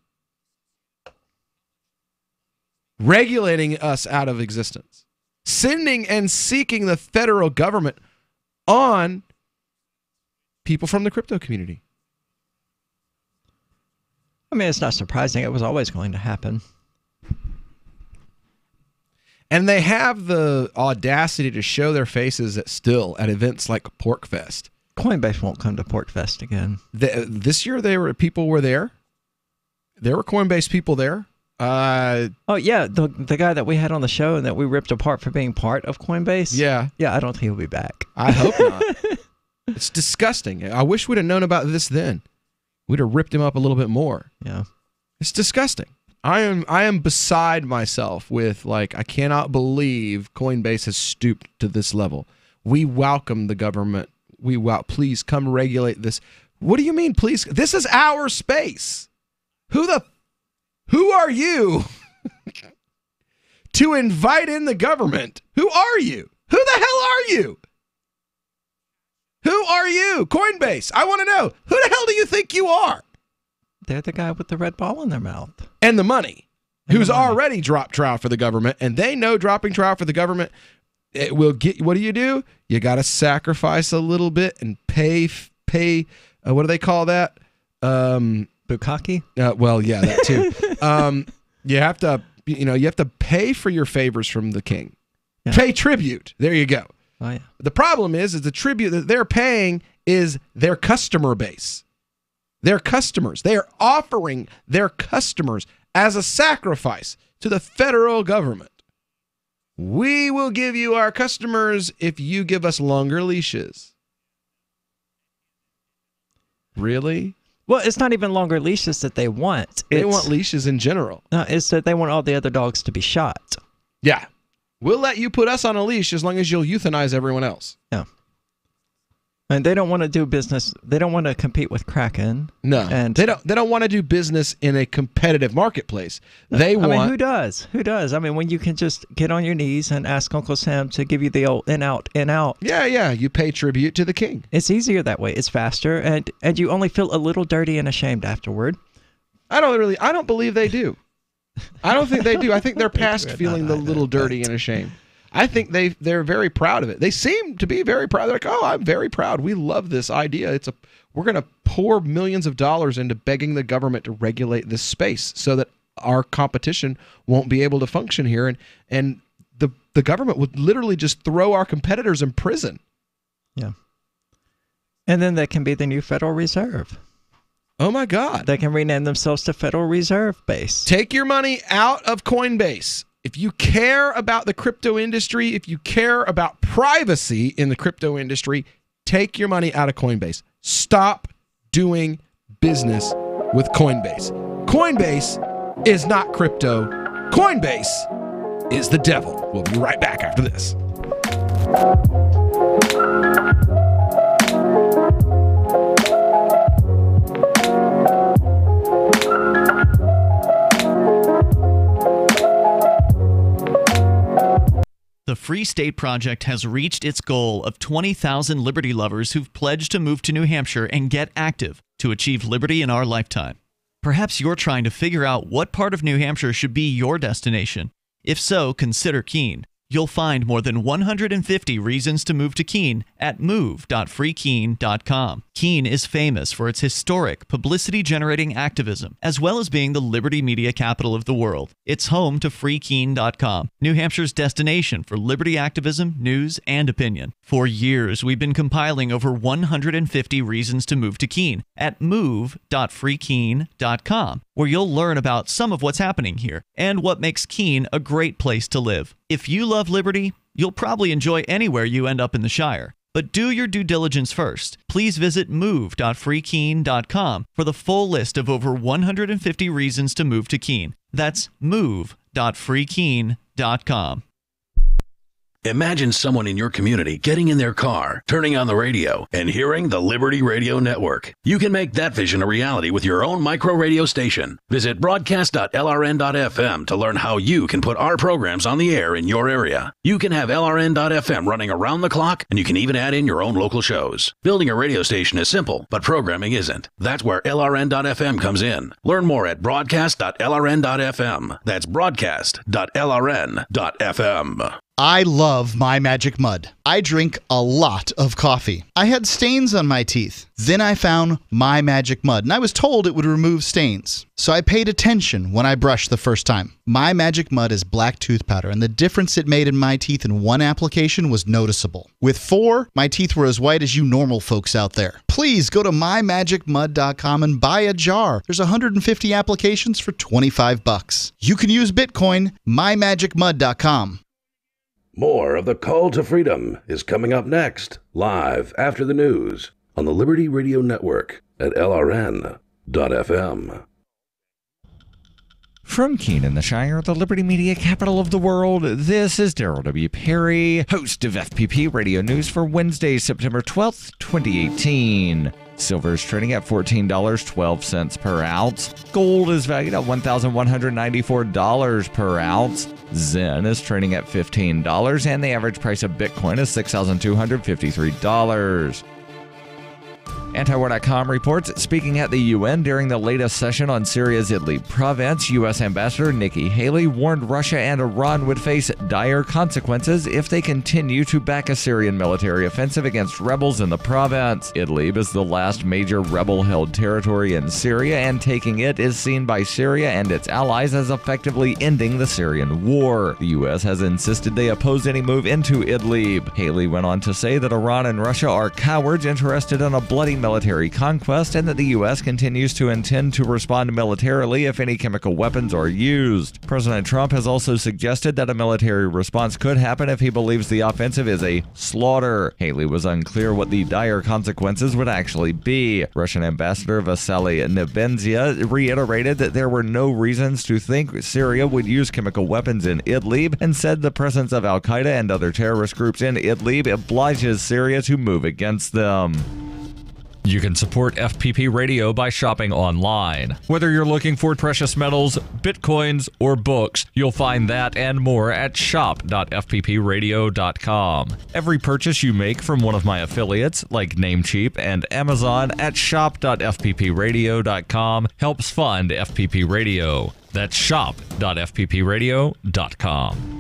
regulating us out of existence, sending and seeking the federal government on people from the crypto community. I mean, it's not surprising. It was always going to happen. And they have the audacity to show their faces at events like PorcFest. Coinbase won't come to PorcFest again. This year, people were there. There were Coinbase people there. Oh yeah, the guy that we had on the show and that we ripped apart for being part of Coinbase. Yeah, I don't think he'll be back. I hope not. It's disgusting. I wish we'd have known about this then. We'd have ripped him up a little bit more. Yeah, it's disgusting. I am beside myself with I cannot believe Coinbase has stooped to this level. We welcome the government. Please come regulate this. What do you mean, please? This is our space. Who are you to invite in the government? Who are you? Who the hell are you? Who are you? Coinbase. I want to know. Who the hell do you think you are? They're the guy with the red ball in their mouth. And the money. Who's already dropped trowel for the government. And they know dropping trowel for the government, it will get, what do? You got to sacrifice a little bit and pay, what do they call that? Bukkake? Well, yeah, that too. You have to pay for your favors from the king. Yeah. Pay tribute. There you go. Oh, yeah. The problem is the tribute that they're paying is their customer base. Their customers. They are offering their customers as a sacrifice to the federal government. We will give you our customers if you give us longer leashes. Really? Well, it's not even longer leashes that they want. They want leashes in general. No, it's that they want all the other dogs to be shot. Yeah. We'll let you put us on a leash as long as you'll euthanize everyone else. Yeah. And they don't want to do business. They don't want to compete with Kraken. No, and they don't want to do business in a competitive marketplace. They want. I mean, who does? Who does? I mean, when you can just get on your knees and ask Uncle Sam to give you the old in out. Yeah. You pay tribute to the king. It's easier that way. It's faster, and you only feel a little dirty and ashamed afterward. I don't believe they do. I don't think they do. I think they're past feeling the little dirty and ashamed. I think they're very proud of it. They seem to be very proud. They're like, oh, I'm very proud. We love this idea. We're going to pour millions of dollars into begging the government to regulate this space so that our competition won't be able to function here. And the government would literally just throw our competitors in prison. Yeah. And then they can be the new Federal Reserve. Oh my God. They can rename themselves to Federal Reserve Base. Take your money out of Coinbase. If you care about the crypto industry, if you care about privacy in the crypto industry, take your money out of Coinbase. Stop doing business with Coinbase. Coinbase is not crypto. Coinbase is the devil. We'll be right back after this. The Free State Project has reached its goal of 20,000 liberty lovers who've pledged to move to New Hampshire and get active to achieve liberty in our lifetime. Perhaps you're trying to figure out what part of New Hampshire should be your destination. If so, consider Keene. You'll find more than 150 reasons to move to Keene at move.freekeene.com. Keene is famous for its historic, publicity-generating activism, as well as being the liberty media capital of the world. It's home to freekeene.com, New Hampshire's destination for liberty activism, news, and opinion. For years, we've been compiling over 150 reasons to move to Keene at move.freekeene.com, where you'll learn about some of what's happening here and what makes Keene a great place to live. If you love liberty, you'll probably enjoy anywhere you end up in the Shire. But do your due diligence first. Please visit move.freekeene.com for the full list of over 150 reasons to move to Keene. That's move.freekeene.com. Imagine someone in your community getting in their car, turning on the radio, and hearing the Liberty Radio Network. You can make that vision a reality with your own micro radio station. Visit broadcast.lrn.fm to learn how you can put our programs on the air in your area. You can have LRN.FM running around the clock, and you can even add in your own local shows. Building a radio station is simple, but programming isn't. That's where LRN.FM comes in. Learn more at broadcast.lrn.fm. That's broadcast.lrn.fm. I love My Magic Mud. I drink a lot of coffee. I had stains on my teeth. Then I found My Magic Mud, and I was told it would remove stains. So I paid attention when I brushed the first time. My Magic Mud is black tooth powder, and the difference it made in my teeth in one application was noticeable. With 4, my teeth were as white as you normal folks out there. Please go to mymagicmud.com and buy a jar. There's 150 applications for $25. You can use Bitcoin, mymagicmud.com. More of the Call to Freedom is coming up next, live after the news on the Liberty Radio Network at LRN.FM. From Keene in the Shire, the Liberty Media capital of the world, this is Daryl W. Perry, host of FPP Radio News for Wednesday, September 12th, 2018. Silver is trading at $14.12 per ounce. Gold is valued at $1,194 per ounce. Zen is trading at $15, and the average price of Bitcoin is $6,253. Antiwar.com reports, speaking at the UN during the latest session on Syria's Idlib province, U.S. Ambassador Nikki Haley warned Russia and Iran would face dire consequences if they continue to back a Syrian military offensive against rebels in the province. Idlib is the last major rebel-held territory in Syria, and taking it is seen by Syria and its allies as effectively ending the Syrian war. The U.S. has insisted they oppose any move into Idlib. Haley went on to say that Iran and Russia are cowards interested in a bloody military conquest, and that the U.S. continues to intend to respond militarily if any chemical weapons are used. President Trump has also suggested that a military response could happen if he believes the offensive is a slaughter. Haley was unclear what the dire consequences would actually be. Russian Ambassador Vasily Nebenzia reiterated that there were no reasons to think Syria would use chemical weapons in Idlib, and said the presence of Al-Qaeda and other terrorist groups in Idlib obliges Syria to move against them. You can support FPP Radio by shopping online. Whether you're looking for precious metals, bitcoins, or books, you'll find that and more at shop.fppradio.com. Every purchase you make from one of my affiliates, like Namecheap and Amazon, at shop.fppradio.com helps fund FPP Radio. That's shop.fppradio.com.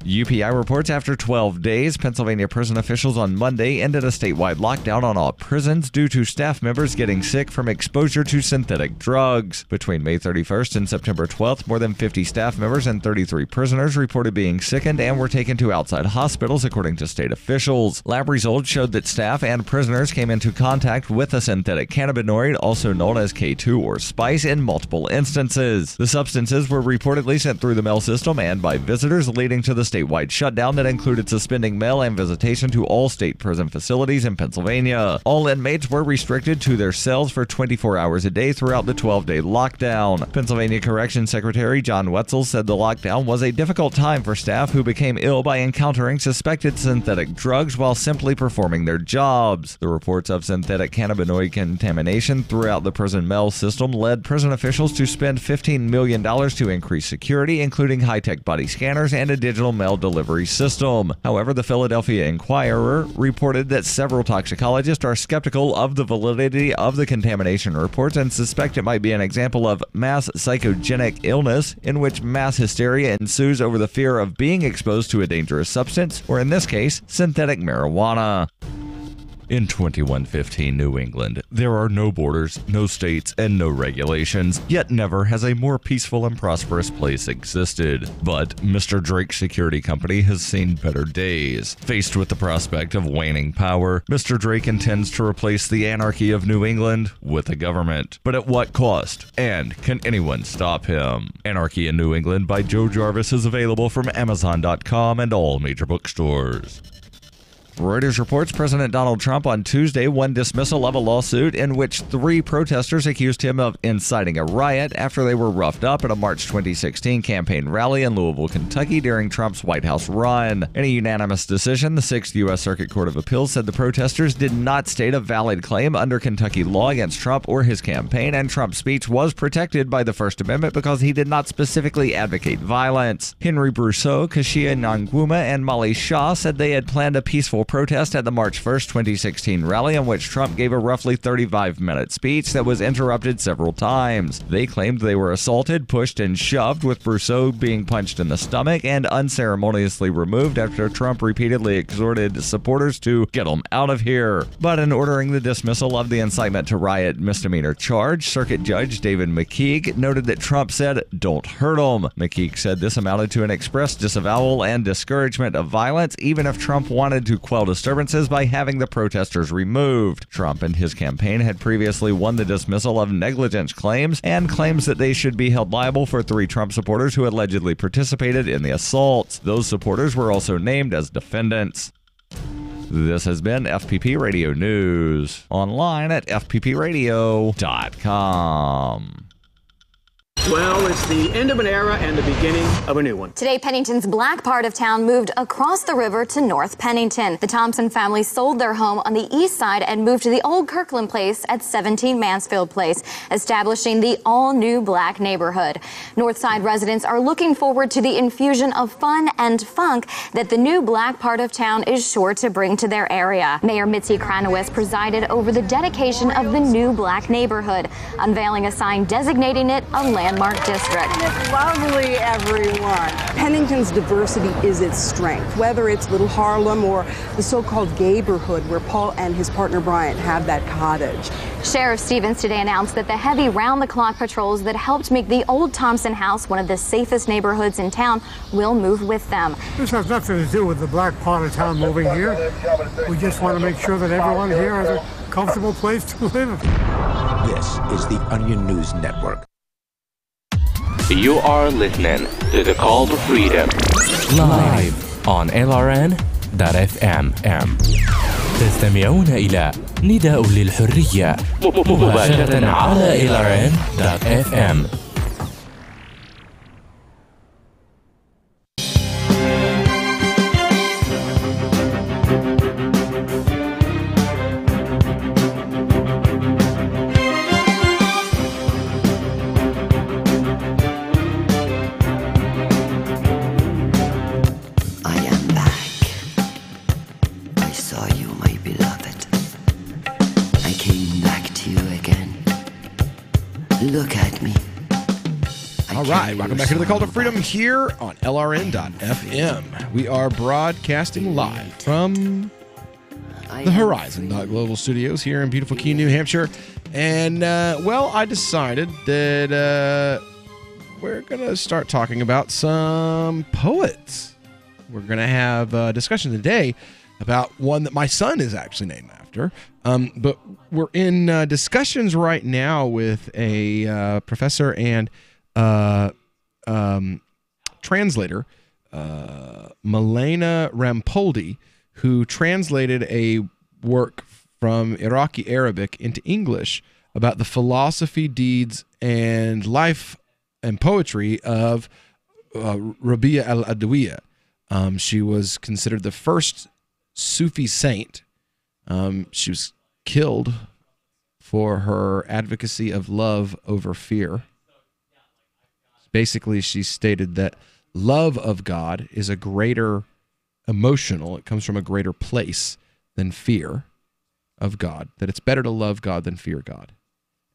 UPI reports after 12 days, Pennsylvania prison officials on Monday ended a statewide lockdown on all prisons due to staff members getting sick from exposure to synthetic drugs. Between May 31st and September 12th, more than 50 staff members and 33 prisoners reported being sickened and were taken to outside hospitals, according to state officials. Lab results showed that staff and prisoners came into contact with a synthetic cannabinoid, also known as K2 or spice, in multiple instances. The substances were reportedly sent through the mail system and by visitors, leading to the statewide shutdown that included suspending mail and visitation to all state prison facilities in Pennsylvania. All inmates were restricted to their cells for 24 hours a day throughout the 12-day lockdown. Pennsylvania Corrections Secretary John Wetzel said the lockdown was a difficult time for staff who became ill by encountering suspected synthetic drugs while simply performing their jobs. The reports of synthetic cannabinoid contamination throughout the prison mail system led prison officials to spend $15 million to increase security, including high-tech body scanners and a digital mail delivery system. However, the Philadelphia Inquirer reported that several toxicologists are skeptical of the validity of the contamination reports and suspect it might be an example of mass psychogenic illness in which mass hysteria ensues over the fear of being exposed to a dangerous substance, or in this case, synthetic marijuana. In 2115 New England, there are no borders, no states, and no regulations, yet never has a more peaceful and prosperous place existed. But Mr. Drake Security Company has seen better days. Faced with the prospect of waning power, Mr. Drake intends to replace the anarchy of New England with a government. But at what cost? And can anyone stop him? Anarchy in New England by Joe Jarvis is available from Amazon.com and all major bookstores. Reuters reports President Donald Trump on Tuesday won dismissal of a lawsuit in which 3 protesters accused him of inciting a riot after they were roughed up at a March 2016 campaign rally in Louisville, Kentucky during Trump's White House run. In a unanimous decision, the 6th U.S. Circuit Court of Appeals said the protesters did not state a valid claim under Kentucky law against Trump or his campaign, and Trump's speech was protected by the First Amendment because he did not specifically advocate violence. Henry Brousseau, Kashia Nangwuma, and Molly Shaw said they had planned a peaceful protest at the March 1st, 2016 rally in which Trump gave a roughly 35-minute speech that was interrupted several times. They claimed they were assaulted, pushed, and shoved, with Brousseau being punched in the stomach and unceremoniously removed after Trump repeatedly exhorted supporters to get him out of here. But in ordering the dismissal of the incitement to riot misdemeanor charge, Circuit Judge David McKeague noted that Trump said, "Don't hurt him." McKeague said this amounted to an express disavowal and discouragement of violence, even if Trump wanted to quell disturbances by having the protesters removed. Trump and his campaign had previously won the dismissal of negligence claims and claims that they should be held liable for 3 Trump supporters who allegedly participated in the assaults. Those supporters were also named as defendants. This has been FPP Radio News, online at fppradio.com. Well, it's the end of an era and the beginning of a new one. Today, Pennington's black part of town moved across the river to North Pennington. The Thompson family sold their home on the east side and moved to the old Kirkland Place at 17 Mansfield Place, establishing the all-new black neighborhood. Northside residents are looking forward to the infusion of fun and funk that the new black part of town is sure to bring to their area. Mayor Mitzi Kranowitz presided over the dedication of the new black neighborhood, unveiling a sign designating it a landmark district. It's lovely, everyone. Pennington's diversity is its strength, whether it's Little Harlem or the so-called Gayborhood, where Paul and his partner Bryant have that cottage. Sheriff Stevens today announced that the heavy round-the-clock patrols that helped make the old Thompson house one of the safest neighborhoods in town will move with them. This has nothing to do with the black part of town moving here. We just want to make sure that everyone here has a comfortable place to live. This is the Onion News Network. You are listening to the Call to Freedom live on LRN.FM. تستمعون إلى نداء للحرية مباشرة على LRN.FM. All right, welcome back into the Cult of Freedom here on LRN.FM. We are broadcasting live from the Horizon Global Studios here in beautiful Keene, New Hampshire. And, I decided that we're going to start talking about some poets. We're going to have a discussion today about one that my son is actually named after. But we're in discussions right now with a professor and translator, Milena Rampoldi, who translated a work from Iraqi Arabic into English about the philosophy, deeds, and life and poetry of Rabia al-Adawiyya. She was considered the first Sufi saint. She was killed for her advocacy of love over fear. Basically, she stated that love of God is a greater emotional, it comes from a greater place than fear of God, that it's better to love God than fear God.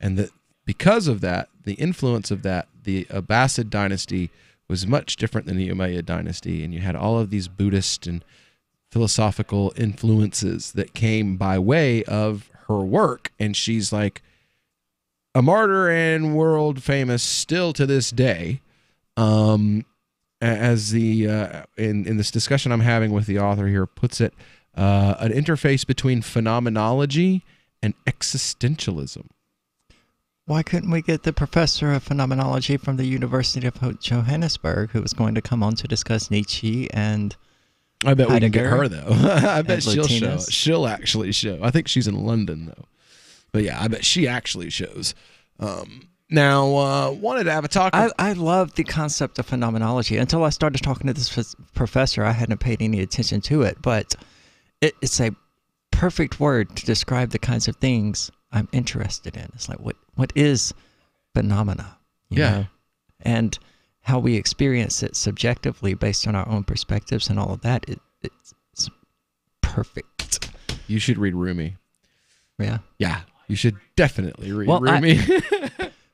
And that because of that, the influence of that, the Abbasid dynasty was much different than the Umayyad dynasty, and you had all of these Buddhist and philosophical influences that came by way of her work, and she's like a martyr and world famous still to this day. As the in this discussion I'm having with the author here puts it, an interface between phenomenology and existentialism. Why couldn't we get the professor of phenomenology from the University of Johannesburg who was going to come on to discuss Nietzsche and I bet we can get Heidegger her, though. I bet she'll show. Latinus? She'll actually show. I think she's in London, though. But yeah, I bet she actually shows. Now, wanted to have a talk. I love the concept of phenomenology. Until I started talking to this professor, I hadn't paid any attention to it. But it's a perfect word to describe the kinds of things I'm interested in. It's like, what is phenomena? You know? And how we experience it subjectively based on our own perspectives and all of that. It's perfect. You should read Rumi. Yeah? Yeah, you should definitely read Rumi.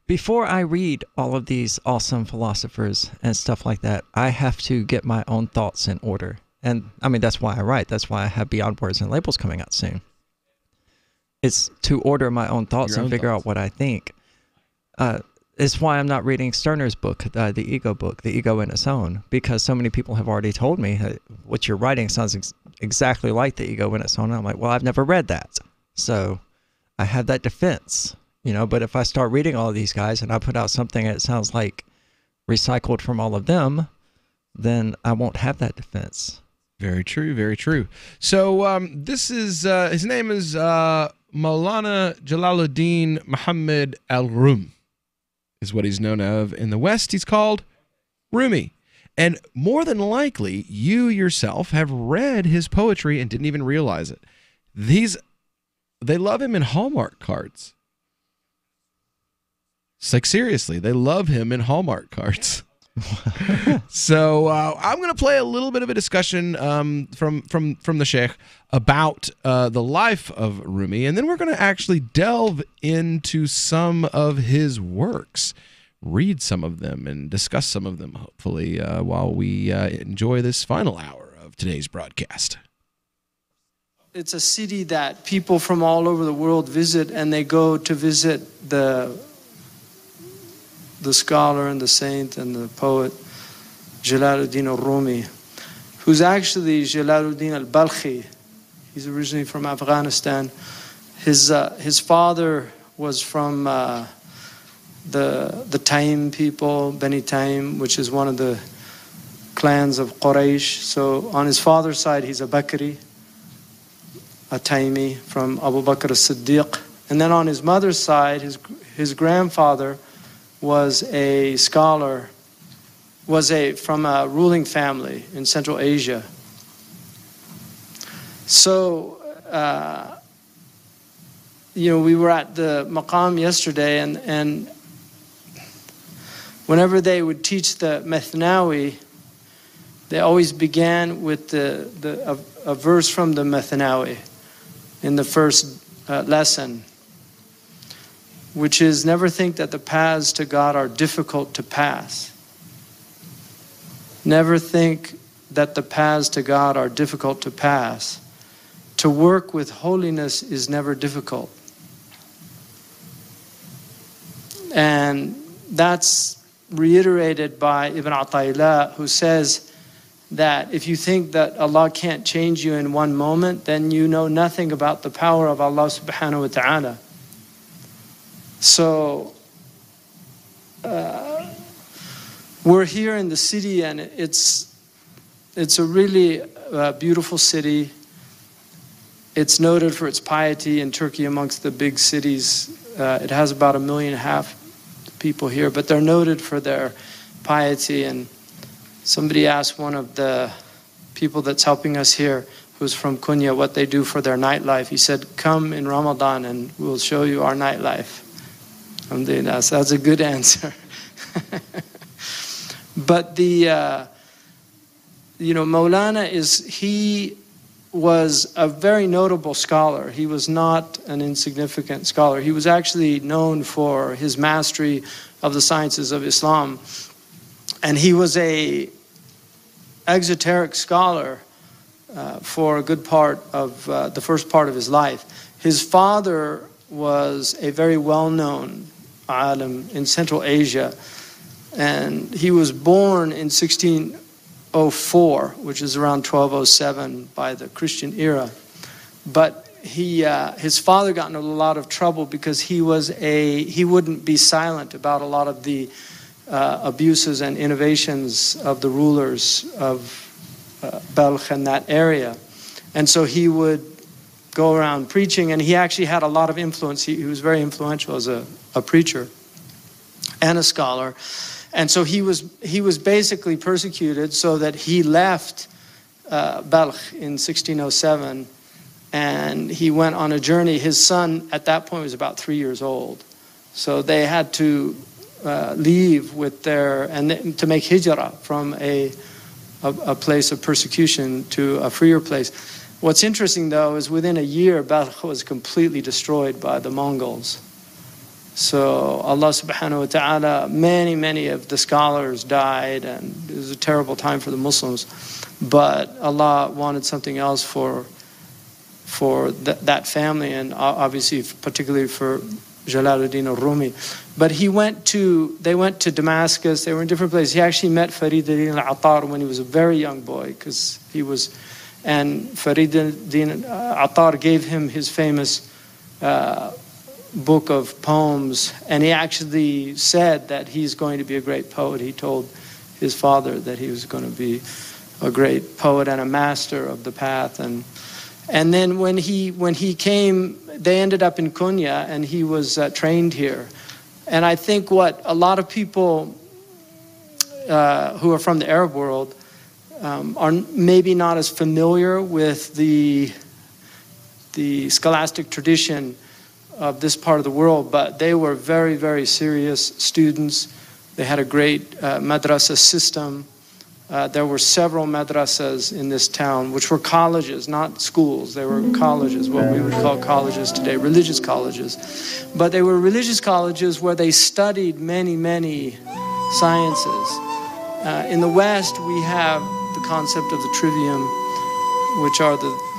Before I read all of these awesome philosophers and stuff like that, I have to get my own thoughts in order. And I mean, that's why I write. That's why I have Beyond Words and Labels coming out soon. It's to order my own thoughts and figure out what I think. It's why I'm not reading Stirner's book, the Ego book, The Ego in Its Own, because so many people have already told me what you're writing sounds exactly like The Ego in Its Own. And I'm like, well, I've never read that. So I have that defense, but if I start reading all of these guys and I put out something that sounds like recycled from all of them, then I won't have that defense. Very true, very true. So this is, his name is Maulana Jalaluddin Muhammad al-Rum. Is what he's known of. In the West, he's called Rumi. And more than likely, you yourself have read his poetry and didn't even realize it. They love him in Hallmark cards. It's like, seriously, they love him in Hallmark cards. So I'm going to play a little bit of a discussion from the Sheikh about the life of Rumi, and then we're going to actually delve into some of his works, read some of them, and discuss some of them, hopefully, while we enjoy this final hour of today's broadcast. It's a city that people from all over the world visit, and they go to visit the scholar and the saint and the poet Jalaluddin al-Rumi, who's actually Jalaluddin al-Balkhi. He's originally from Afghanistan. His father was from the Taim people, Bani Taim, which is one of the clans of Quraysh. So on his father's side, he's a Bakri, a Taimi from Abu Bakr as-Siddiq. And then on his mother's side, his grandfather was a scholar, from a ruling family in Central Asia. So, we were at the maqam yesterday, and whenever they would teach the Mathnawi, they always began with a verse from the Mathnawi in the first lesson. which is never think that the paths to God are difficult to pass. Never think that the paths to God are difficult to pass. To work with holiness is never difficult. And that's reiterated by Ibn Ata'illah, who says that if you think that Allah can't change you in one moment, then you know nothing about the power of Allah subhanahu wa ta'ala. So we're here in the city, and it's a really beautiful city. It's noted for its piety in Turkey amongst the big cities. It has about 1.5 million people here, but they're noted for their piety. And somebody asked one of the people that's helping us here, who's from Konya, what they do for their nightlife. He said, come in Ramadan and we'll show you our nightlife. Alhamdulillah. So that's a good answer. But Maulana he was a very notable scholar. He was not an insignificant scholar. He was actually known for his mastery of the sciences of Islam. And he was a exoteric scholar for a good part of the first part of his life. His father was a very well-known alim in Central Asia, and he was born in 1604, which is around 1207 by the Christian era. But his father got into a lot of trouble because he wouldn't be silent about a lot of the abuses and innovations of the rulers of Balkh and that area. And so he would go around preaching, and he actually had a lot of influence. He was very influential as a preacher and a scholar. And so he was basically persecuted, so that he left Balkh in 1607, and he went on a journey. His son at that point was about 3 years old. So they had to leave with to make hijrah from a place of persecution to a freer place. What's interesting, though, is within a year, Balkh was completely destroyed by the Mongols. So Allah subhanahu wa ta'ala, many of the scholars died, and it was a terrible time for the Muslims. But Allah wanted something else for that family, and obviously particularly for Jalaluddin al-Rumi. But they went to Damascus, they were in different places. He actually met Farid al-Attar when he was a very young boy, and Farid al-Attar gave him his famous book of poems, and he actually said that he's going to be a great poet. He told his father that he was going to be a great poet and a master of the path. And then when he came, they ended up in Konya, and he was trained here. And I think what a lot of people who are from the Arab world are maybe not as familiar with the scholastic tradition of this part of the world, but they were very, very serious students. They had a great madrasa system. There were several madrasas in this town, which were colleges, not schools. They were colleges, what we would call colleges today, religious colleges. But they were religious colleges where they studied many sciences. In the West, we have the concept of the trivium, which are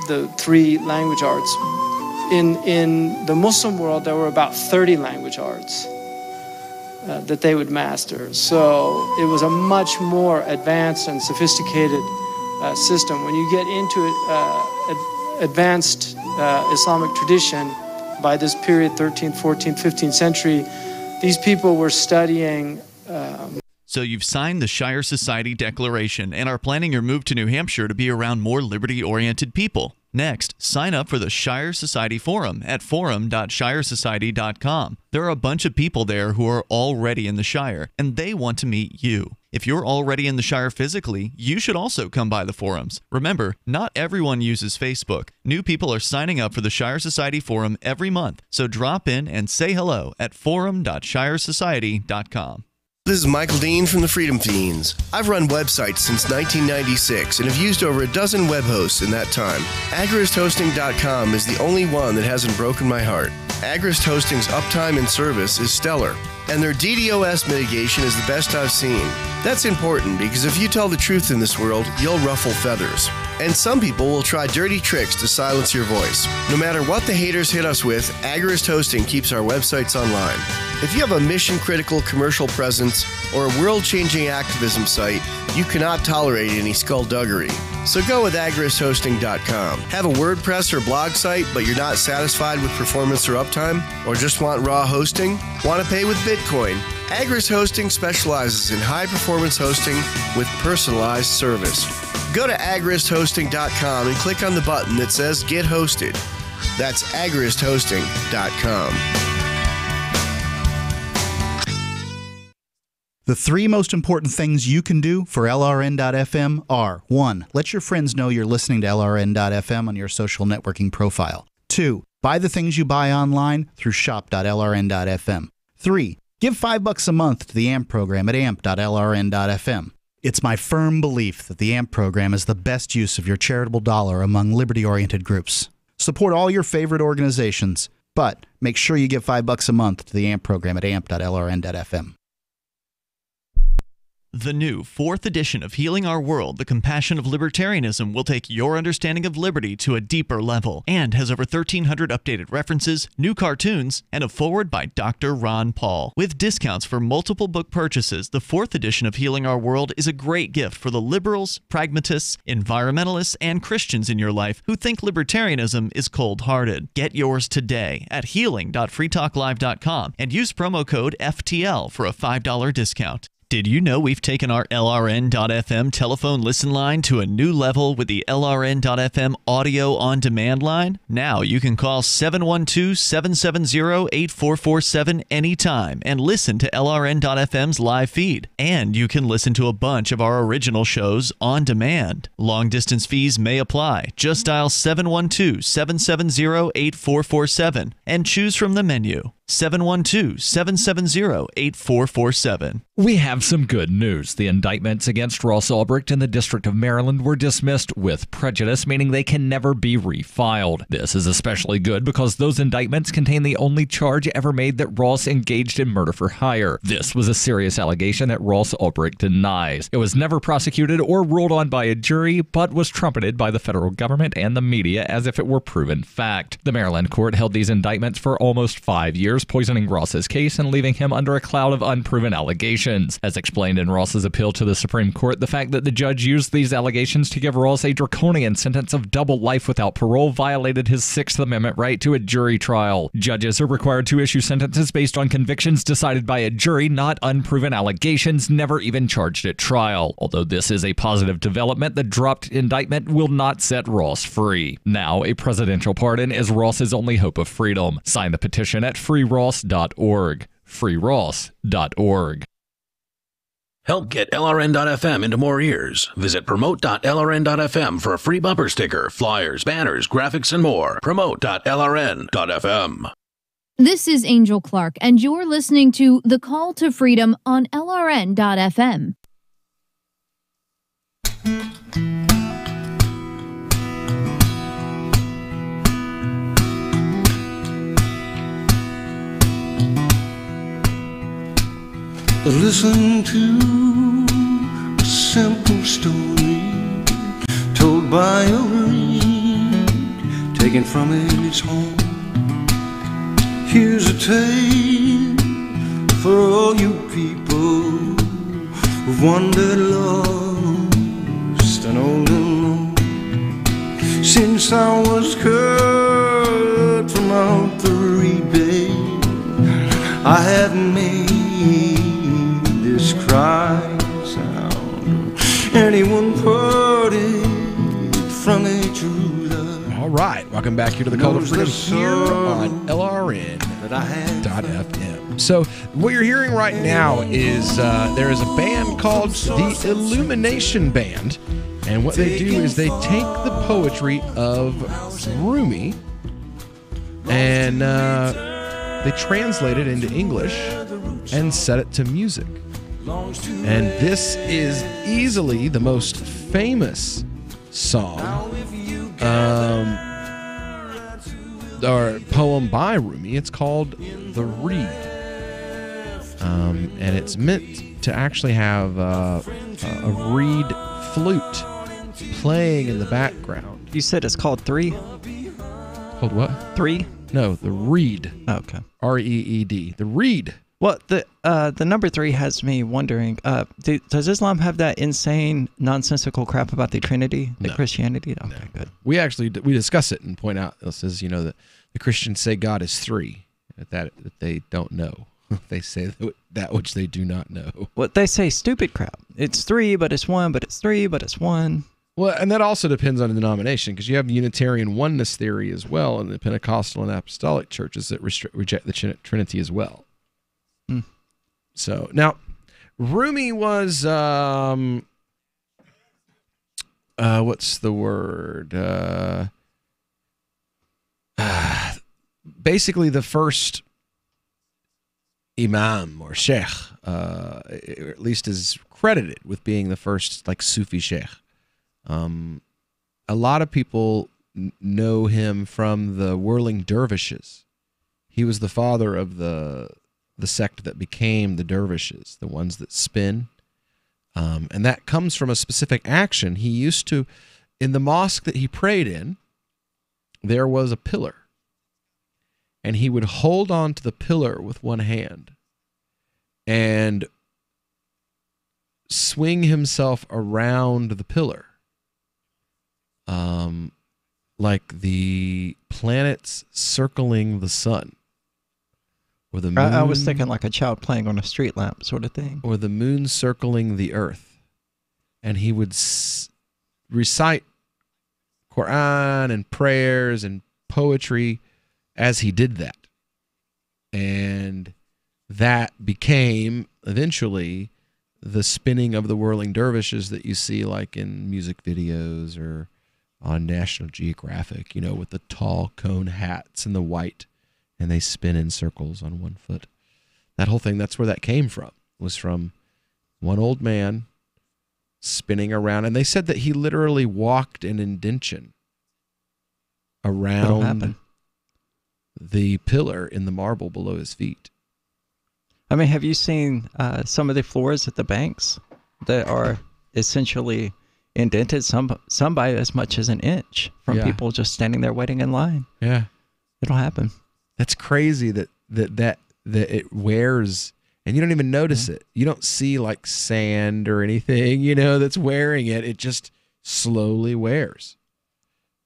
the 3 language arts. In the Muslim world, there were about 30 language arts that they would master. So it was a much more advanced and sophisticated system. When you get into advanced Islamic tradition, by this period, 13th, 14th, 15th century, these people were studying... So you've signed the Shire Society Declaration and are planning your move to New Hampshire to be around more liberty-oriented people. Next, sign up for the Shire Society Forum at forum.shiresociety.com. There are a bunch of people there who are already in the Shire, and they want to meet you. If you're already in the Shire physically, you should also come by the forums. Remember, not everyone uses Facebook. New people are signing up for the Shire Society Forum every month, so drop in and say hello at forum.shiresociety.com. This is Michael Dean from the Freedom Fiends. I've run websites since 1996 and have used over a dozen web hosts in that time. AgristHosting.com is the only one that hasn't broken my heart. Agrist Hosting's uptime and service is stellar, and their DDoS mitigation is the best I've seen. That's important because if you tell the truth in this world, you'll ruffle feathers. And some people will try dirty tricks to silence your voice. No matter what the haters hit us with, Agrist Hosting keeps our websites online. If you have a mission-critical commercial presence or a world-changing activism site, you cannot tolerate any skullduggery. So go with agristhosting.com. Have a WordPress or blog site, but you're not satisfied with performance or uptime? Or just want raw hosting? Want to pay with Bitcoin? Agrist Hosting specializes in high-performance hosting with personalized service. Go to agristhosting.com and click on the button that says Get Hosted. That's agristhosting.com. The 3 most important things you can do for LRN.FM are: 1. Let your friends know you're listening to LRN.FM on your social networking profile. 2. Buy the things you buy online through shop.lrn.fm. 3. Give $5 a month to the AMP program at amp.lrn.fm. It's my firm belief that the AMP program is the best use of your charitable dollar among liberty-oriented groups. Support all your favorite organizations, but make sure you give $5 a month to the AMP program at amp.lrn.fm. The new 4th edition of Healing Our World, The Compassion of Libertarianism, will take your understanding of liberty to a deeper level and has over 1,300 updated references, new cartoons, and a foreword by Dr. Ron Paul. With discounts for multiple book purchases, the 4th edition of Healing Our World is a great gift for the liberals, pragmatists, environmentalists, and Christians in your life who think libertarianism is cold-hearted. Get yours today at healing.freetalklive.com and use promo code FTL for a $5 discount. Did you know we've taken our LRN.FM telephone listen line to a new level with the LRN.FM audio on-demand line? Now you can call 712-770-8447 anytime and listen to LRN.FM's live feed. And you can listen to a bunch of our original shows on demand. Long-distance fees may apply. Just dial 712-770-8447 and choose from the menu. 712-770-8447. We have some good news. The indictments against Ross Ulbricht in the District of Maryland were dismissed with prejudice, meaning they can never be refiled. This is especially good because those indictments contain the only charge ever made that Ross engaged in murder for hire. This was a serious allegation that Ross Ulbricht denies. It was never prosecuted or ruled on by a jury, but was trumpeted by the federal government and the media as if it were proven fact. The Maryland court held these indictments for almost 5 years, poisoning Ross's case and leaving him under a cloud of unproven allegations. As explained in Ross's appeal to the Supreme Court, the fact that the judge used these allegations to give Ross a draconian sentence of double life without parole violated his Sixth Amendment right to a jury trial. Judges are required to issue sentences based on convictions decided by a jury, not unproven allegations never even charged at trial. Although this is a positive development, the dropped indictment will not set Ross free. Now, a presidential pardon is Ross's only hope of freedom. Sign the petition at freeross.org. freeross.org. Help get LRN.FM into more ears. Visit promote.lrn.fm for a free bumper sticker, flyers, banners, graphics, and more. Promote.lrn.fm. This is Angel Clark, and you're listening to The Call to Freedom on LRN.fm. Listen to a simple story told by a reed taken from its home. Here's a tale for all you people who've wandered lost and all alone. Since I was cut from out the rebate, I have made this cry sound. Anyone parted from a true love. All right, welcome back here to the Call to Freedom here on LRN.FM. So what you're hearing right now is there is a band called the Illumination Band, and what they do is they take the poetry of Rumi and they translate it into English and set it to music. And this is easily the most famous song or poem by Rumi. It's called The Reed. And it's meant to actually have a reed flute playing in the background. You said it's called Three? Called what? Three? No, The Reed. Oh, okay. R-E-E-D. The Reed. Well, the number 3 has me wondering, does Islam have that insane, nonsensical crap about the Trinity, the Christianity? Okay, good. We discuss it and point out, it says, that the Christians say God is 3, that they don't know. They say that which they do not know. Well, they say stupid crap. It's 3, but it's 1, but it's 3, but it's 1. Well, and that also depends on the denomination, because you have Unitarian oneness theory as well, and the Pentecostal and Apostolic churches that reject the Trinity as well. So now, Rumi was what's the word? Basically, the first imam or sheikh, or at least is credited with being the first like Sufi sheikh. A lot of people know him from the whirling dervishes. He was the father of the sect that became the dervishes, the ones that spin. And that comes from a specific action. He used to, in the mosque that he prayed in, there was a pillar. And he would hold on to the pillar with one hand and swing himself around the pillar. Like the planets circling the sun. Or the moon, I was thinking like a child playing on a street lamp sort of thing. Or the moon circling the earth. And he would recite Quran and prayers and poetry as he did that. And that became eventually the spinning of the whirling dervishes that you see like in music videos or on National Geographic, with the tall cone hats and the white, and they spin in circles on one foot. That whole thing, that's where that came from, was from one old man spinning around. And they said that he literally walked an indention around the pillar in the marble below his feet. I mean, have you seen some of the floors at the banks that are essentially indented, some by as much as an inch from people just standing there waiting in line? Yeah. It'll happen. That's crazy that it wears, and you don't even notice it. You don't see like sand or anything, that's wearing it. It just slowly wears.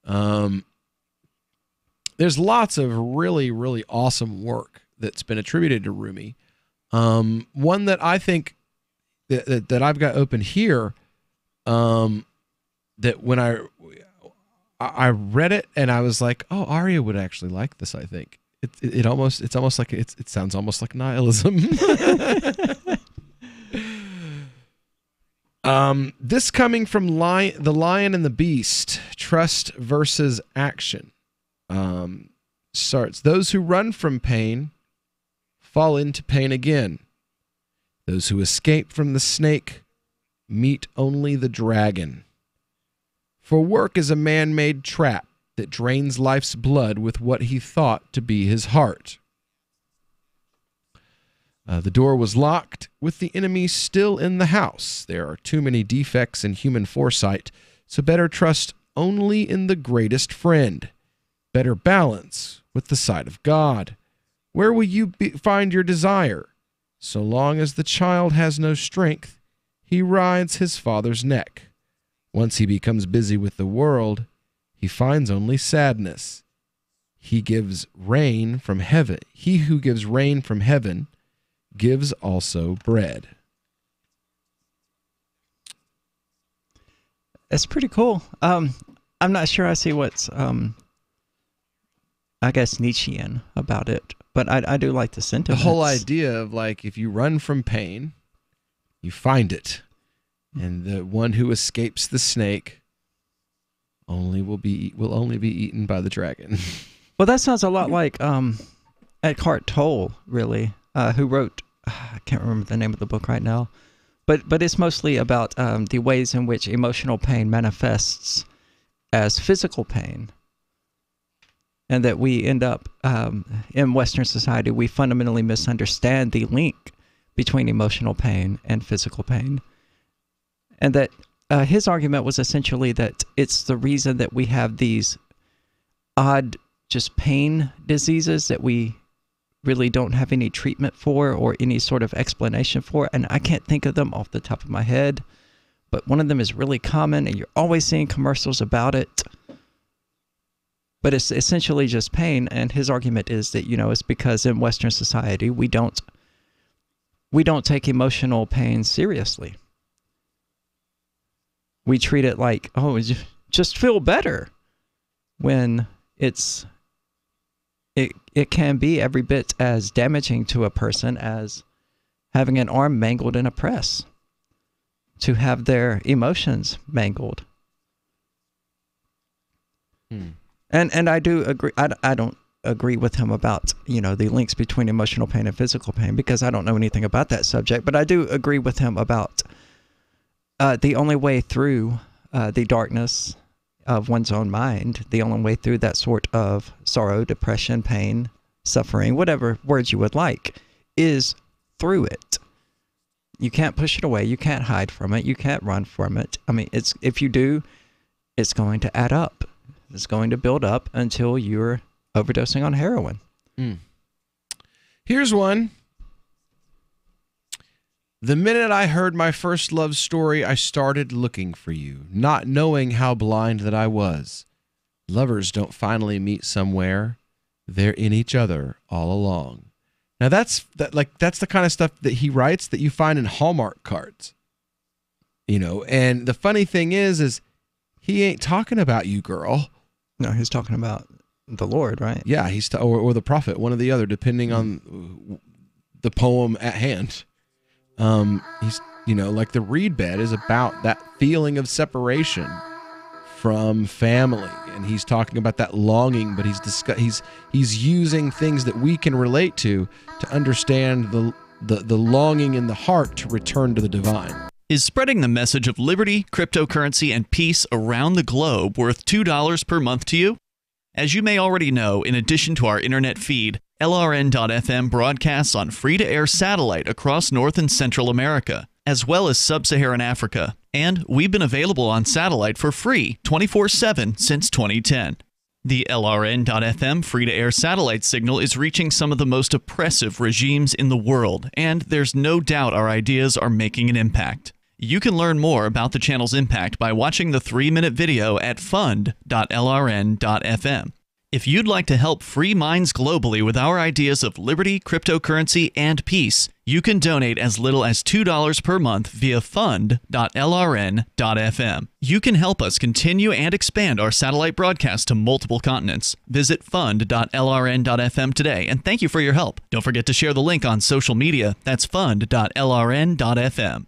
There's lots of really, really awesome work that's been attributed to Rumi. One that I think that I've got open here, that when I read it and I was like, oh, Arya would actually like this. I think it almost like it sounds almost like nihilism. This coming from The Lion and the Beast, Trust versus Action. Starts, those who run from pain fall into pain again. Those who escape from the snake meet only the dragon. For work is a man-made trap that drains life's blood with what he thought to be his heart. The door was locked, with the enemy still in the house. There are too many defects in human foresight, so better trust only in the greatest friend. Better balance with the sight of God. Where will you find your desire? So long as the child has no strength, he rides his father's neck. Once he becomes busy with the world, he finds only sadness. He gives rain from heaven. He who gives rain from heaven gives also bread. It's pretty cool. I'm not sure I see what's I guess Nietzschean about it, but I do like the sentiment. The whole idea of like, if you run from pain, you find it. And the one who escapes the snake will only be eaten by the dragon. Well, that sounds a lot like Eckhart Tolle, really, who wrote, I can't remember the name of the book right now, but it's mostly about the ways in which emotional pain manifests as physical pain. And that we end up, in Western society, we fundamentally misunderstand the link between emotional pain and physical pain. And that his argument was essentially that it's the reason that we have these odd just pain diseases that we really don't have any treatment for or any sort of explanation for. And I can't think of them off the top of my head, but one of them is really common and you're always seeing commercials about it. But it's essentially just pain. And his argument is that, it's because in Western society, we don't take emotional pain seriously. We treat it like, oh, just feel better, when it can be every bit as damaging to a person as having an arm mangled in a press, to have their emotions mangled. And I do agree. I don't agree with him about, the links between emotional pain and physical pain, because I don't know anything about that subject. But I do agree with him about the only way through the darkness of one's own mind, the only way through that sort of sorrow, depression, pain, suffering, whatever words you would like, is through it. You can't push it away. You can't hide from it. You can't run from it. I mean, if you do, it's going to add up. It's going to build up until you're overdosing on heroin. Here's one. The minute I heard my first love story, I started looking for you, not knowing how blind that I was. Lovers don't finally meet somewhere. They're in each other all along. Now that's the kind of stuff that he writes that you find in Hallmark cards. And the funny thing is he ain't talking about you, girl. No, he's talking about the Lord, right? Yeah, or the prophet, one or the other, depending on the poem at hand. He's, like the reed bed is about that feeling of separation from family, and he's talking about that longing, but he's using things that we can relate to understand the longing in the heart to return to the divine. Is spreading the message of liberty, cryptocurrency, and peace around the globe worth $2 per month to you? As you may already know, in addition to our internet feed, LRN.FM broadcasts on free-to-air satellite across North and Central America, as well as Sub-Saharan Africa. And we've been available on satellite for free 24/7 since 2010. The LRN.FM free-to-air satellite signal is reaching some of the most oppressive regimes in the world, and there's no doubt our ideas are making an impact. You can learn more about the channel's impact by watching the 3-minute video at fund.lrn.fm. If you'd like to help free minds globally with our ideas of liberty, cryptocurrency, and peace, you can donate as little as $2 per month via fund.lrn.fm. You can help us continue and expand our satellite broadcast to multiple continents. Visit fund.lrn.fm today, and thank you for your help. Don't forget to share the link on social media. That's fund.lrn.fm.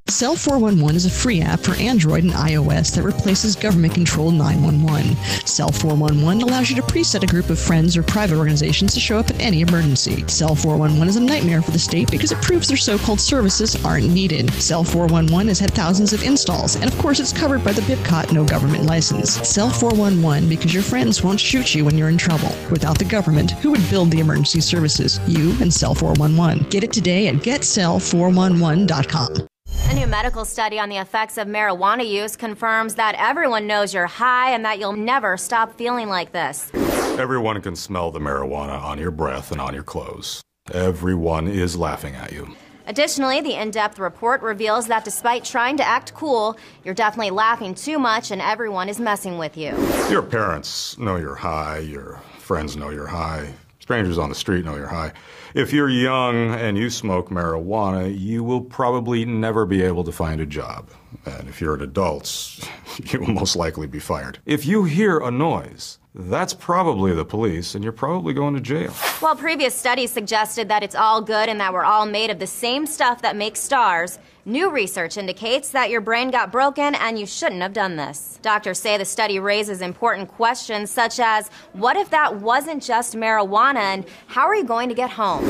Cell 411 is a free app for Android and iOS that replaces government-controlled 911. Cell 411 allows you to preset a group of friends or private organizations to show up at any emergency. Cell 411 is a nightmare for the state because it proves their so-called services aren't needed. Cell 411 has had thousands of installs, and of course it's covered by the BIPCOT no government license. Cell 411 because your friends won't shoot you when you're in trouble. Without the government, who would build the emergency services? You and Cell 411. Get it today at getcell411.com. A new medical study on the effects of marijuana use confirms that everyone knows you're high and that you'll never stop feeling like this. Everyone can smell the marijuana on your breath and on your clothes. Everyone is laughing at you. Additionally, the in-depth report reveals that despite trying to act cool, you're definitely laughing too much and everyone is messing with you. Your parents know you're high. Your friends know you're high. Strangers on the street know you're high. If you're young and you smoke marijuana, you will probably never be able to find a job. And if you're an adult, you will most likely be fired. If you hear a noise, that's probably the police, and you're probably going to jail. While previous studies suggested that it's all good and that we're all made of the same stuff that makes stars, new research indicates that your brain got broken and you shouldn't have done this. Doctors say the study raises important questions such as, what if that wasn't just marijuana, and how are you going to get home?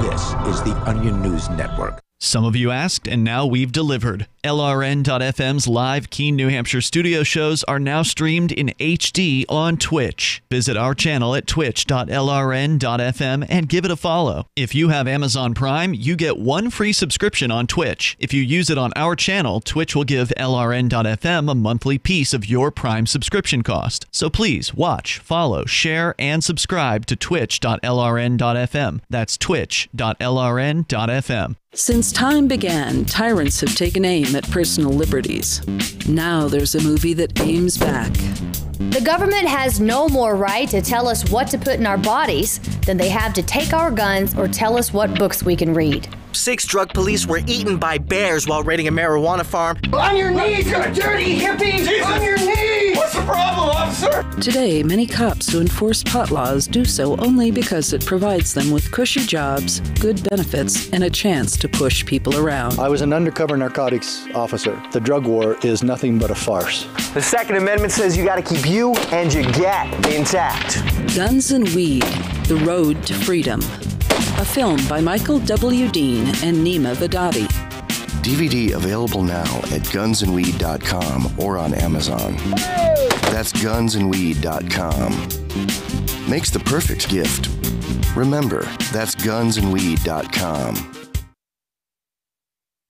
This is the Onion News Network. Some of you asked, and now we've delivered. LRN.FM's live Keene, New Hampshire studio shows are now streamed in HD on Twitch. Visit our channel at twitch.lrn.fm and give it a follow. If you have Amazon Prime, you get 1 free subscription on Twitch. If you use it on our channel, Twitch will give LRN.FM a monthly piece of your Prime subscription cost. So please watch, follow, share, and subscribe to twitch.lrn.fm. That's twitch.lrn.fm. Since time began, tyrants have taken aim at personal liberties. Now there's a movie that aims back. The government has no more right to tell us what to put in our bodies than they have to take our guns or tell us what books we can read. 6 drug police were eaten by bears while raiding a marijuana farm. On your knees, you dirty hippies! Jesus. On your knees! What's the problem, officer? Today, many cops who enforce pot laws do so only because it provides them with cushy jobs, good benefits, and a chance to push people around. I was an undercover narcotics officer. The drug war is nothing but a farce. The Second Amendment says you gotta keep you and your get intact. Guns and Weed, The Road to Freedom. A film by Michael W. Dean and Nima Vadadi. DVD available now at gunsandweed.com or on Amazon. That's gunsandweed.com. Makes the perfect gift. Remember, that's gunsandweed.com.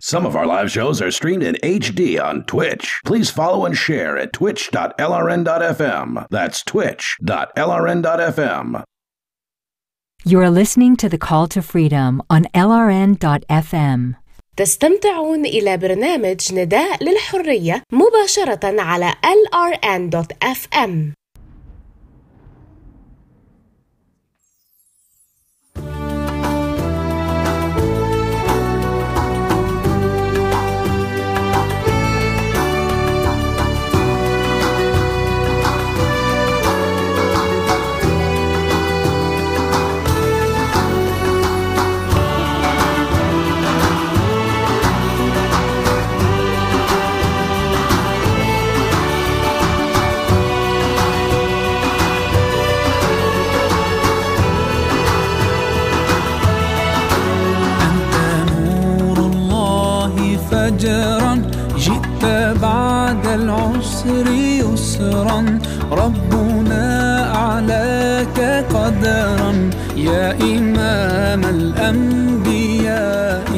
Some of our live shows are streamed in HD on Twitch. Please follow and share at twitch.lrn.fm. That's twitch.lrn.fm. You are listening to The Call to Freedom on LRN.FM. تستمتعون إلى برنامج نداء للحرية مباشرة على LRN.FM. فجرا جئت بعد العسر يسرا ربنا أعلاك قدرا يا إمام الأنبياء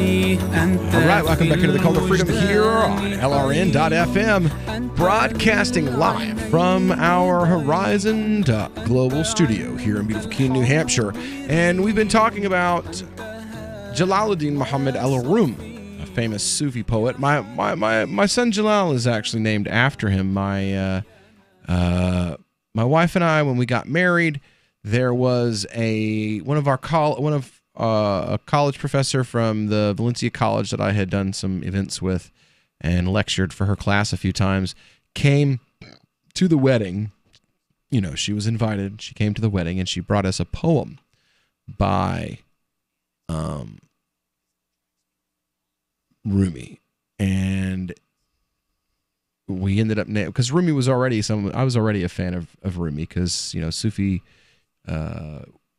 أنت. All right, welcome back into the Call to Freedom here on LRN.FM, broadcasting live from our Horizon Global studio here in beautiful Keene, New Hampshire. And we've been talking about Jalaluddin Muhammad al-Rumi, famous Sufi poet. My son Jalal is actually named after him. My wife and I, when we got married, there was a college professor from the Valencia College that I had done some events with and lectured for her class a few times, came to the wedding. You know, she was invited. She came to the wedding and she brought us a poem by Rumi, and we ended up because Rumi was already I was already a fan of Rumi because, you know, Sufi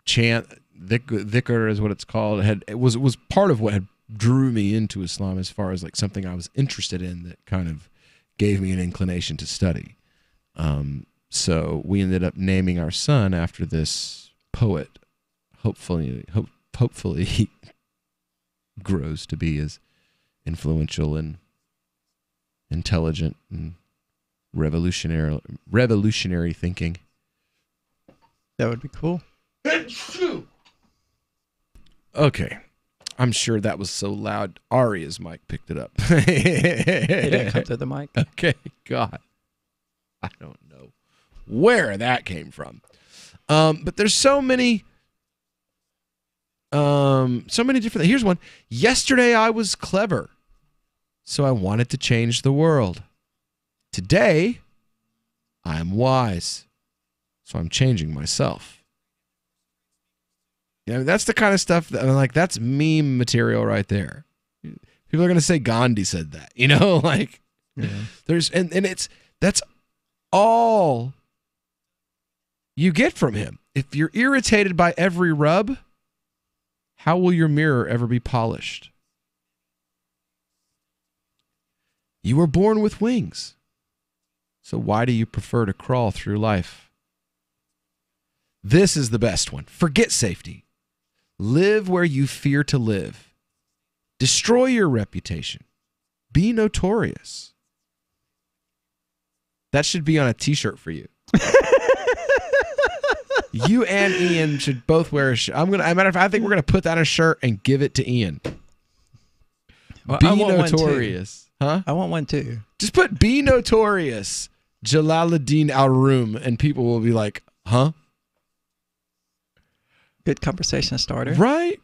chant dhikr is what it's called. It was part of what had drew me into Islam as far as like something I was interested in that kind of gave me an inclination to study. So we ended up naming our son after this poet. Hopefully he grows to be as influential and intelligent and revolutionary thinking. That would be cool. Okay. I'm sure that was so loud. Aria's mic picked it up. He didn't come through the mic. Okay. God. I don't know where that came from. But there's so many different. Here's one. Yesterday I was clever, so I wanted to change the world. Today I am wise, so I'm changing myself. You know, that's the kind of stuff that I'm like, that's meme material right there. People are going to say Gandhi said that, you know, like there's, and that's all you get from him. If you're irritated by every rub, how will your mirror ever be polished? You were born with wings. So why do you prefer to crawl through life? This is the best one. Forget safety. Live where you fear to live. Destroy your reputation. Be notorious. That should be on a t-shirt for you. You and Ian should both wear a shirt. I think we're gonna put that on a shirt and give it to Ian. Well, be I want notorious. Huh? I want one too. Just put be notorious, Jalaluddin Al-Rum, and people will be like, huh? Good conversation starter. Right.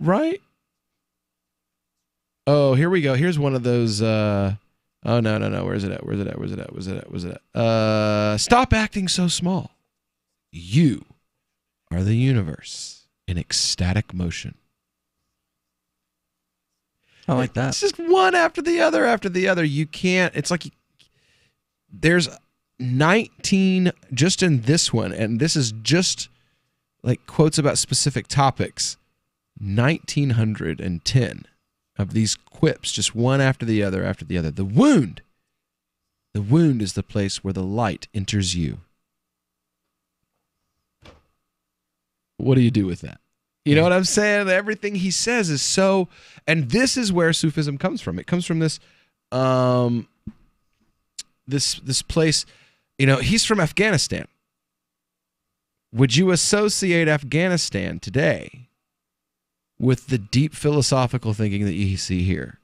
Oh, here we go. Here's one of those. Oh, no. Where's it at? Stop acting so small. You are the universe in ecstatic motion. I like that. It's just one after the other. You can't. It's like there's 19 just in this one, and this is just like quotes about specific topics. 1910 of these quips, just one after the other. The wound is the place where the light enters you. What do you do with that? You know what I'm saying? Everything he says is so, and this is where Sufism comes from. It comes from this, this place. You know, he's from Afghanistan. Would you associate Afghanistan today with the deep philosophical thinking that you see here?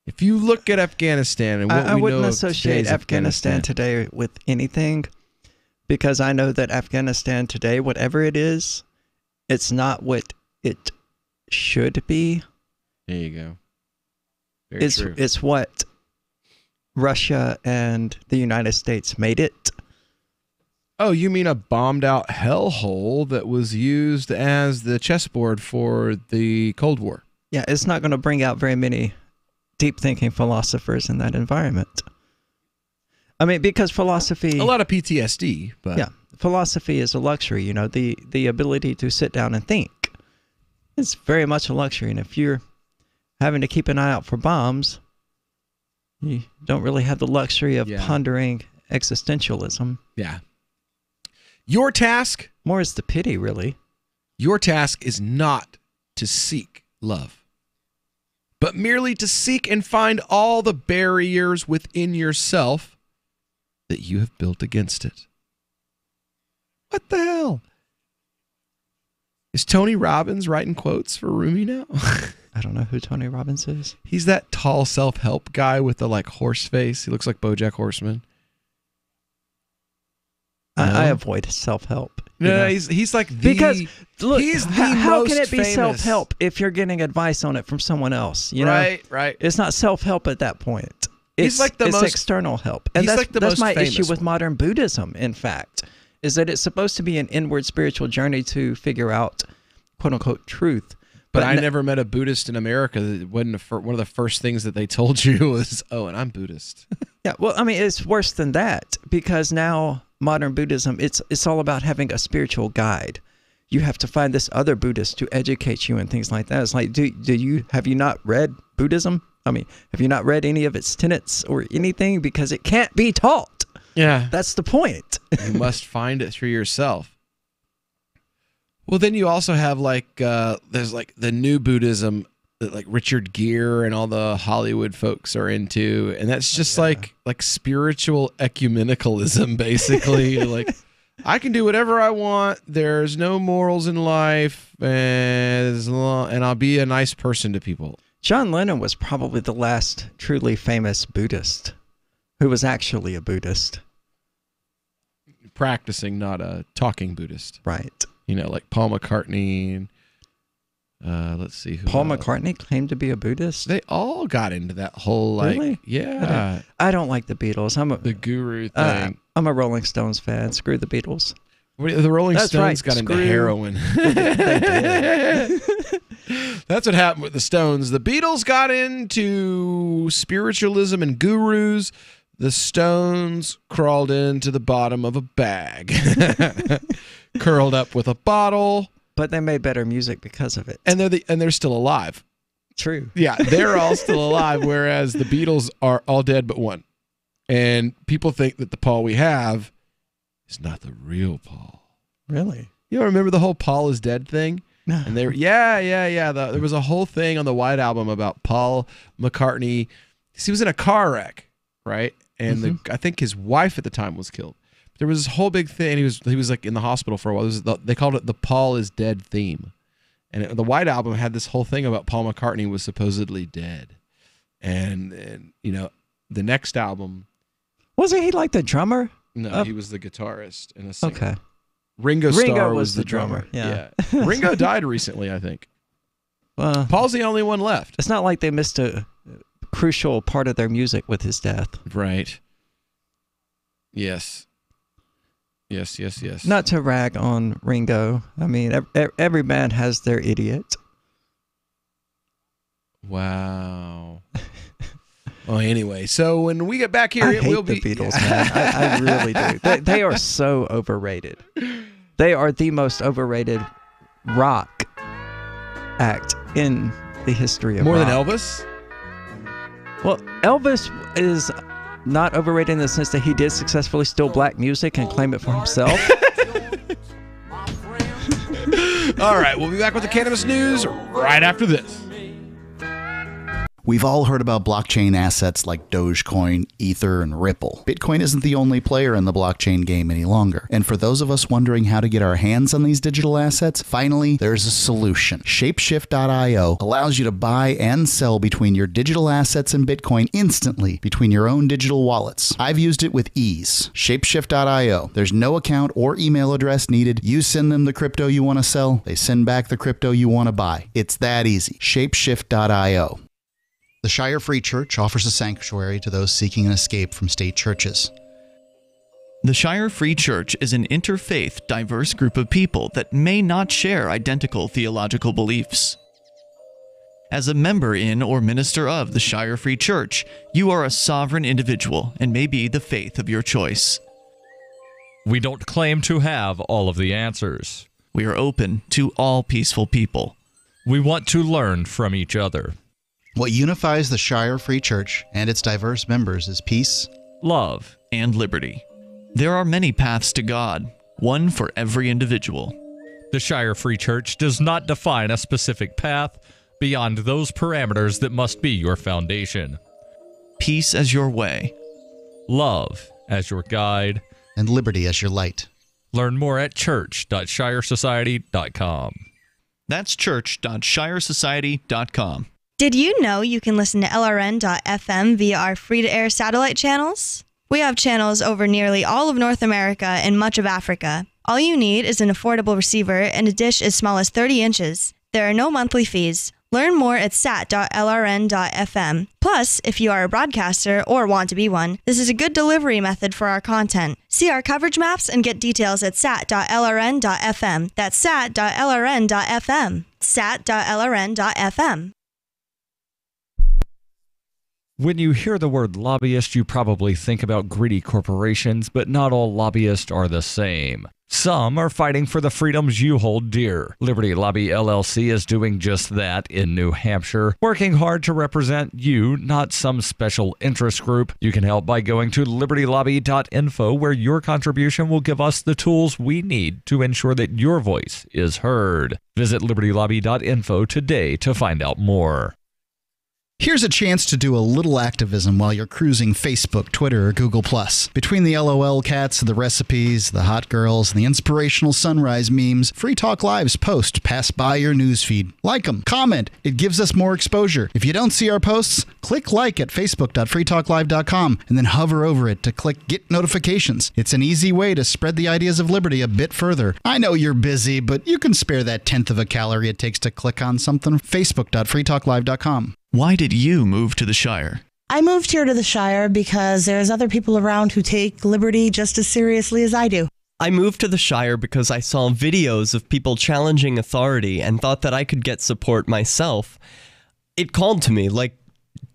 If you look at Afghanistan and what I we wouldn't know of associate today's Afghanistan today with anything, because I know that Afghanistan today, whatever it is, it's not what it should be. There you go. Very true. It's what Russia and the United States made it. Oh, you mean a bombed out hellhole that was used as the chessboard for the Cold War? Yeah, it's not going to bring out very many deep thinking philosophers in that environment. I mean, because philosophy... A lot of PTSD, but... Yeah, philosophy is a luxury, you know, the ability to sit down and think. It's very much a luxury, and if you're having to keep an eye out for bombs, you don't really have the luxury of pondering existentialism. Yeah. Your task... More is the pity, really. Your task is not to seek love, but merely to seek and find all the barriers within yourself that you have built against it. What the hell? Is Tony Robbins writing quotes for Rumi now? I don't know who Tony Robbins is. He's that tall self-help guy with the like horse face. He looks like BoJack Horseman. I avoid self-help. No, he's like the... Because, look, he's the how most can it be famous. self-help if you're getting advice on it from someone else? You know? Right. It's not self-help at that point. He's like the it's most external help. And he's that's, like the that's most my famous issue with one. modern Buddhism, in fact, is that it's supposed to be an inward spiritual journey to figure out, quote-unquote, truth. But I never met a Buddhist in America that wasn't one of the first things that they told you was, oh, and I'm Buddhist. Yeah, well, I mean, it's worse than that, because now modern Buddhism, it's all about having a spiritual guide. You have to find this other Buddhist to educate you and things like that. It's like, have you not read Buddhism? I mean, have you not read any of its tenets or anything? Because it can't be taught. Yeah. That's the point. You must find it through yourself. Well, then you also have like, there's like the new Buddhism that like Richard Gere and all the Hollywood folks are into. And that's just like spiritual ecumenicalism, basically. Like, I can do whatever I want. There's no morals in life. And I'll be a nice person to people. John Lennon was probably the last truly famous Buddhist who was actually a Buddhist. Practicing, not a talking Buddhist. Right. You know, like Paul McCartney and let's see who Paul else. McCartney claimed to be a Buddhist. They all got into that whole like Really? yeah. I don't like the Beatles. The guru thing. I'm a Rolling Stones fan. Screw the Beatles. The Rolling That's Stones right. got into Screw- heroin. They did. That's what happened with the Stones. The Beatles got into spiritualism and gurus. The Stones crawled into the bottom of a bag, curled up with a bottle. But they made better music because of it. And they're still alive. true. Yeah, they're all still alive, whereas the Beatles are all dead but one. And people think that the Paul we have is not the real Paul. Really? You don't remember the whole Paul is dead thing? No. And they were, yeah. There was a whole thing on the White Album about Paul McCartney. He was in a car wreck, right? And I think his wife at the time was killed. There was this whole big thing. He was like in the hospital for a while. They called it the Paul is dead theme. And the White Album had this whole thing about Paul McCartney was supposedly dead. And you know, the next album. Wasn't he like the drummer? No, he was the guitarist and a singer. Okay. Ringo Starr was the drummer. Yeah. Ringo died recently, I think. Paul's the only one left. It's not like they missed a crucial part of their music with his death. Right. Yes. Not to rag on Ringo. I mean, every band has their idiot. Wow. Well, anyway, so when we get back here, I it hate will be the Beatles, man. I really do. They are so overrated. They are the most overrated rock act in the history of more rock. than Elvis. Well, Elvis is not overrated in the sense that he did successfully steal black music and claim it for himself. All right, we'll be back with the cannabis news right after this. We've all heard about blockchain assets like Dogecoin, Ether, and Ripple. Bitcoin isn't the only player in the blockchain game any longer. And for those of us wondering how to get our hands on these digital assets, finally, there's a solution. Shapeshift.io allows you to buy and sell between your digital assets and Bitcoin instantly between your own digital wallets. I've used it with ease. Shapeshift.io. There's no account or email address needed. You send them the crypto you want to sell. They send back the crypto you want to buy. It's that easy. Shapeshift.io. The Shire Free Church offers a sanctuary to those seeking an escape from state churches. The Shire Free Church is an interfaith, diverse group of people that may not share identical theological beliefs. As a member in or minister of the Shire Free Church, you are a sovereign individual and may be the faith of your choice. We don't claim to have all of the answers. We are open to all peaceful people. We want to learn from each other. What unifies the Shire Free Church and its diverse members is peace, love, and liberty. There are many paths to God, one for every individual. The Shire Free Church does not define a specific path beyond those parameters that must be your foundation. Peace as your way, love as your guide, and liberty as your light. Learn more at church.shiresociety.com. That's church.shiresociety.com. Did you know you can listen to LRN.FM via our free-to-air satellite channels? We have channels over nearly all of North America and much of Africa. All you need is an affordable receiver and a dish as small as 30 inches. There are no monthly fees. Learn more at sat.lrn.fm. Plus, if you are a broadcaster or want to be one, this is a good delivery method for our content. See our coverage maps and get details at sat.lrn.fm. That's sat.lrn.fm. sat.lrn.fm. When you hear the word lobbyist, you probably think about greedy corporations, but not all lobbyists are the same. Some are fighting for the freedoms you hold dear. Liberty Lobby LLC is doing just that in New Hampshire, working hard to represent you, not some special interest group. You can help by going to libertylobby.info, where your contribution will give us the tools we need to ensure that your voice is heard. Visit libertylobby.info today to find out more. Here's a chance to do a little activism while you're cruising Facebook, Twitter, or Google+. Between the LOL cats, the recipes, the hot girls, and the inspirational sunrise memes, Free Talk Live's posts pass by your newsfeed. Like them, comment. It gives us more exposure. If you don't see our posts, click like at facebook.freetalklive.com and then hover over it to click Get Notifications. It's an easy way to spread the ideas of liberty a bit further. I know you're busy, but you can spare that 1/10 of a calorie it takes to click on something. Facebook.freetalklive.com. Why did you move to the Shire? I moved here to the Shire because there's other people around who take liberty just as seriously as I do. I moved to the Shire because I saw videos of people challenging authority and thought that I could get support myself. It called to me, like,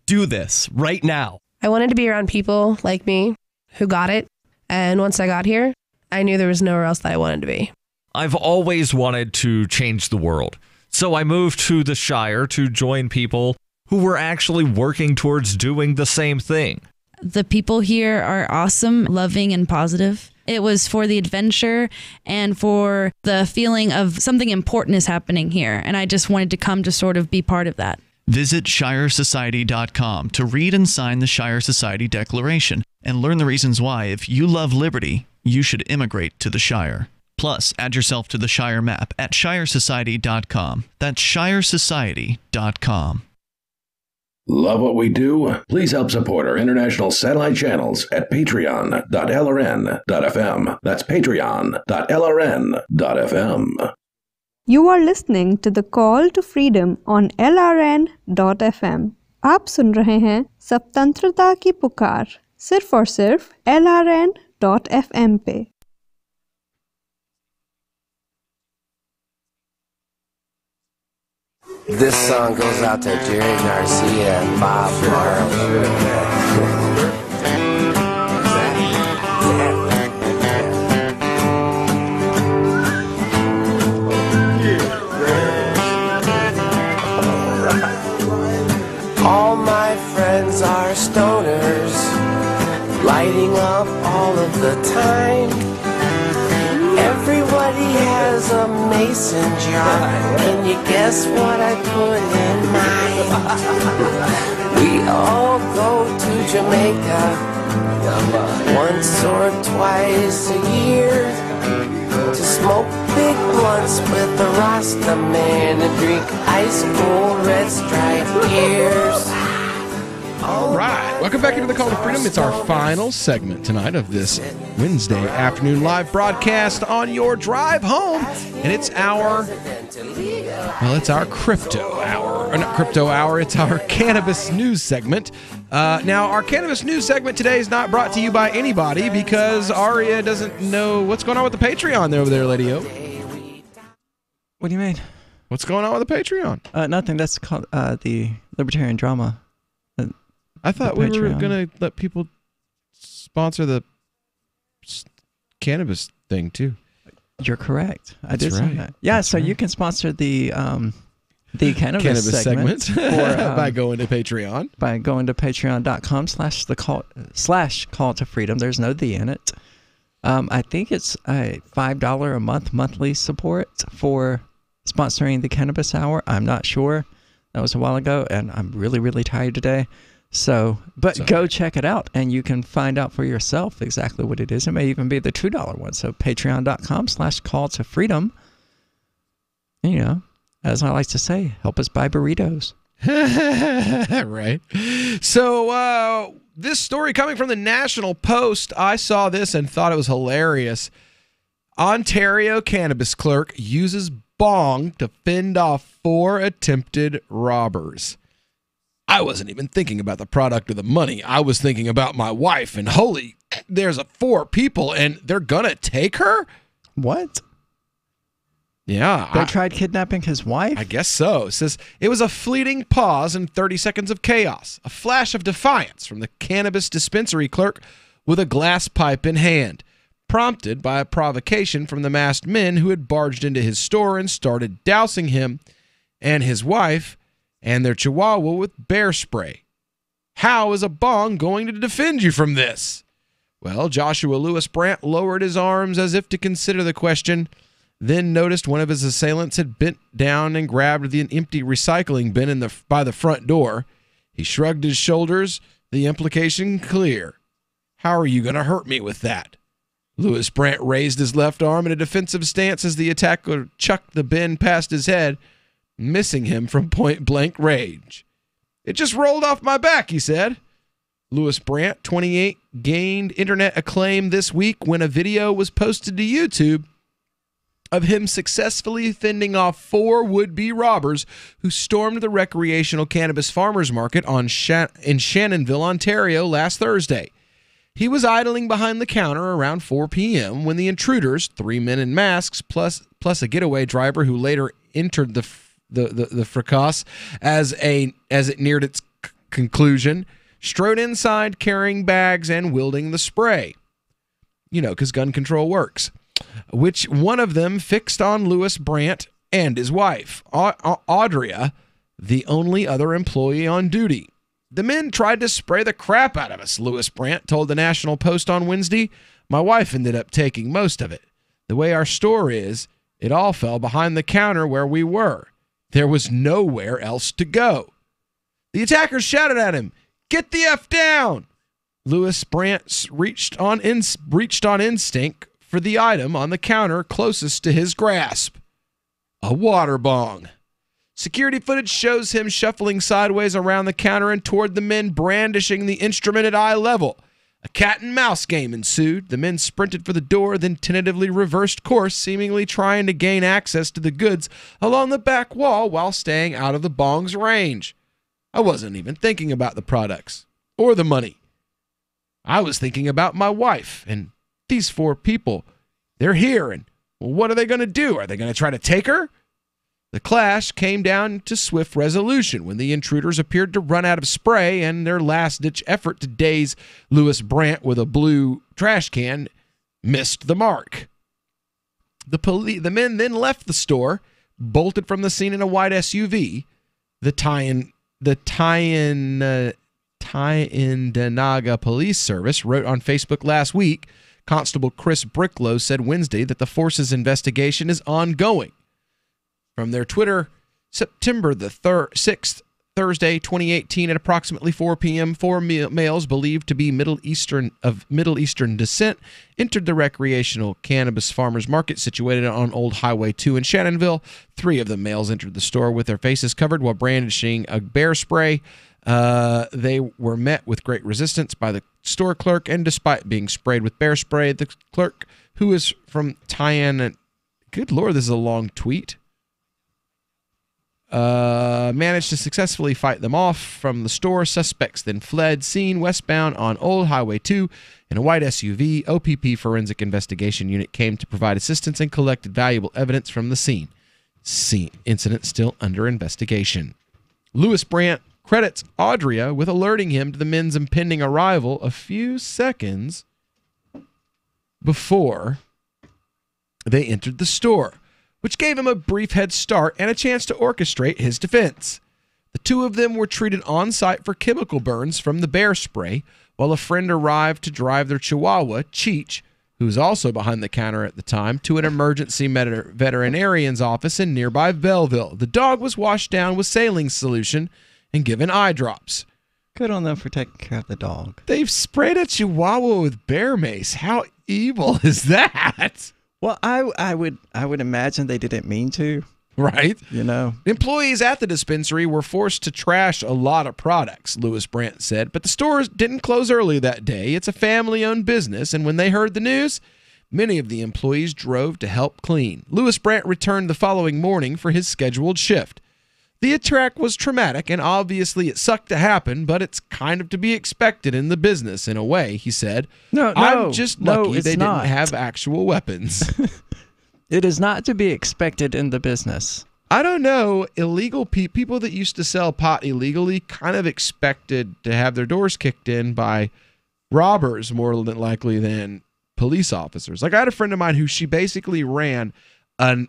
do this right now. I wanted to be around people like me who got it. And once I got here, I knew there was nowhere else that I wanted to be. I've always wanted to change the world. So I moved to the Shire to join people who were actually working towards doing the same thing. The people here are awesome, loving, and positive. It was for the adventure and for the feeling of something important is happening here. And I just wanted to come to sort of be part of that. Visit ShireSociety.com to read and sign the Shire Society Declaration and learn the reasons why, if you love liberty, you should immigrate to the Shire. Plus, add yourself to the Shire map at ShireSociety.com. That's ShireSociety.com. Love what we do? Please help support our international satellite channels at patreon.lrn.fm. That's patreon.lrn.fm. You are listening to the Call to Freedom on LRN.FM. आप सुन रहे हैं स्वतंत्रता की पुकार सिर्फ और सिर्फ LRN.FM पे। This song goes out to Jerry Garcia and Bob Marley. All my friends are stoners, lighting up all of the time. Everybody has a mason jar. Can you guess what I put in mine? We all go to Jamaica once or twice a year to smoke big blunts with the Rasta man and drink ice cold red stripe beers. All right. Welcome back into the Call to Freedom. It's our final segment tonight of this Wednesday afternoon live broadcast on your drive home. And it's our crypto hour. Or not crypto hour, it's our cannabis news segment. Now, our cannabis news segment today is not brought to you by anybody because Aria doesn't know what's going on with the Patreon over there, Lady O. What do you mean? What's going on with the Patreon? Nothing. That's called the Libertarian Drama. I thought we were going to let people sponsor the cannabis thing, too. You're correct. I did That's say right. that. Yeah, That's so right. you can sponsor the cannabis segment for, by going to Patreon. By going to patreon.com/call to freedom. There's no "the" in it. I think it's a $5 a month monthly support for sponsoring the Cannabis Hour. I'm not sure. That was a while ago, and I'm really, really tired today. So, but go check it out, and you can find out for yourself exactly what it is. It may even be the $2 one. So patreon.com/call to freedom. You know, as I like to say, help us buy burritos. Right. So this story coming from the National Post, I saw this and thought it was hilarious. Ontario cannabis clerk uses bong to fend off 4 attempted robbers. I wasn't even thinking about the product or the money. I was thinking about my wife, and holy, there's 4 people, and they're gonna take her? What? Yeah. They tried kidnapping his wife? I guess so. It says, it was a fleeting pause and 30 seconds of chaos, a flash of defiance from the cannabis dispensary clerk with a glass pipe in hand, prompted by a provocation from the masked men who had barged into his store and started dousing him and his wife and their chihuahua with bear spray. How is a bong going to defend you from this? Well, Joshua Lewis Brandt lowered his arms as if to consider the question, then noticed one of his assailants had bent down and grabbed the empty recycling bin by the front door. He shrugged his shoulders, the implication clear. How are you going to hurt me with that? Lewis Brandt raised his left arm in a defensive stance as the attacker chucked the bin past his head, missing him from point-blank range. It just rolled off my back, he said. Lewis Brandt, 28, gained internet acclaim this week when a video was posted to YouTube of him successfully fending off 4 would-be robbers who stormed the recreational cannabis farmers market in Shannonville, Ontario last Thursday. He was idling behind the counter around 4 p.m. when the intruders, 3 men in masks plus a getaway driver who later entered the fracas as it neared its conclusion, strode inside carrying bags and wielding the spray. You know, because gun control works. Which one of them fixed on Lewis Brandt and his wife, Audria, the only other employee on duty. The men tried to spray the crap out of us, Louis Brandt told the National Post on Wednesday. My wife ended up taking most of it. The way our store is, it all fell behind the counter where we were. There was nowhere else to go. The attackers shouted at him, "Get the F down!" Louis Brandt reached on instinct for the item on the counter closest to his grasp, a water bong. Security footage shows him shuffling sideways around the counter and toward the men, brandishing the instrument at eye level. A cat and mouse game ensued. The men sprinted for the door, then tentatively reversed course, seemingly trying to gain access to the goods along the back wall while staying out of the bong's range. I wasn't even thinking about the products or the money. I was thinking about my wife and these 4 people. They're here, and well, what are they going to do? Are they going to try to take her? The clash came down to swift resolution when the intruders appeared to run out of spray, and their last-ditch effort to daze Louis Brandt with a blue trash can missed the mark. The men then left the store, bolted from the scene in a white SUV. The Tyendinaga Police Service wrote on Facebook last week. Constable Chris Bricklow said Wednesday that the force's investigation is ongoing. From their Twitter, September the 6th, Thursday, 2018, at approximately 4 p.m., 4 males believed to be Middle Eastern descent entered the recreational cannabis farmers market situated on Old Highway 2 in Shannonville. 3 of the males entered the store with their faces covered while brandishing a bear spray. They were met with great resistance by the store clerk, and despite being sprayed with bear spray, the clerk, who is from Tyann, good Lord, this is a long tweet, managed to successfully fight them off from the store. Suspects then fled, seen westbound on Old Highway 2 in a white SUV. OPP Forensic Investigation Unit came to provide assistance and collected valuable evidence from the scene. Incident still under investigation. Louis Brandt credits Audria with alerting him to the men's impending arrival a few seconds before they entered the store, which gave him a brief head start and a chance to orchestrate his defense. The 2 of them were treated on site for chemical burns from the bear spray, while a friend arrived to drive their Chihuahua, Cheech, who was also behind the counter at the time, to an emergency veterinarian's office in nearby Belleville. The dog was washed down with saline solution and given eye drops. Good on them for taking care of the dog. They've sprayed a Chihuahua with bear mace. How evil is that? Well, I would imagine they didn't mean to. Right? You know. Employees at the dispensary were forced to trash a lot of products, Louis Brandt said, but the store didn't close early that day. It's a family-owned business, and when they heard the news, many of the employees drove to help clean. Louis Brandt returned the following morning for his scheduled shift. The attack was traumatic, and obviously it sucked to happen, but it's kind of to be expected in the business in a way, he said. I'm just lucky they didn't have actual weapons. It is not to be expected in the business. I don't know. Illegal people that used to sell pot illegally kind of expected to have their doors kicked in by robbers more than likely than police officers. Like I had a friend of mine who she basically ran an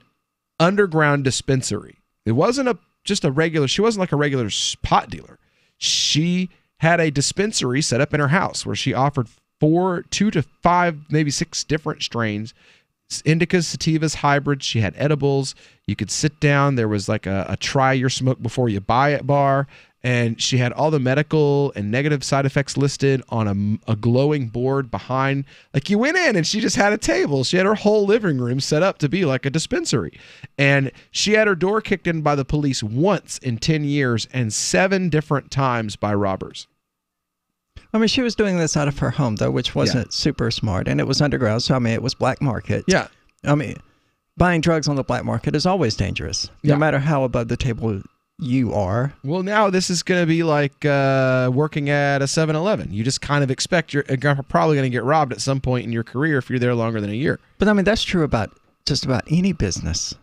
underground dispensary. It wasn't she wasn't like a regular pot dealer. She had a dispensary set up in her house where she offered 2 to 5, maybe 6 different strains. Indicas, sativas, hybrids. She had edibles. You could sit down. There was like a try your smoke before you buy it bar. And she had all the medical and negative side effects listed on a glowing board behind. Like you went in and she just had a table. She had her whole living room set up to be like a dispensary. And she had her door kicked in by the police once in 10 years and 7 different times by robbers. I mean, she was doing this out of her home, though, which wasn't super smart. And it was underground, so, I mean, it was black market. Yeah. I mean, buying drugs on the black market is always dangerous, no matter how above the table you are. Well, now this is going to be like working at a 7-Eleven. You just kind of expect you're probably going to get robbed at some point in your career if you're there longer than a year. But, I mean, that's true about just about any business.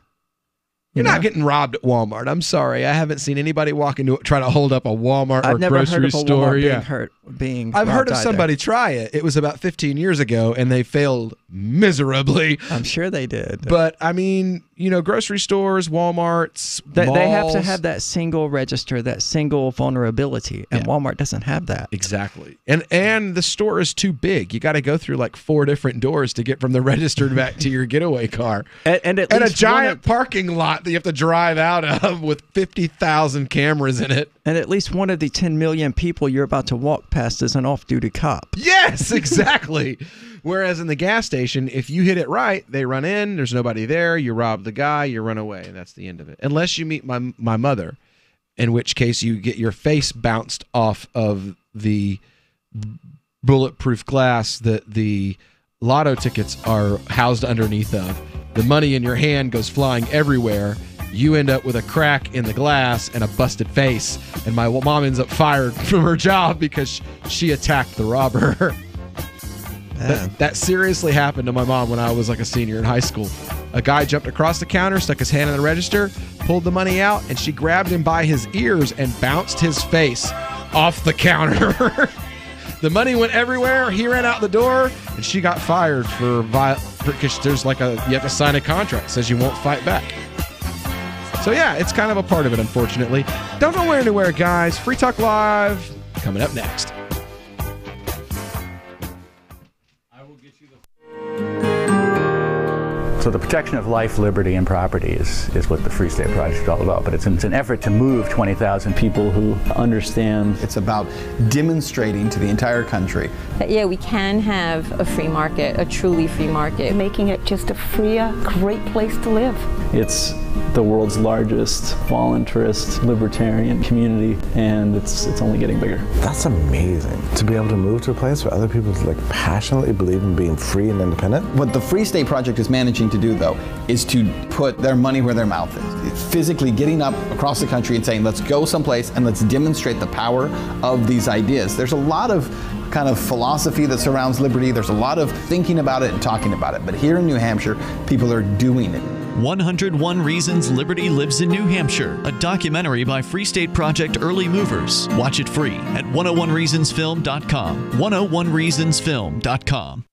You're not getting robbed at Walmart. I'm sorry. I haven't seen anybody walk into it, try to hold up a Walmart or grocery store. I've heard of somebody try it. It was about 15 years ago, and they failed miserably. I'm sure they did. But, I mean, grocery stores, Walmarts, They have to malls. have that single register, that single vulnerability, and Walmart doesn't have that. Exactly. And the store is too big. You got to go through like 4 different doors to get from the registered back to your getaway car. And a giant parking lot that you have to drive out of with 50,000 cameras in it. And at least one of the 10 million people you're about to walk past is an off-duty cop. Yes, exactly. Whereas in the gas station, if you hit it right, they run in, there's nobody there, you rob the guy, you run away, and that's the end of it. Unless you meet my mother, in which case you get your face bounced off of the bulletproof glass that the lotto tickets are housed underneath of. The money in your hand goes flying everywhere. You end up with a crack in the glass and a busted face. And my mom ends up fired from her job because she attacked the robber. That seriously happened to my mom when I was like a senior in high school. A guy jumped across the counter, stuck his hand in the register, pulled the money out, and she grabbed him by his ears and bounced his face off the counter. The money went everywhere. He ran out the door, and she got fired because there's like you have to sign a contract that says you won't fight back. So yeah, it's kind of a part of it, unfortunately. Don't go anywhere, guys. Free Talk Live coming up next. So the protection of life, liberty, and property is what the Free State Project is all about. But it's an effort to move 20,000 people who understand. It's about demonstrating to the entire country that, yeah, we can have a free market, a truly free market. Making it just a freer, great place to live. It's the world's largest voluntarist libertarian community, and it's only getting bigger. That's amazing, to be able to move to a place where other people like passionately believe in being free and independent. What the Free State Project is managing to do, though, is to put their money where their mouth is. It's physically getting up across the country and saying, let's go someplace and let's demonstrate the power of these ideas. There's a lot of kind of philosophy that surrounds liberty. There's a lot of thinking about it and talking about it. But here in New Hampshire, people are doing it. 101 Reasons Liberty Lives in New Hampshire, a documentary by Free State Project Early Movers. Watch it free at 101reasonsfilm.com. 101reasonsfilm.com.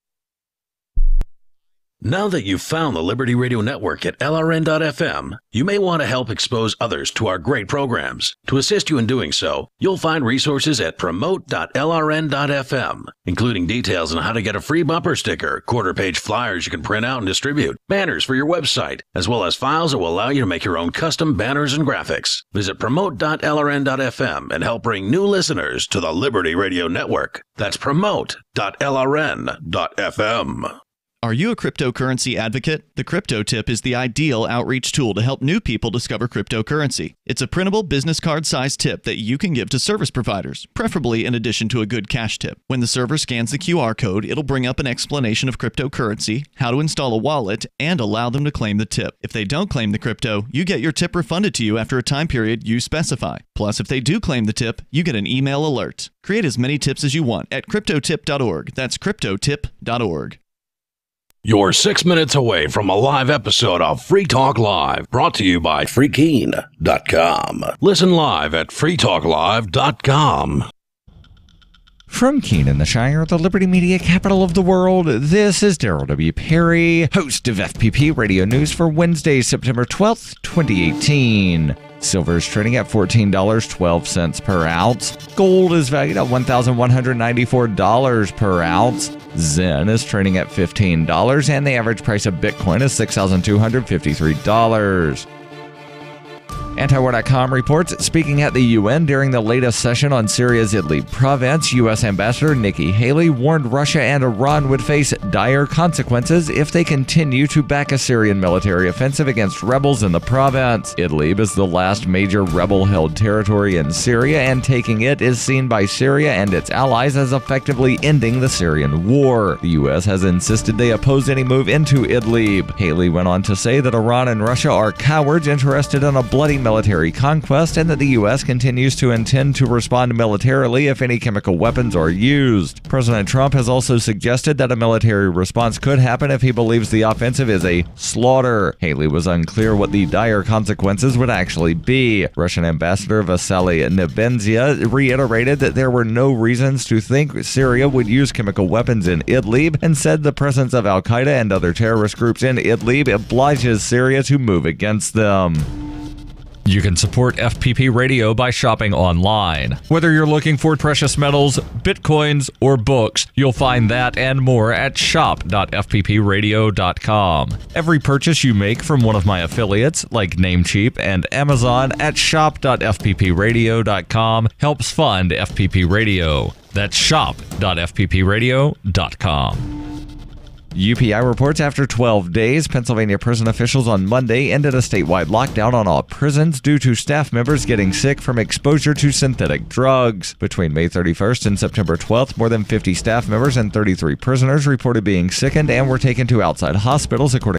Now that you've found the Liberty Radio Network at LRN.FM, you may want to help expose others to our great programs. To assist you in doing so, you'll find resources at promote.lrn.fm, including details on how to get a free bumper sticker, quarter-page flyers you can print out and distribute, banners for your website, as well as files that will allow you to make your own custom banners and graphics. Visit promote.lrn.fm and help bring new listeners to the Liberty Radio Network. That's promote.lrn.fm. Are you a cryptocurrency advocate? The Crypto Tip is the ideal outreach tool to help new people discover cryptocurrency. It's a printable business card-sized tip that you can give to service providers, preferably in addition to a good cash tip. When the server scans the QR code, it'll bring up an explanation of cryptocurrency, how to install a wallet, and allow them to claim the tip. If they don't claim the crypto, you get your tip refunded to you after a time period you specify. Plus, if they do claim the tip, you get an email alert. Create as many tips as you want at cryptotip.org. That's cryptotip.org. You're 6 minutes away from a live episode of Free Talk Live, brought to you by freekeen.com. Listen live at freetalklive.com. From Keene in the Shire, the Liberty Media capital of the world, this is Daryl W. Perry, host of FPP Radio News for Wednesday, September 12th, 2018. Silver is trading at $14.12 per ounce. Gold is valued at $1,194 per ounce. Zen is trading at $15, and the average price of Bitcoin is $6,253. Antiwar.com reports, speaking at the UN during the latest session on Syria's Idlib province, U.S. Ambassador Nikki Haley warned Russia and Iran would face dire consequences if they continue to back a Syrian military offensive against rebels in the province. Idlib is the last major rebel-held territory in Syria, and taking it is seen by Syria and its allies as effectively ending the Syrian war. The U.S. has insisted they oppose any move into Idlib. Haley went on to say that Iran and Russia are cowards interested in a bloody military conquest and that the U.S. continues to intend to respond militarily if any chemical weapons are used. President Trump has also suggested that a military response could happen if he believes the offensive is a slaughter. Haley was unclear what the dire consequences would actually be. Russian Ambassador Vasily Nebenzia reiterated that there were no reasons to think Syria would use chemical weapons in Idlib and said the presence of Al-Qaeda and other terrorist groups in Idlib obliges Syria to move against them. You can support FPP Radio by shopping online. Whether you're looking for precious metals, bitcoins, or books, you'll find that and more at shop.fppradio.com. Every purchase you make from one of my affiliates, like Namecheap and Amazon, at shop.fppradio.com helps fund FPP Radio. That's shop.fppradio.com. UPI reports after 12 days, Pennsylvania prison officials on Monday ended a statewide lockdown on all prisons due to staff members getting sick from exposure to synthetic drugs. Between May 31st and September 12th, more than 50 staff members and 33 prisoners reported being sickened and were taken to outside hospitals, according